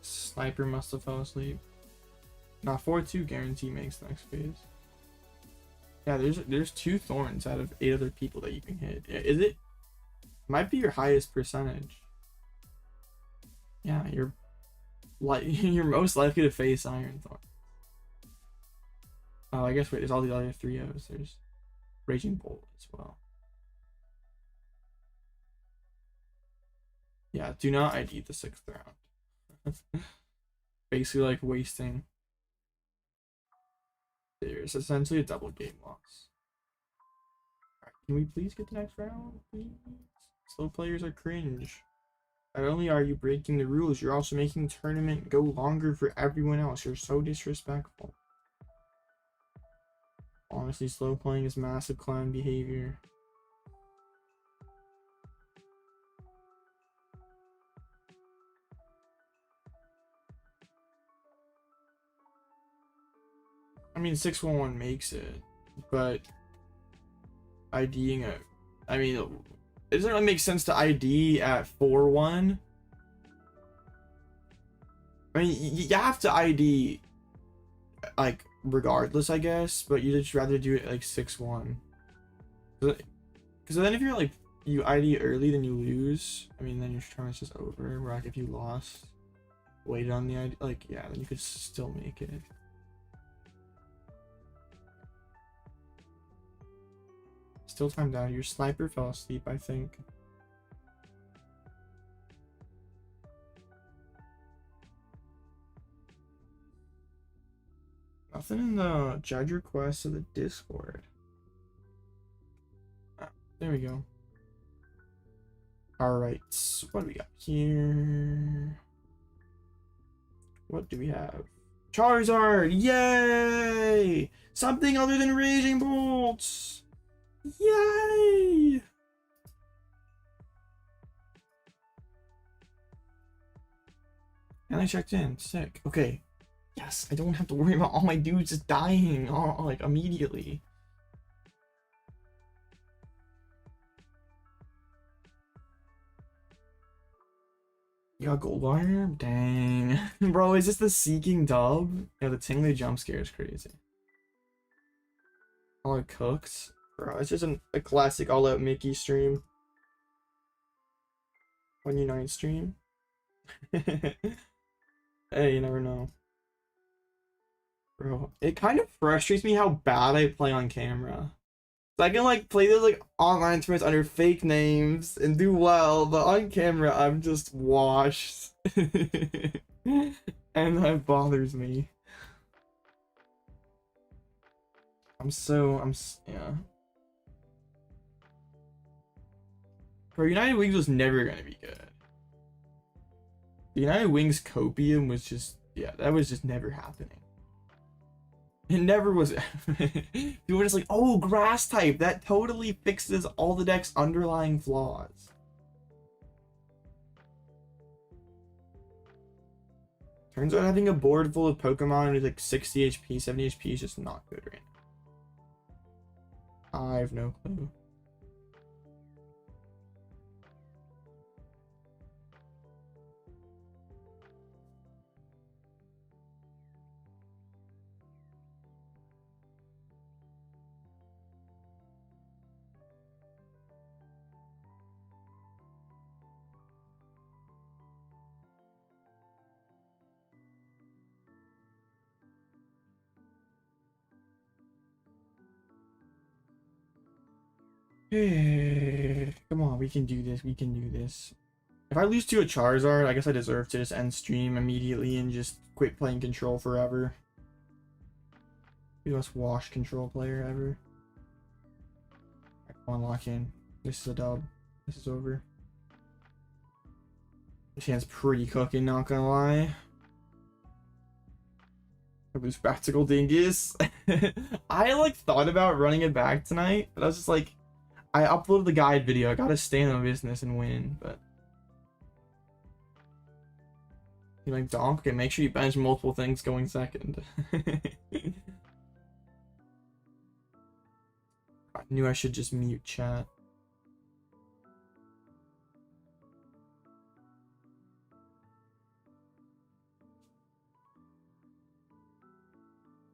Sniper must have fell asleep. Nah, 4-2 guarantee makes next phase. Yeah, there's 2 Thorns out of 8 other people that you can hit. Is it? Might be your highest percentage. Yeah, you're most likely to face Iron Thorn. Oh, I guess wait, there's all the other 3-0s. There's Raging Bolt as well. Yeah, do not ID the 6th round. Basically like wasting. There's essentially a double game loss. Alright, can we please get the next round, please? Slow players are cringe. Not only are you breaking the rules, you're also making the tournament go longer for everyone else. You're so disrespectful. Honestly, slow playing is massive clown behavior. I mean, 6-1-1 makes it, but IDing it. I mean, it doesn't really make sense to ID at 4-1. I mean, you have to ID like regardless, I guess, but you'd just rather do it like 6-1. Because then if you're like you ID early, then you lose. I mean, then your turn is just over. Where like if you lost, waited on the ID, like yeah, then you could still make it. Still timed out. Your sniper fell asleep, I think. Nothing in the judge requests of the Discord. Ah, there we go. Alright, what do we got here? What do we have? Charizard! Yay! Something other than Raging Bolts! Yay! And I checked in. Sick. Okay. Yes, I don't have to worry about all my dudes just dying like immediately. You got gold wire? Dang. Bro, is this the Seeking dub? Yeah, the tingly jump scare is crazy. All it cooked? Bro, it's just a classic all-out Mickey stream. When you night stream. Hey, you never know. Bro, it kind of frustrates me how bad I play on camera. So I can like play those like online tournaments under fake names and do well, but on camera I'm just washed. And that bothers me. Yeah. Bro, United Wings was never gonna be good. The United Wings copium was just, yeah, that was just never happening. It never was. You were just like, oh, grass type, that totally fixes all the deck's underlying flaws. Turns out having a board full of Pokemon with like 60 HP, 70 HP is just not good right now. I have no clue. Come on, we can do this. We can do this. If I lose to a Charizard, I guess I deserve to just end stream immediately and just quit playing Control forever. Be the most washed Control player ever. Right, come on, lock in. This is a dub. This is over. This hand's pretty cooking, not gonna lie. I lose Practical Dingus. I like thought about running it back tonight, but I was just like, I uploaded the guide video. I gotta stay in the business and win, but you like donk? Okay, make sure you bench multiple things going second. I knew I should just mute chat.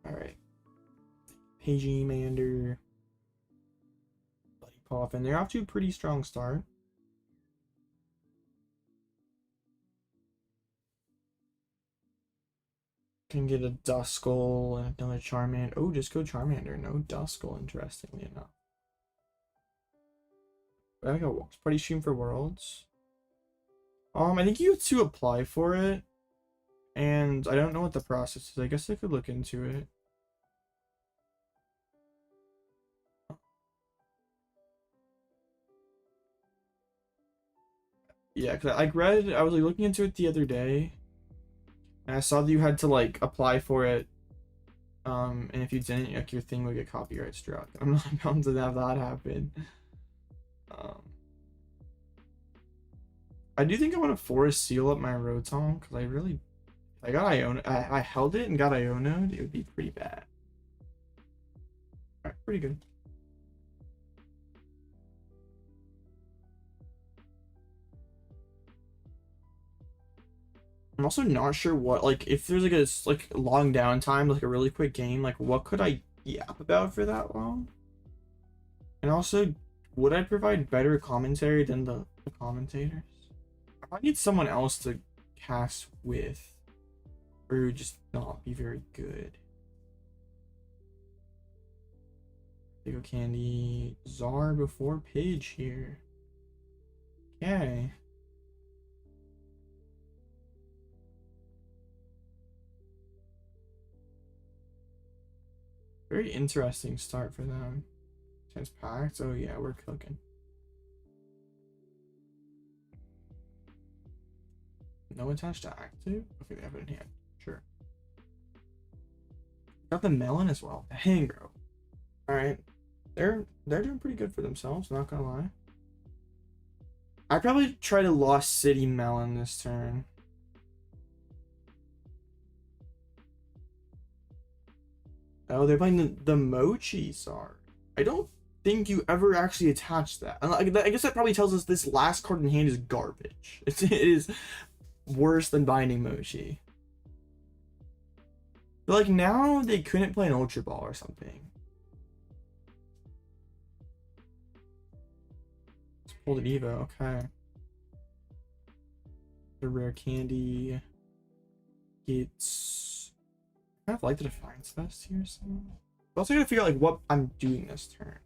Alright. Pidgey, Mander, Buddy PAF, and they're off to a pretty strong start. Can get a Duskull and another Charmander. Oh, just go Charmander. No Duskull, interestingly enough. I got a Party Stream for Worlds. I think you have to apply for it. And I don't know what the process is. I guess I could look into it. Yeah, cause I was like looking into it the other day, and I saw that you had to like apply for it, and if you didn't, like your thing would get copyright struck. I'm not about to have that happen. I do think I want to force seal up my Rotom because I got Iono. I held it and got Iono'd. It would be pretty bad. Alright, pretty good. I'm also not sure what, like, if there's like a long downtime, like a really quick game, like what could I yap about for that long? And also, would I provide better commentary than the commentators? I need someone else to cast with, or it would just not be very good. Big Candy, Czar before Pidge here. Okay. Very interesting start for them. Chance packed. Oh yeah, we're cooking. No attached to active? Okay, they have it in hand. Sure. Got the melon as well. The Hangro. Alright. They're doing pretty good for themselves, not gonna lie. I'd probably try to Lost City melon this turn. Oh, they're playing the Mochi Czar. I don't think you ever actually attach that. I guess that probably tells us this last card in hand is garbage. It is worse than Binding Mochi. But like now they couldn't play an Ultra Ball or something. Let's pull the Evo, okay. The Rare Candy gets... I kind of like the Defiance Vest here, so... I'm also gonna figure out like what I'm doing this turn.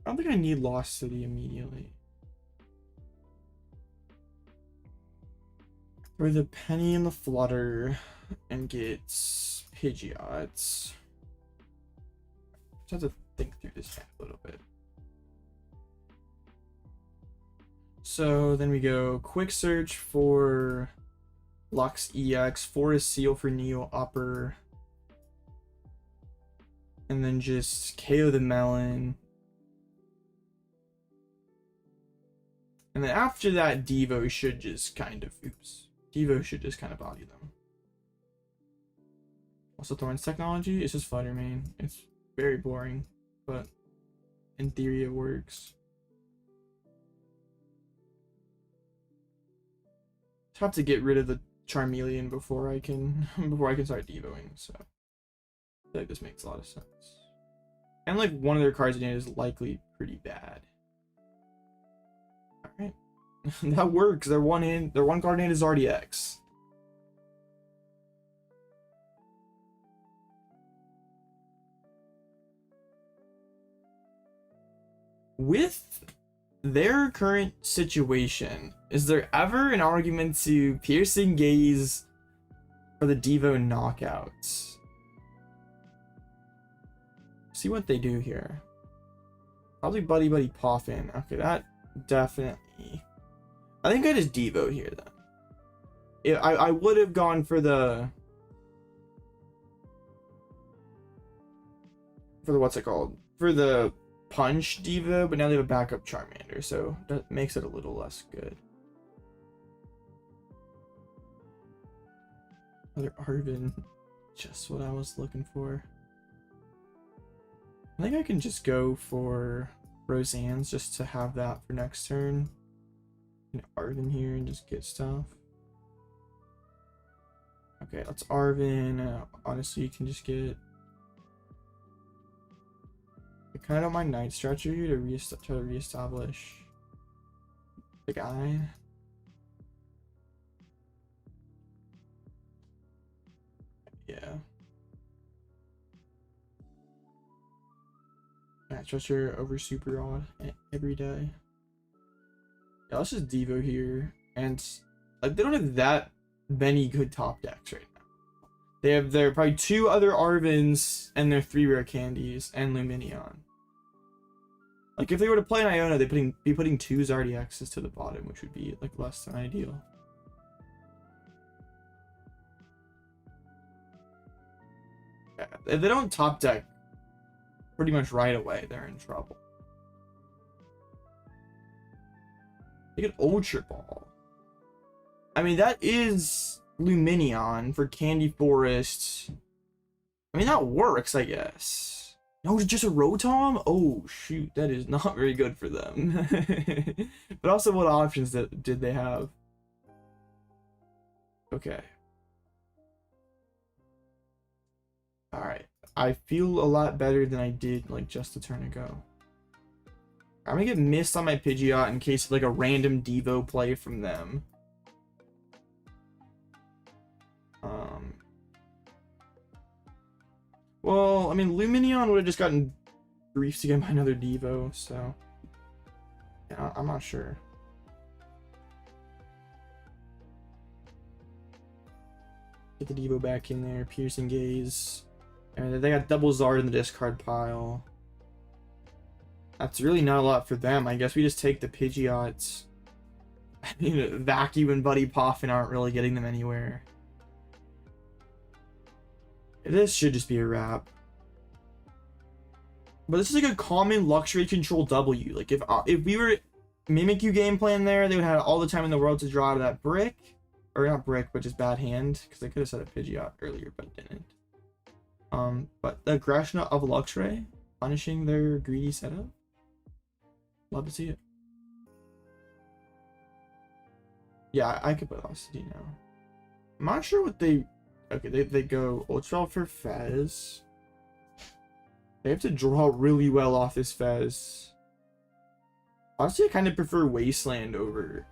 I don't think I need Lost City immediately. For the Penny and the Flutter and get Pidgeot. Just have to think through this a little bit. So then we go quick search for Lux EX, Forest Seal for Neo Upper, and then just KO the Melon. And then after that, Devo should just kind of, Devo should just kind of body them. Also, Thorns technology, it's just Flutter main. It's very boring, but in theory it works. Have to get rid of the Charmeleon before I can start devoing, so I feel like this makes a lot of sense. And like one of their cards in it is likely pretty bad. Alright. That works. Their one card in it is already X. With their current situation, is there ever an argument to Piercing Gaze for the Devo knockouts? See what they do here. Probably Buddy Buddy Poffin. Okay, that definitely. I think I just Devo here then. I would have gone for the what's it called? For the Punch Devo, but now they have a backup Charmander, so that makes it a little less good. Another Arven, just what I was looking for. I think I can just go for Roseanne's just to have that for next turn. And Arven here and just get stuff. Okay, let's Arven. Honestly, you can just get. I kind of don't mind Night Stretcher here to try to reestablish the guy. Yeah. Night Stretcher over Super Odd every day. Yeah, let's just Devo here. And like they don't have that many good top decks right now. They have their probably 2 other Arvens and their 3 rare candies and Lumineon. Like if they were to play an Iono, they'd be putting 2 Zardixes to the bottom, which would be like less than ideal. Yeah, if they don't top deck pretty much right away, they're in trouble. They get Ultra Ball. I mean, that is Lumineon for Candy Forest. I mean, that works, I guess. No, just a Rotom? Oh, shoot. That is not very good for them. But also, what options did they have? Okay. Alright. I feel a lot better than I did, like, just a turn ago. I'm gonna get missed on my Pidgeot in case of, like, a random Devo play from them. Well, I mean, Lumineon would have just gotten grief to get my another Devo, so yeah, I'm not sure. Get the Devo back in there, Piercing Gaze, and they got double Zard in the discard pile. That's really not a lot for them. I guess we just take the Pidgeots. I mean, Vacuum and Buddy Poffin aren't really getting them anywhere. This should just be a wrap. But this is like a common Luxray control W. Like if we were Mimikyu game plan there, they would have all the time in the world to draw out of that brick. Or not brick, but just bad hand. Because they could have set a Pidgeot earlier, but didn't. But the aggression of Luxray punishing their greedy setup. Love to see it. Yeah, I could put Lost City now. I'm not sure what they. Okay, they go Ultra for Fez. They have to draw really well off this Fez. Honestly, I kind of prefer Wasteland over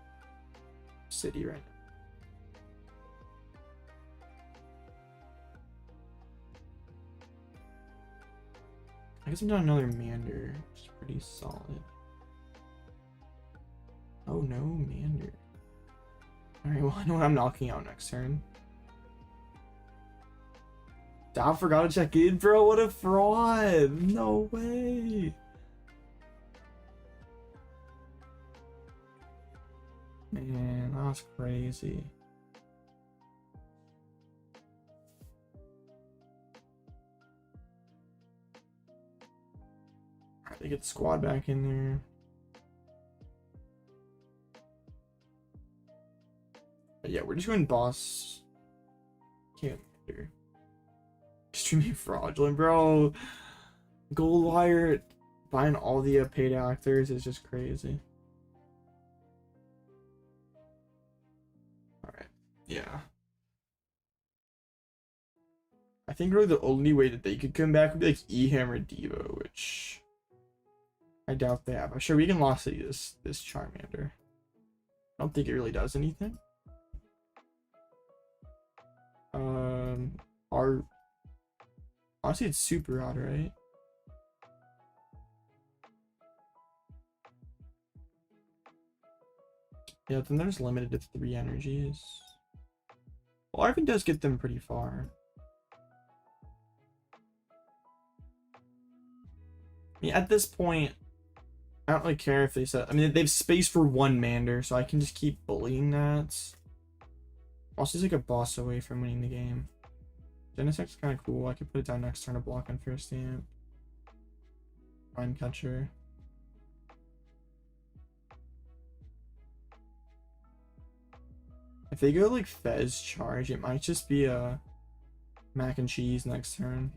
City right now. I guess I'm doing another Mander. Just pretty solid. Oh no, Mander. Alright, well, I know what I'm knocking out next turn. I forgot to check in, bro. What a fraud. No way. Man, that was crazy. Alright, they get the squad back in there. But yeah, we're just going boss. Can't matter. Extremely fraudulent, bro. Gold wire buying all the paid actors is just crazy. Alright, yeah. I think really the only way that they could come back would be like Eham or Devo, which I doubt they have. I'm sure we can Lost City this Charmander. I don't think it really does anything. Honestly, it's super odd, right? Yeah, then there's limited to 3 energies. Well, Arven does get them pretty far. I mean, at this point, I don't really care if they set. I mean, they've space for 1 Mander, so I can just keep bullying that. Also, he's like a boss away from winning the game. Genesect is kind of cool. I could put it down next turn to block on first stamp. Mind Catcher. If they go like Fez charge, it might just be a mac and cheese next turn.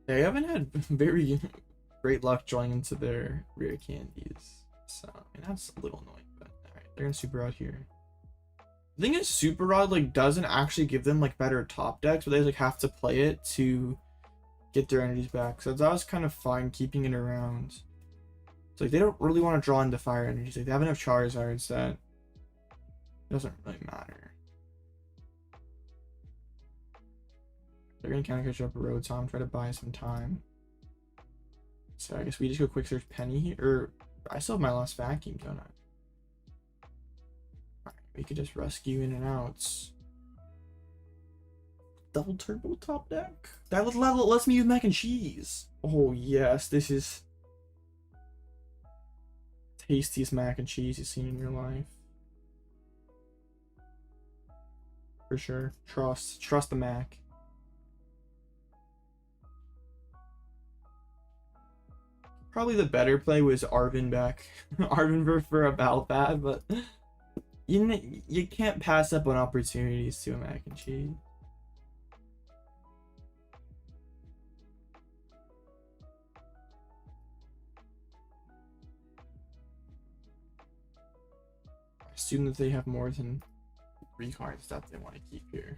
They haven't had very great luck drawing into their rare candies, so I mean, that's a little annoying. But all right, they're gonna super rod here. The thing is, super rod like doesn't actually give them like better top decks, but they like have to play it to get their energies back. So that was kind of fine keeping it around. It's like they don't really want to draw into fire energies. Like they have enough Charizards that it doesn't really matter. They're gonna kind of catch up with Rotom, try to buy some time. So I guess we just go quick search Penny here. Or I still have my Lost Vacuum, don't I? Alright, we could just rescue in and outs. Double turbo top deck? That lets me use mac and cheese. Oh yes, this is tastiest mac and cheese you've seen in your life. For sure. Trust the mac. Probably the better play was Arven back. Arven for a Pal Pad, but you can't pass up on opportunities to a mac and cheese. I assume that they have more than 3 cards that they want to keep here.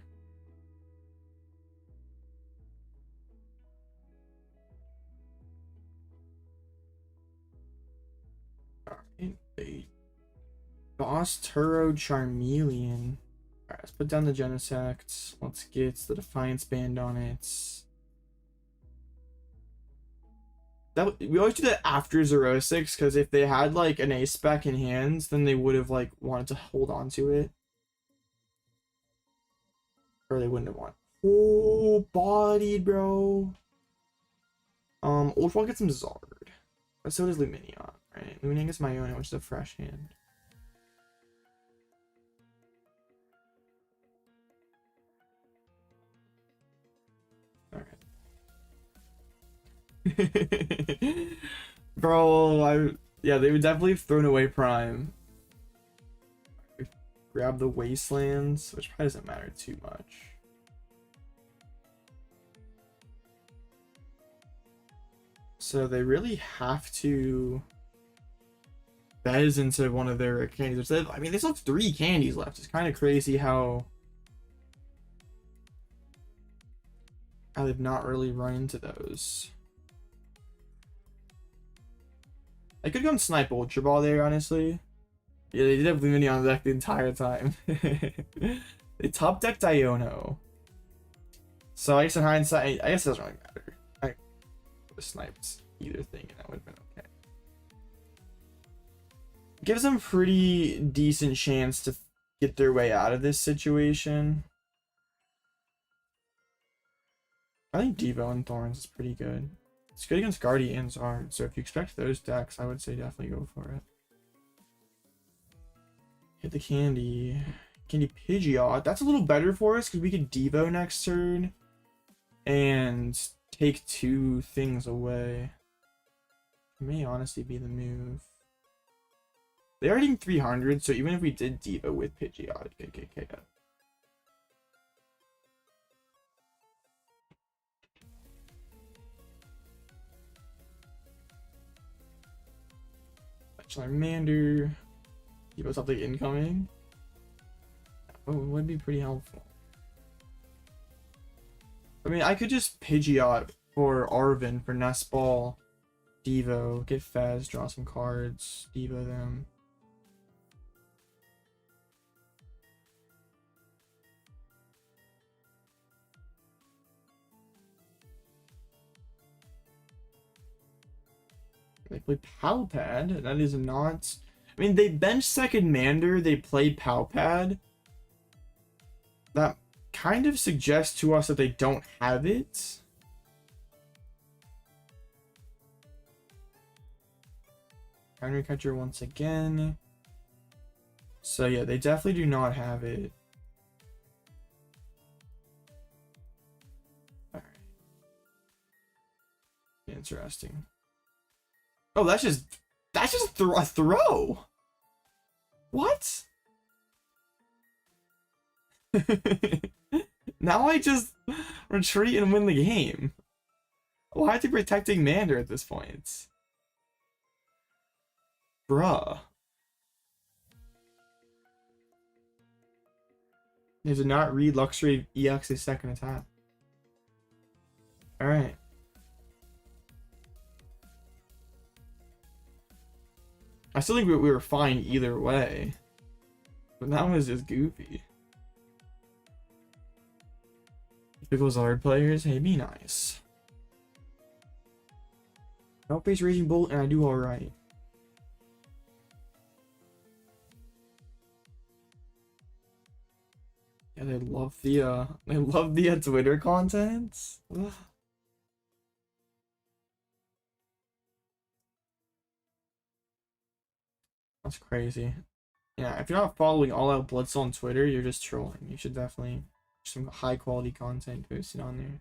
A Boss Turo Charmeleon. Alright, let's put down the Genesect. Let's get the Defiance Band on it. We always do that after 0-6, because if they had like an ace spec in hands, then they would have like wanted to hold on to it. Or they wouldn't have wanted. Oh, bodied, bro. Ultra Ball gets some Zard. But so does Lumineon. Right, Lumineon gets my Iono, which is a fresh hand. Alright. Bro, yeah, they would definitely have thrown away Prime. Grab the Wastelands, which probably doesn't matter too much. So they really have to Bez into one of their candies. I mean, they still have 3 candies left. It's kind of crazy how they've not really run into those. I could go and snipe Ultra Ball there, honestly. Yeah, they did have Lumineon on the deck the entire time. They top decked Iono. So I guess in hindsight, I guess it doesn't really matter. I would have sniped either thing and that would have been okay. Gives them pretty decent chance to get their way out of this situation. I think Devo and Thorns is pretty good. It's good against Guardy and Zard, so if you expect those decks, I would say definitely go for it. Hit the Candy Pidgeot. That's a little better for us because we could Devo next turn and take 2 things away. It may honestly be the move. They are hitting 300, so even if we did Devo with Pidgeot, it could get KO. Charmander. Devo something incoming. Oh, it would be pretty helpful. I mean, I could just Pidgeot for Arven for Nest Ball, Devo, get Fez, draw some cards, Devo them. They play Pal Pad. That is not. I mean, they bench second Mander. They play Pal Pad. That kind of suggests to us that they don't have it. Counter Catcher once again. So yeah, they definitely do not have it. All right. Interesting. Oh, that's just a throw. What? Now I just retreat and win the game. Why are they protecting Mander at this point? Bruh. They did not read Luxray EX's second attack. Alright. I still think we were fine either way. But that was just goofy. Typical Zard players, hey, be nice. I don't face Raging Bolt and I do alright. Yeah, they love the Twitter content. Ugh. That's crazy. Yeah, if you're not following All Out Blitz on Twitter, you're just trolling. You should definitely some high quality content posted on there.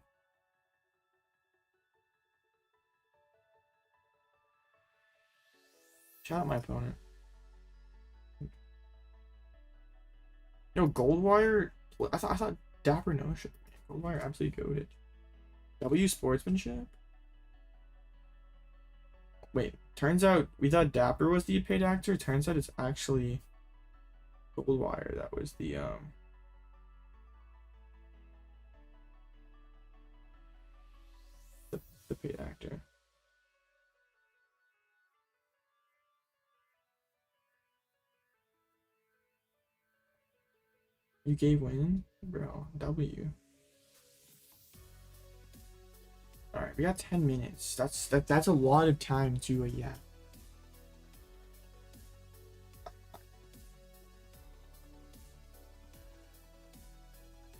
Shout out my opponent. Yo, Goldwire. I thought Dapper no shit. Goldwire absolutely goated. W Sportsmanship. Wait, turns out we thought Dapper was the paid actor. Turns out it's actually Goldwire that was the paid actor. You gave win, bro. W. All right, we got 10 minutes. That's a lot of time to yeah.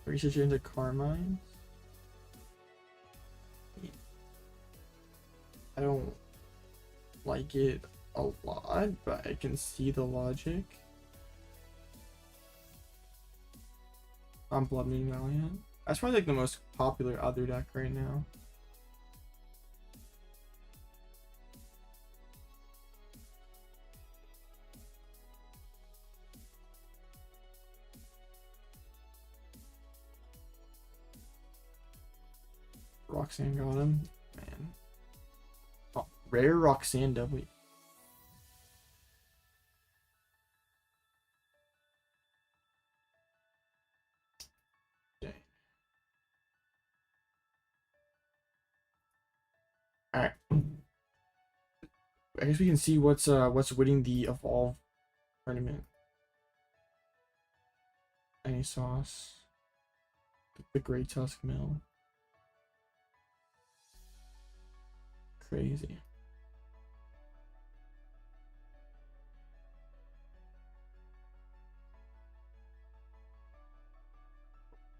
Research into Carmine. I don't like it a lot, but I can see the logic. On Bloodmoon Valiant. That's probably like the most popular other deck right now. Roxanne got him, man. Oh, rare Roxanne W. Dang. All right. I guess we can see what's winning the evolve tournament. Any sauce. The Great Tusk Mill. Crazy.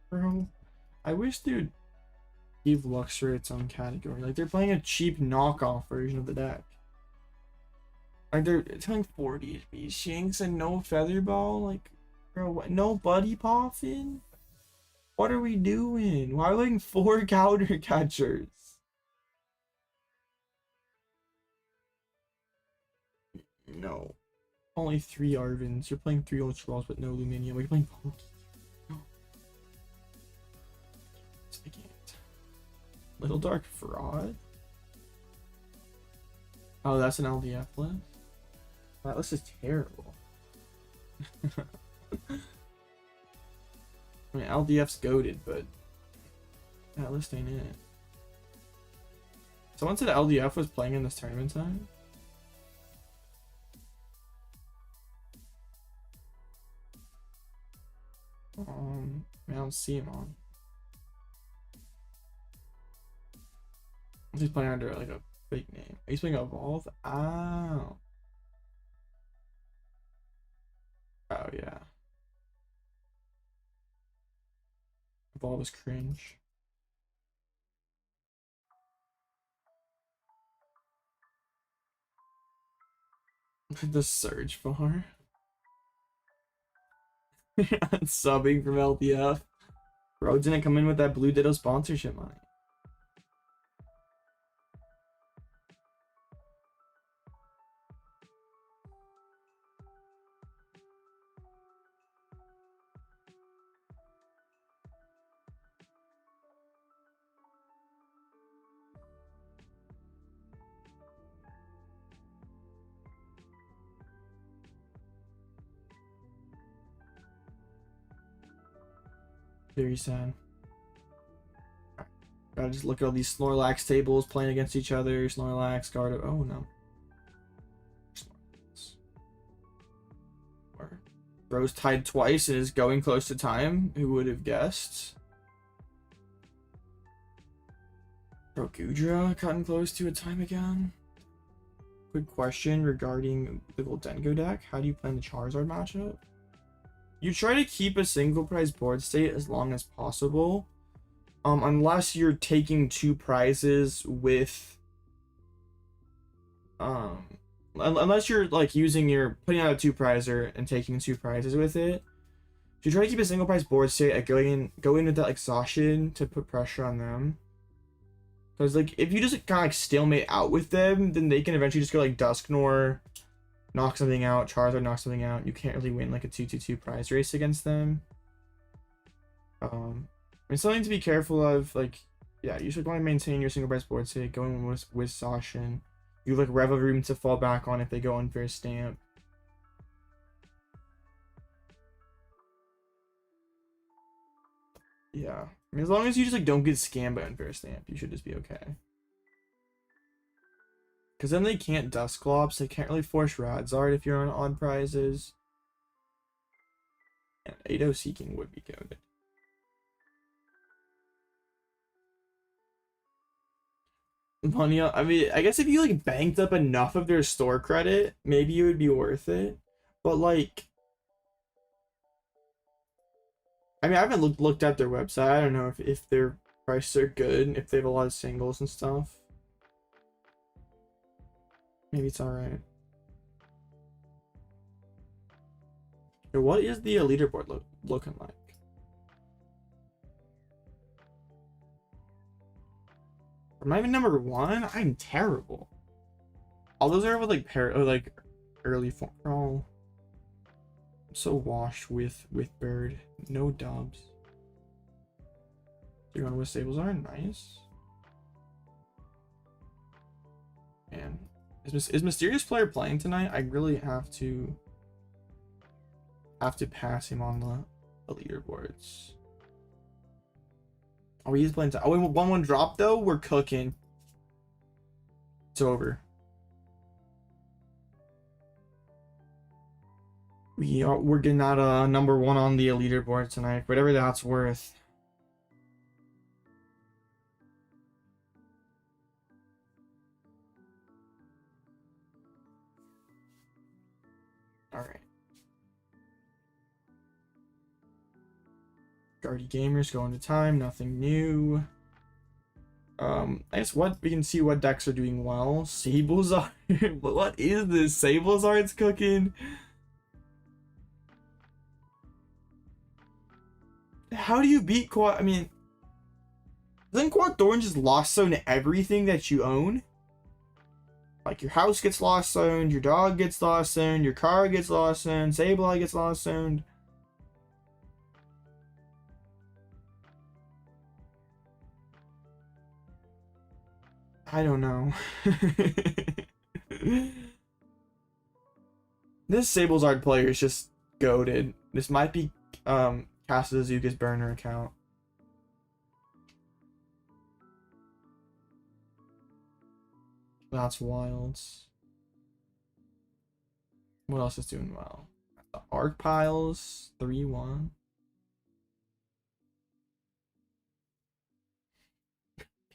Bro, I wish they would give Luxray its own category. Like, they're playing a cheap knockoff version of the deck. Like, they're telling 40 to be Shinx and no Featherball. Like, bro, what? No Buddy Poffin? What are we doing? Why are we letting 4 counter catchers? No. Only 3 Arvens. You're playing 3 Ultra Balls but no Lumineon. We're playing Pokémon. I can't. Little Dark Fraud? Oh, that's an LDF list? That list is terrible. I mean, LDF's goated, but that list ain't it. Someone said LDF was playing in this tournament time? I don't see him on. He's playing under like a fake name. He's playing Evolve? Oh. Oh yeah. Evolve is cringe. The Surge bar. Subbing from LDF. Bro didn't come in with that Blue Ditto sponsorship money. Very sad. Gotta just look at all these Snorlax tables playing against each other. Snorlax, Gardo. Oh no. Bro's tied twice and is going close to time. Who would have guessed? Bro, Gudra cutting close to a time again. Quick question regarding the Goldengo deck. How do you plan the Charizard matchup? You try to keep a single prize board state as long as possible. Unless you're taking 2 prizes with unless you're like putting out a 2-prizer and taking 2 prizes with it. So you try to keep a single prize board state and go in with that exhaustion to put pressure on them. Because like if you just kind of like stalemate out with them, then they can eventually just go like Dusknoir, knock something out, Charizard knock something out. You can't really win like a 2-2-2 prize race against them. I mean, something to be careful of, like, yeah, you should want to maintain your single prize board state, going with Zacian. You have like Revelroom to fall back on if they go Unfair Stamp. Yeah, I mean, as long as you just like don't get scammed by Unfair Stamp, you should just be okay. Because then they can't Dusclops, they can't really force Radzard if you're on odd prizes. And 8-0 Seeking would be good. Money, I mean, I guess if you like banked up enough of their store credit, maybe it would be worth it. But like, I mean, I haven't looked at their website. I don't know if their prices are good, if they have a lot of singles and stuff. Maybe it's alright. What is the leaderboard looking like? Am I even number 1? I'm terrible. All those are with like early form. Oh, I'm so washed with Bird. No dubs. 3-1 with Stables are nice. Man, is Mysterious Player playing tonight? I really have to pass him on the leaderboards. Oh, he's playing. Oh, we 1-1 drop though. We're cooking. It's over. we're getting that #1 on the leaderboard tonight, whatever that's worth. All right. Guardy Gamers going to time, nothing new. I guess what we can see what decks are doing well. Sablezard. What is this? Sablezard's cooking. How do you beat Quad? I mean, doesn't Quad Thorns just lost zone everything that you own? Like your house gets lost zoned, your dog gets lost zoned, your car gets lost zoned, Sableye gets lost zoned. I don't know. This Sablezard player is just goated. This might be Kasazuka's burner account. That's wild. What else is doing well? The Arc Piles 3-1.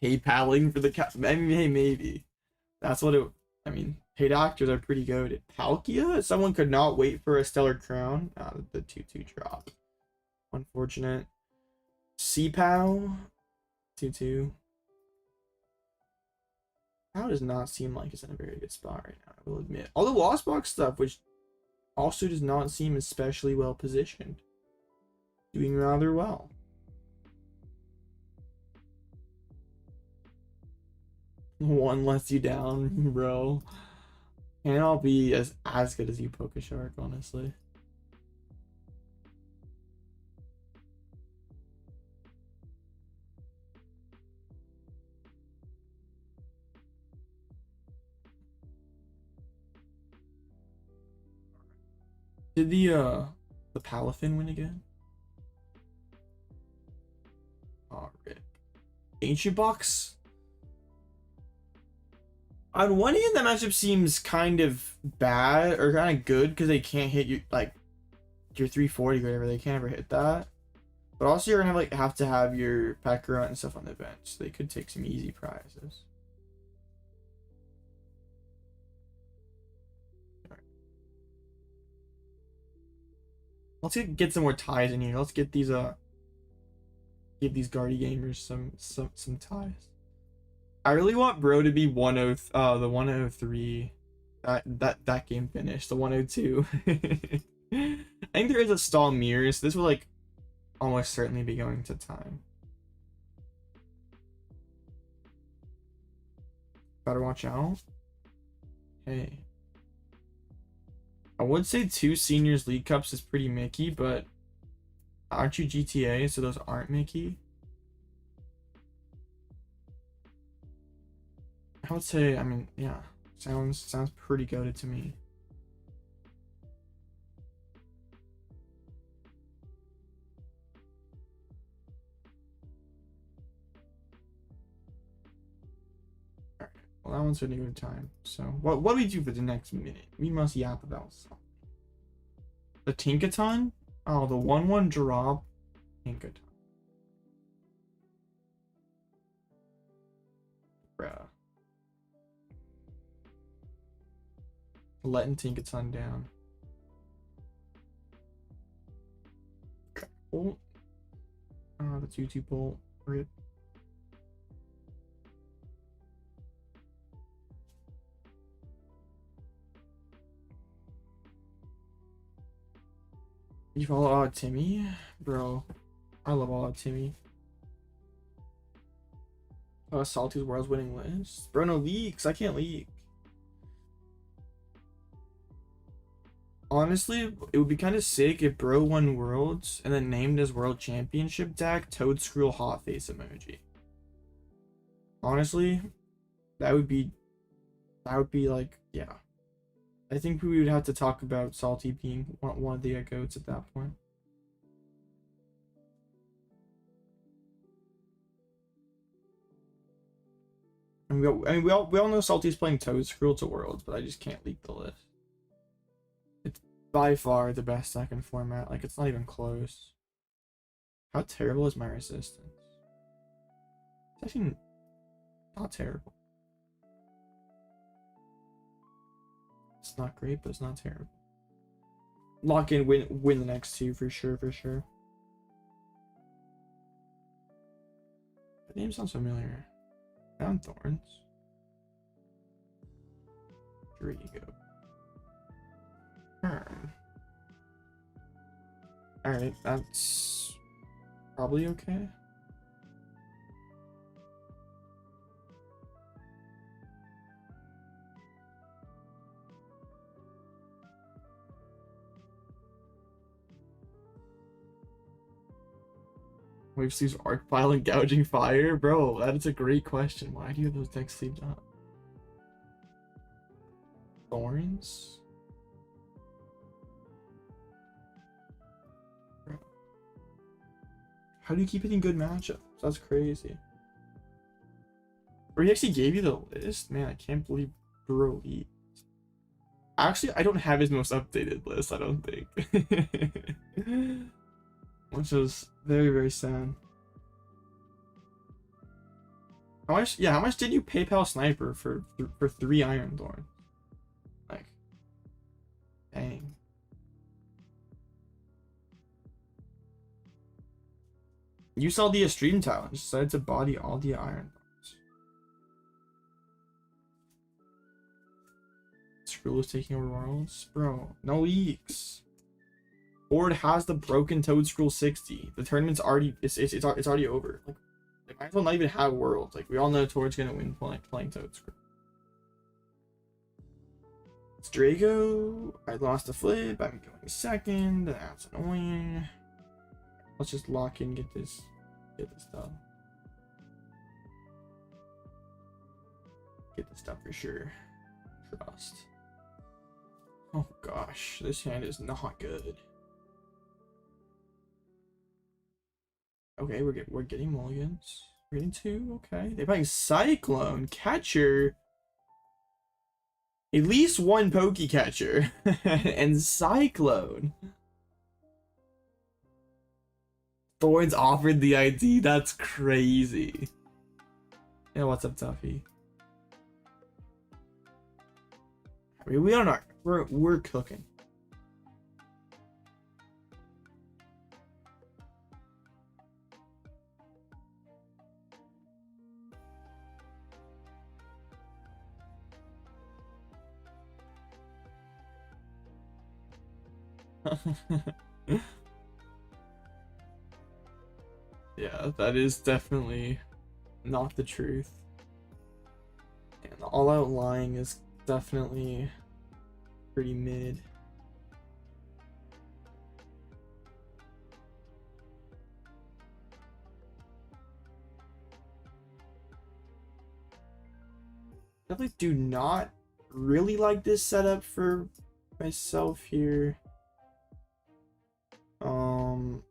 PayPaling for the cat. I mean, hey, maybe. That's what it. I mean, paid actors are pretty good. Palkia? Someone could not wait for a Stellar Crown. The 2-2 drop. Unfortunate. CPAL 2-2. That does not seem like it's in a very good spot right now, I will admit. All the Lost Box stuff, which also does not seem especially well positioned. Doing rather well. One lets you down, bro. And I'll be as good as you, Pokeshark, honestly. Did the Palafin win again? Oh, rip. Ancient Box? On one hand, that matchup seems kind of bad or kind of good because they can't hit you like your 340 or whatever. They can't ever hit that. But also, you're gonna have to have your Pekka and stuff on the bench. So they could take some easy prizes. Let's get some more ties in here. Let's get these give these Guardy Gamers some ties. I really want bro to be the 103. That game finished. The 102. I think there is a stall mirror, so this will like almost certainly be going to time. Better watch out. Hey. I would say 2 Seniors League Cups is pretty Mickey, but aren't you GTA, so those aren't Mickey? I would say, I mean, yeah, sounds pretty goated to me. Alright, well that one's gonna go to time. So what do we do for the next minute? We must yap about something. The Tinkaton? Oh, the 1-1 drop Tinkaton. Bruh. Letting Tinkaton down. Bolt. The 2-2 bolt. Rip. You follow All Out Timmy? Bro, I love All Out Timmy. Oh, Salty's World's winning list. Bro, no leaks. I can't leak. Honestly, it would be kind of sick if Bro won Worlds and then named his World Championship deck Toadskrull Hot Face emoji. Honestly, that would be like, yeah. I think we would have to talk about Salty being one of the goats at that point. And we all know Salty's playing Toadskrull to Worlds, but I just can't leak the list. by far the best second format. Like, it's not even close. How terrible is my resistance? It's actually not terrible. It's not great, but it's not terrible. Lock in, win the next two for sure, for sure. The name sounds familiar. Found Thorns. Here you go. Alright, that's probably okay. Wave sleeves arc pile and gouging fire? Bro, that is a great question. Why do you have those deck sleeves up? Thorns? Bro. How do you keep hitting good matchups? That's crazy. Or he actually gave you the list? Man, I can't believe bro he... Actually, I don't have his most updated list, I don't think. Which is very, very sad. How much? Yeah, how much did you PayPal Sniper for 3 Iron Thorns? Like, dang. You saw the stream challenge. Decided to body all the Iron Thorns. Screw is taking over worlds, bro. No leaks. Board has the broken Toedscruel 60. The tournament's already it's already over. Like, they might as well not even have worlds. Like, we all know Tord's gonna win playing Toedscruel. It's Draco. I lost a flip. I'm going second. That's annoying. Let's just lock in, get this done. Get this done for sure. Trust. Oh gosh, this hand is not good. Okay, we're getting mulligans. We're getting 2. Okay, they're playing Cyclone Catcher. At least 1 Poke Catcher and Cyclone. Thorns offered the ID. That's crazy. Yeah, what's up, Tuffy? I mean, we don't know. We're cooking. Yeah, that is definitely not the truth. And all out lying is definitely pretty mid. Definitely do not really like this setup for myself here. I'm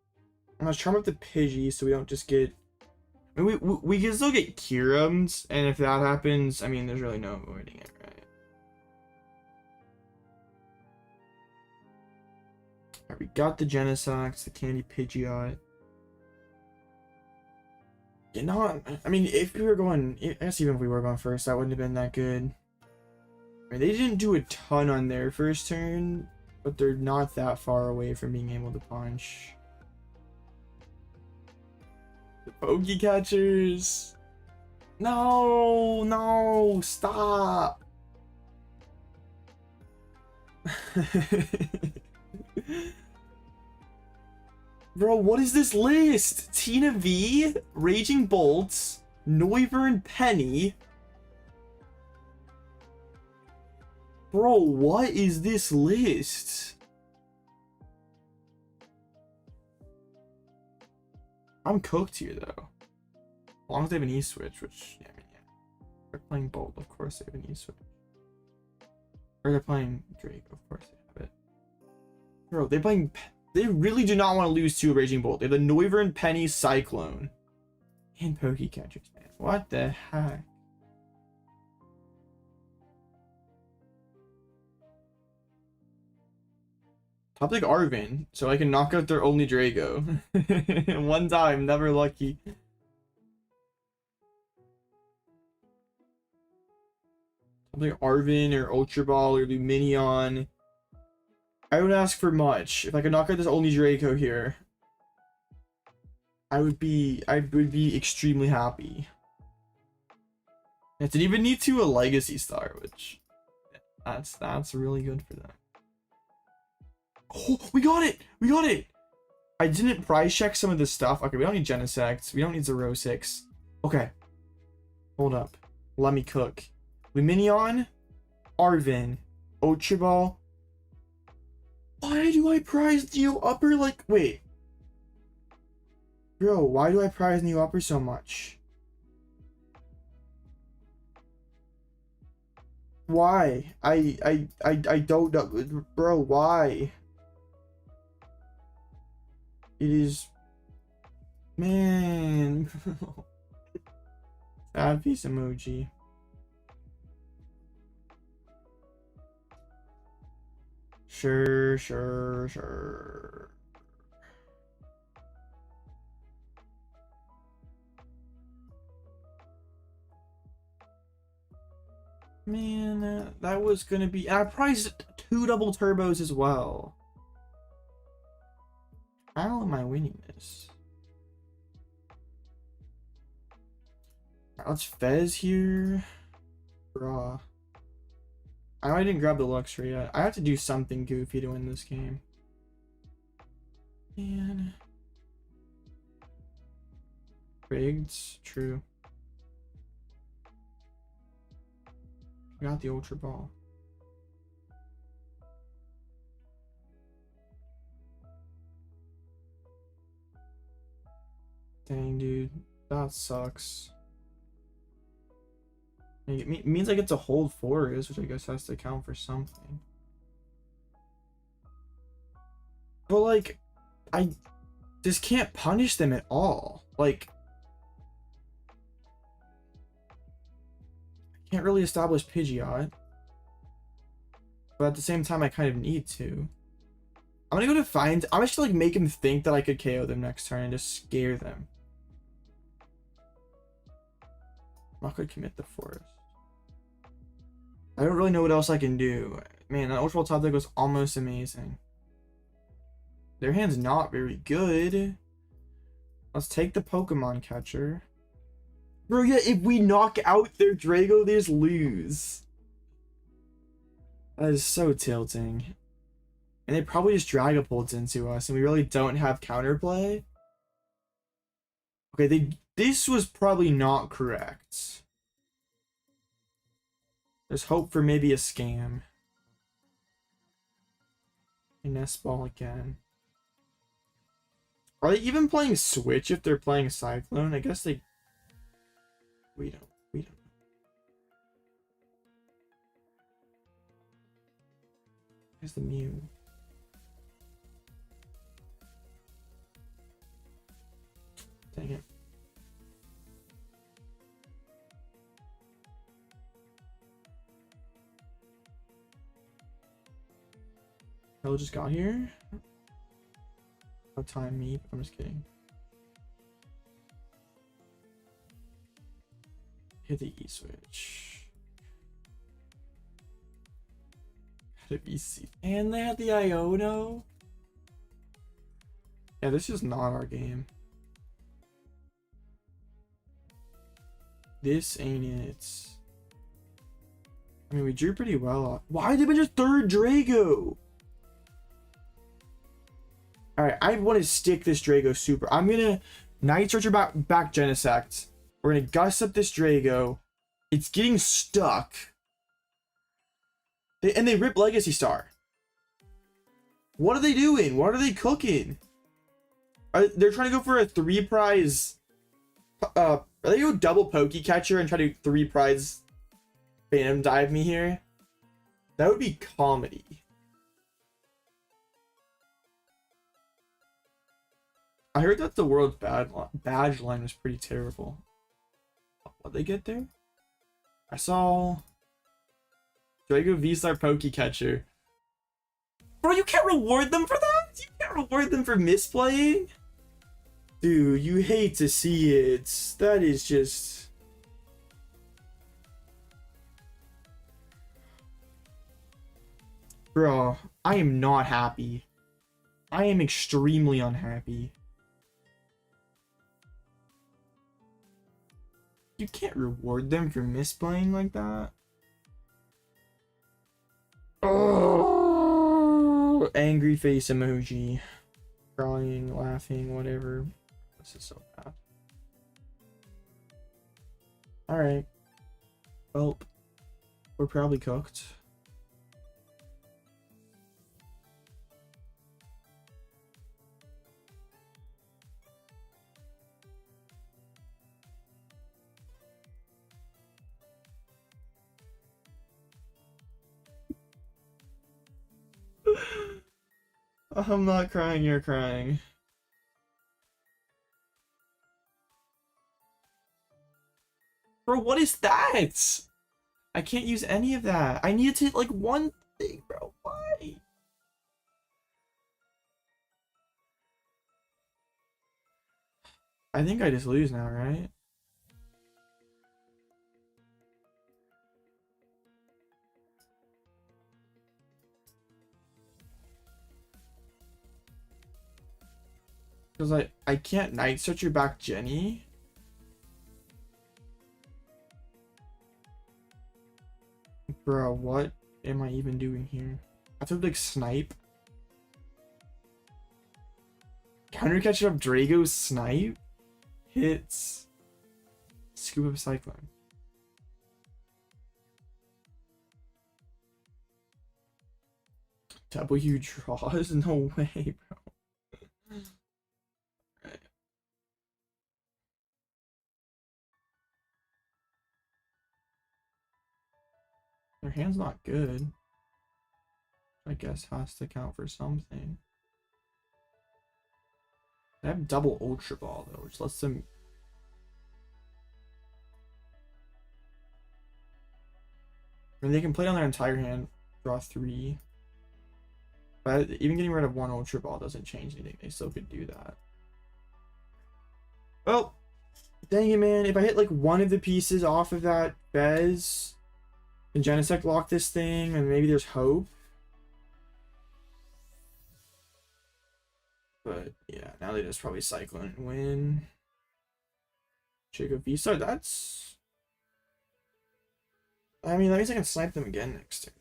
gonna charm up the Pidgey so we don't just get... I mean, we can still get Kirums, and if that happens, I mean, there's really no avoiding it, right? Alright, we got the Genesect, the Candy Pidgeot. You know, I mean, if we were going... I guess even if we were going first, that wouldn't have been that good. I mean, they didn't do a ton on their first turn, but they're not that far away from being able to punch. The Poke Catchers. No, no, stop. Bro, what is this list? Tina V, Raging Bolts, Noivern Penny. Bro, what is this list? I'm cooked here, though. As long as they have an E-switch, which, yeah, I mean, yeah. They're playing Bolt, of course they have an E-switch. Or they're playing Drake, of course they have it. Bro, they're playing... They really do not want to lose to a Raging Bolt. They have the Noivern, Penny, Cyclone. And Pokecatchers, man. What the heck? Top deck Arven, so I can knock out their only Drago. One time, never lucky. Top deck Arven or Ultra Ball or Lumineon. I would ask for much. If I could knock out this only Draco here, I would be extremely happy. It didn't even need to a Legacy Star, which that's really good for them. Oh, we got it! We got it! I didn't price check some of this stuff. Okay, we don't need Genesect. We don't need Zero-6. Okay. Hold up. Let me cook. Lumineon, Arven, Ultra Ball. Why do I prize Neo Upper like... Wait. Bro, why do I prize Neo Upper so much? Why? I don't know. Bro, why? It is... Man. Sad face emoji. Sure. Man, that was gonna be... I priced 2 double turbos as well. How am I winning this? Alright, let's Fez here. Bruh. I know I didn't grab the Luxray yet. I have to do something goofy to win this game. Man. Rigged? True. Got the Ultra Ball. Dang, dude. That sucks. It means I get to hold Forest, which I guess has to count for something. But, like, I just can't punish them at all. Like, I can't really establish Pidgeot. But at the same time, I kind of need to. I'm gonna go Defiance. I'm just gonna, like, make him think that I could KO them next turn and just scare them. I'm not gonna commit the Forest. I don't really know what else I can do. Man, that Ultra Ball top deck was almost amazing. Their hand's not very good. Let's take the Pokemon catcher. Bro, yeah, if we knock out their Drago, they just lose. That is so tilting. And they probably just Dragapults into us, and we really don't have counterplay. Okay, this was probably not correct. There's hope for maybe a scam. A Nest Ball again. Are they even playing Switch if they're playing Cyclone? I guess they... We don't know. Here's the Mew. Dang it. Hell just got here. Don't time me, but I'm just kidding. Hit the E switch. Had a BC. And they had the Iono. Yeah, this is not our game. This ain't it. I mean, we drew pretty well. Why did we just third Drago? Alright, I want to stick this Drago super. I'm gonna Night Stretcher back Genesect. We're gonna gust up this Drago. It's getting stuck. They rip Legacy Star. What are they doing? What are they cooking? They're trying to go for a 3-prize. Are they go double Pokecatcher and try to 3-prize Phantom Dive me here? That would be comedy. I heard that the world's badge line was pretty terrible. What'd they get there? I saw Drago V-Star Pokecatcher. Bro, you can't reward them for that? You can't reward them for misplaying? Dude, you hate to see it. That is just... Bro, I am not happy. I am extremely unhappy. You can't reward them for misplaying like that. Oh, angry face emoji. Crying, laughing, whatever. This is so bad. Alright. Well, we're probably cooked. I'm not crying, you're crying. Bro, what is that? I can't use any of that. I need to hit like one thing, bro. Why? I think I just lose now, right? Because I can't Night Stretcher back Jenny. Bro, what am I even doing here? I have to like snipe. Counter catch up Drago snipe. Hits. Scoop up Cyclone. W draws? No way, bro. Their hand's not good. I guess has to count for something. They have double Ultra Ball though, which lets them. I mean, they can play on their entire hand, draw 3. But even getting rid of 1 Ultra Ball doesn't change anything. They still could do that. Well, dang it, man. If I hit like one of the pieces off of that Fez, and Genesect lock this thing, and maybe there's hope. But yeah, now they just probably Cyclone and win. Jacob Visa, that's... I mean, that means I can snipe them again next turn.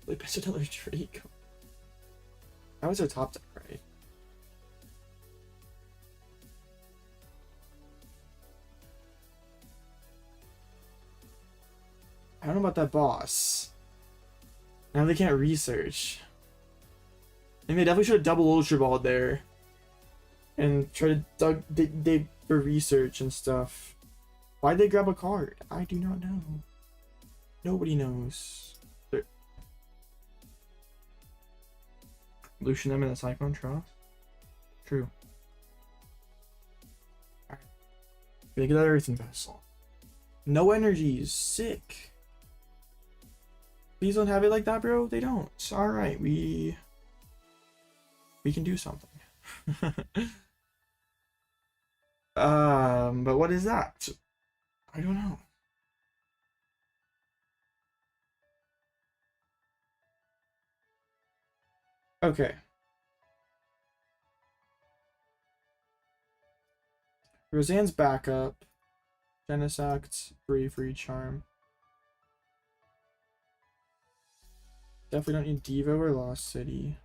Like, best another Draco. That was their top deck, right? I don't know about that boss. Now they can't research. And they definitely should have double Ultra Balled there. And try to dig for research and stuff. Why'd they grab a card? I do not know. Nobody knows. Lucian them in the Cyclone Trough? True. Alright. Big Everything Vessel. No energies. Sick. Please don't have it like that, bro. They don't. Alright, we can do something. But what is that? I don't know. Okay. Roseanne's backup. Genesect, Bravery Charm. Definitely don't need Devo or Lost City.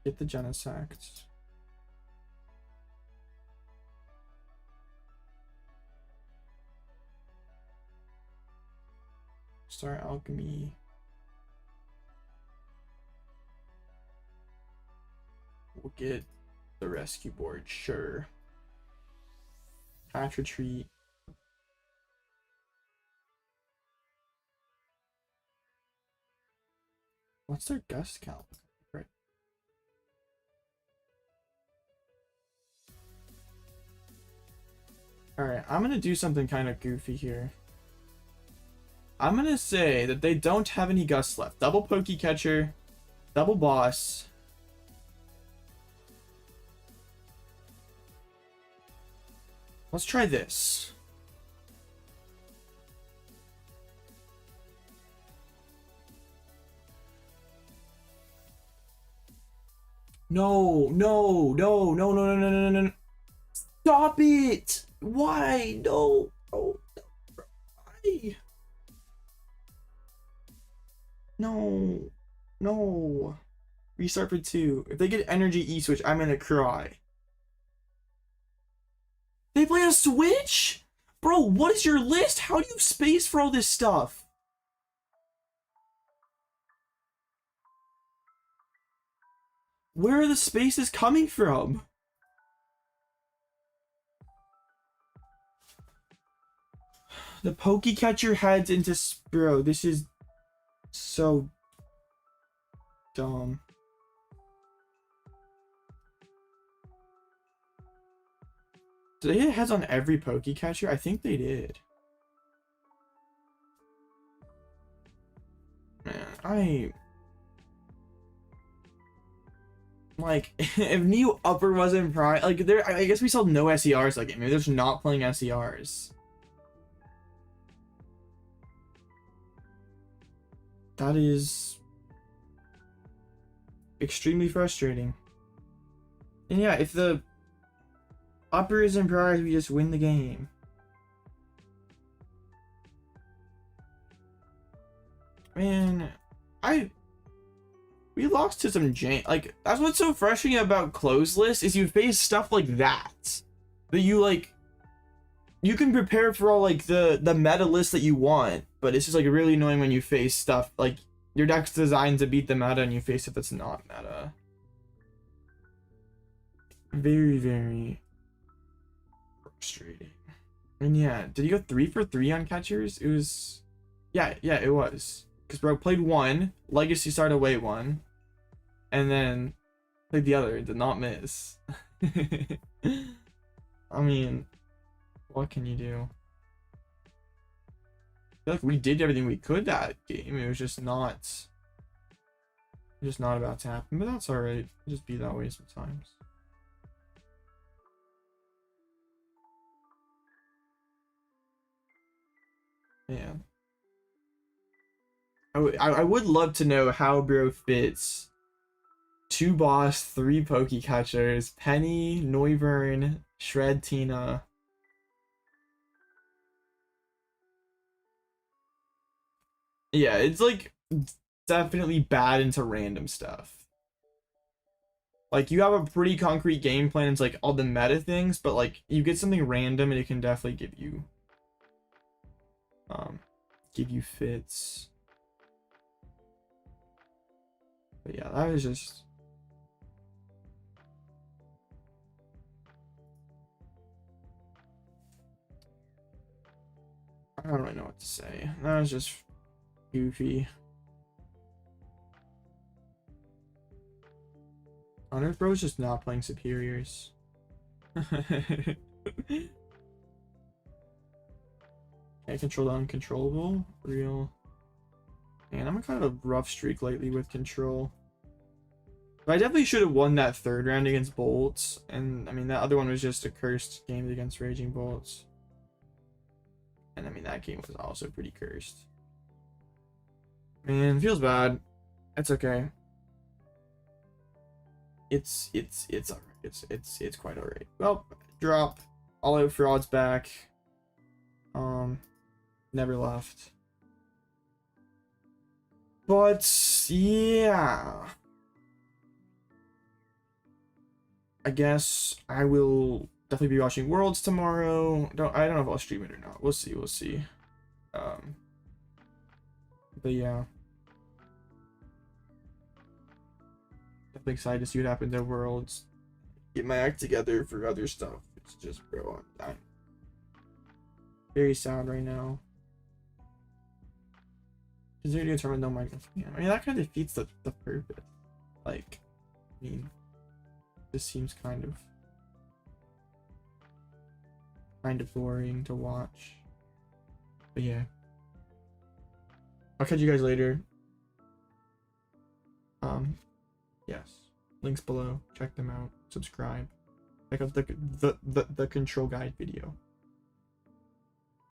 Get the Genesect. Star Alchemy. We'll get the Rescue Board, sure. Hatch Retreat. What's their gust count? Right. Alright, I'm gonna do something kind of goofy here. I'm gonna say that they don't have any Gust left. Double Pokecatcher, double Boss. Let's try this. No, no, no, no, no, no, no, no, no, no. Stop it! Why? No. Oh, why? No. No. Restart for 2. If they get Energy E-Switch, I'm gonna cry. They play a Switch? Bro, what is your list? How do you space for all this stuff? Where are the spaces coming from? The Pokecatcher heads into... Bro, this is so dumb. Did they hit heads on every Pokecatcher? I think they did. Man, like, if New Upper wasn't prime, like, I guess we saw no SERs that game. Maybe they're just not playing SERs. That is extremely frustrating. And yeah, if the Upper isn't prize, we just win the game. Man, we lost to some like, that's what's so frustrating about closed lists, is you face stuff like that you like, you can prepare for all like the meta list that you want, but it's just like really annoying when you face stuff like your deck's designed to beat the meta and you face it that's not meta. Very, very frustrating. And yeah, did he go 3 for 3 on catchers? It was, yeah, it was. Because bro played 1, Legacy started away 1, and then played the other, did not miss. I mean, what can you do? I feel like we did everything we could that game. It was just not about to happen, but that's alright. It'll just be that way sometimes. Yeah. I would love to know how bro fits 2 boss, 3 Pokecatchers, Penny, Noivern, Shred Tina. Yeah, it's like definitely bad into random stuff. Like, you have a pretty concrete game plan, it's like all the meta things, but like you get something random and it can definitely give you fits. But yeah, that was just, I don't really know what to say. That was just goofy. Honor Bro's just not playing superiors. Can't control the uncontrollable. Real. Man, I'm on kind of a rough streak lately with control. But I definitely should have won that 3rd round against Bolts. And I mean, that other one was just a cursed game against Raging Bolts. And I mean, that game was also pretty cursed. Man, feels bad. It's okay. It's alright. It's quite alright. Well, drop. All out for odds back. Never left. But yeah, I guess I will definitely be watching Worlds tomorrow. I don't know if I'll stream it or not. We'll see. But yeah, definitely excited to see what happens at Worlds. Get my act together for other stuff. It's just, bro, I'm very sad right now. Consider to determine no microphone. I mean, that kind of defeats the purpose. Like, I mean, this seems kind of boring to watch. But yeah. I'll catch you guys later. Yes, links below. Check them out. Subscribe. Check out the control guide video.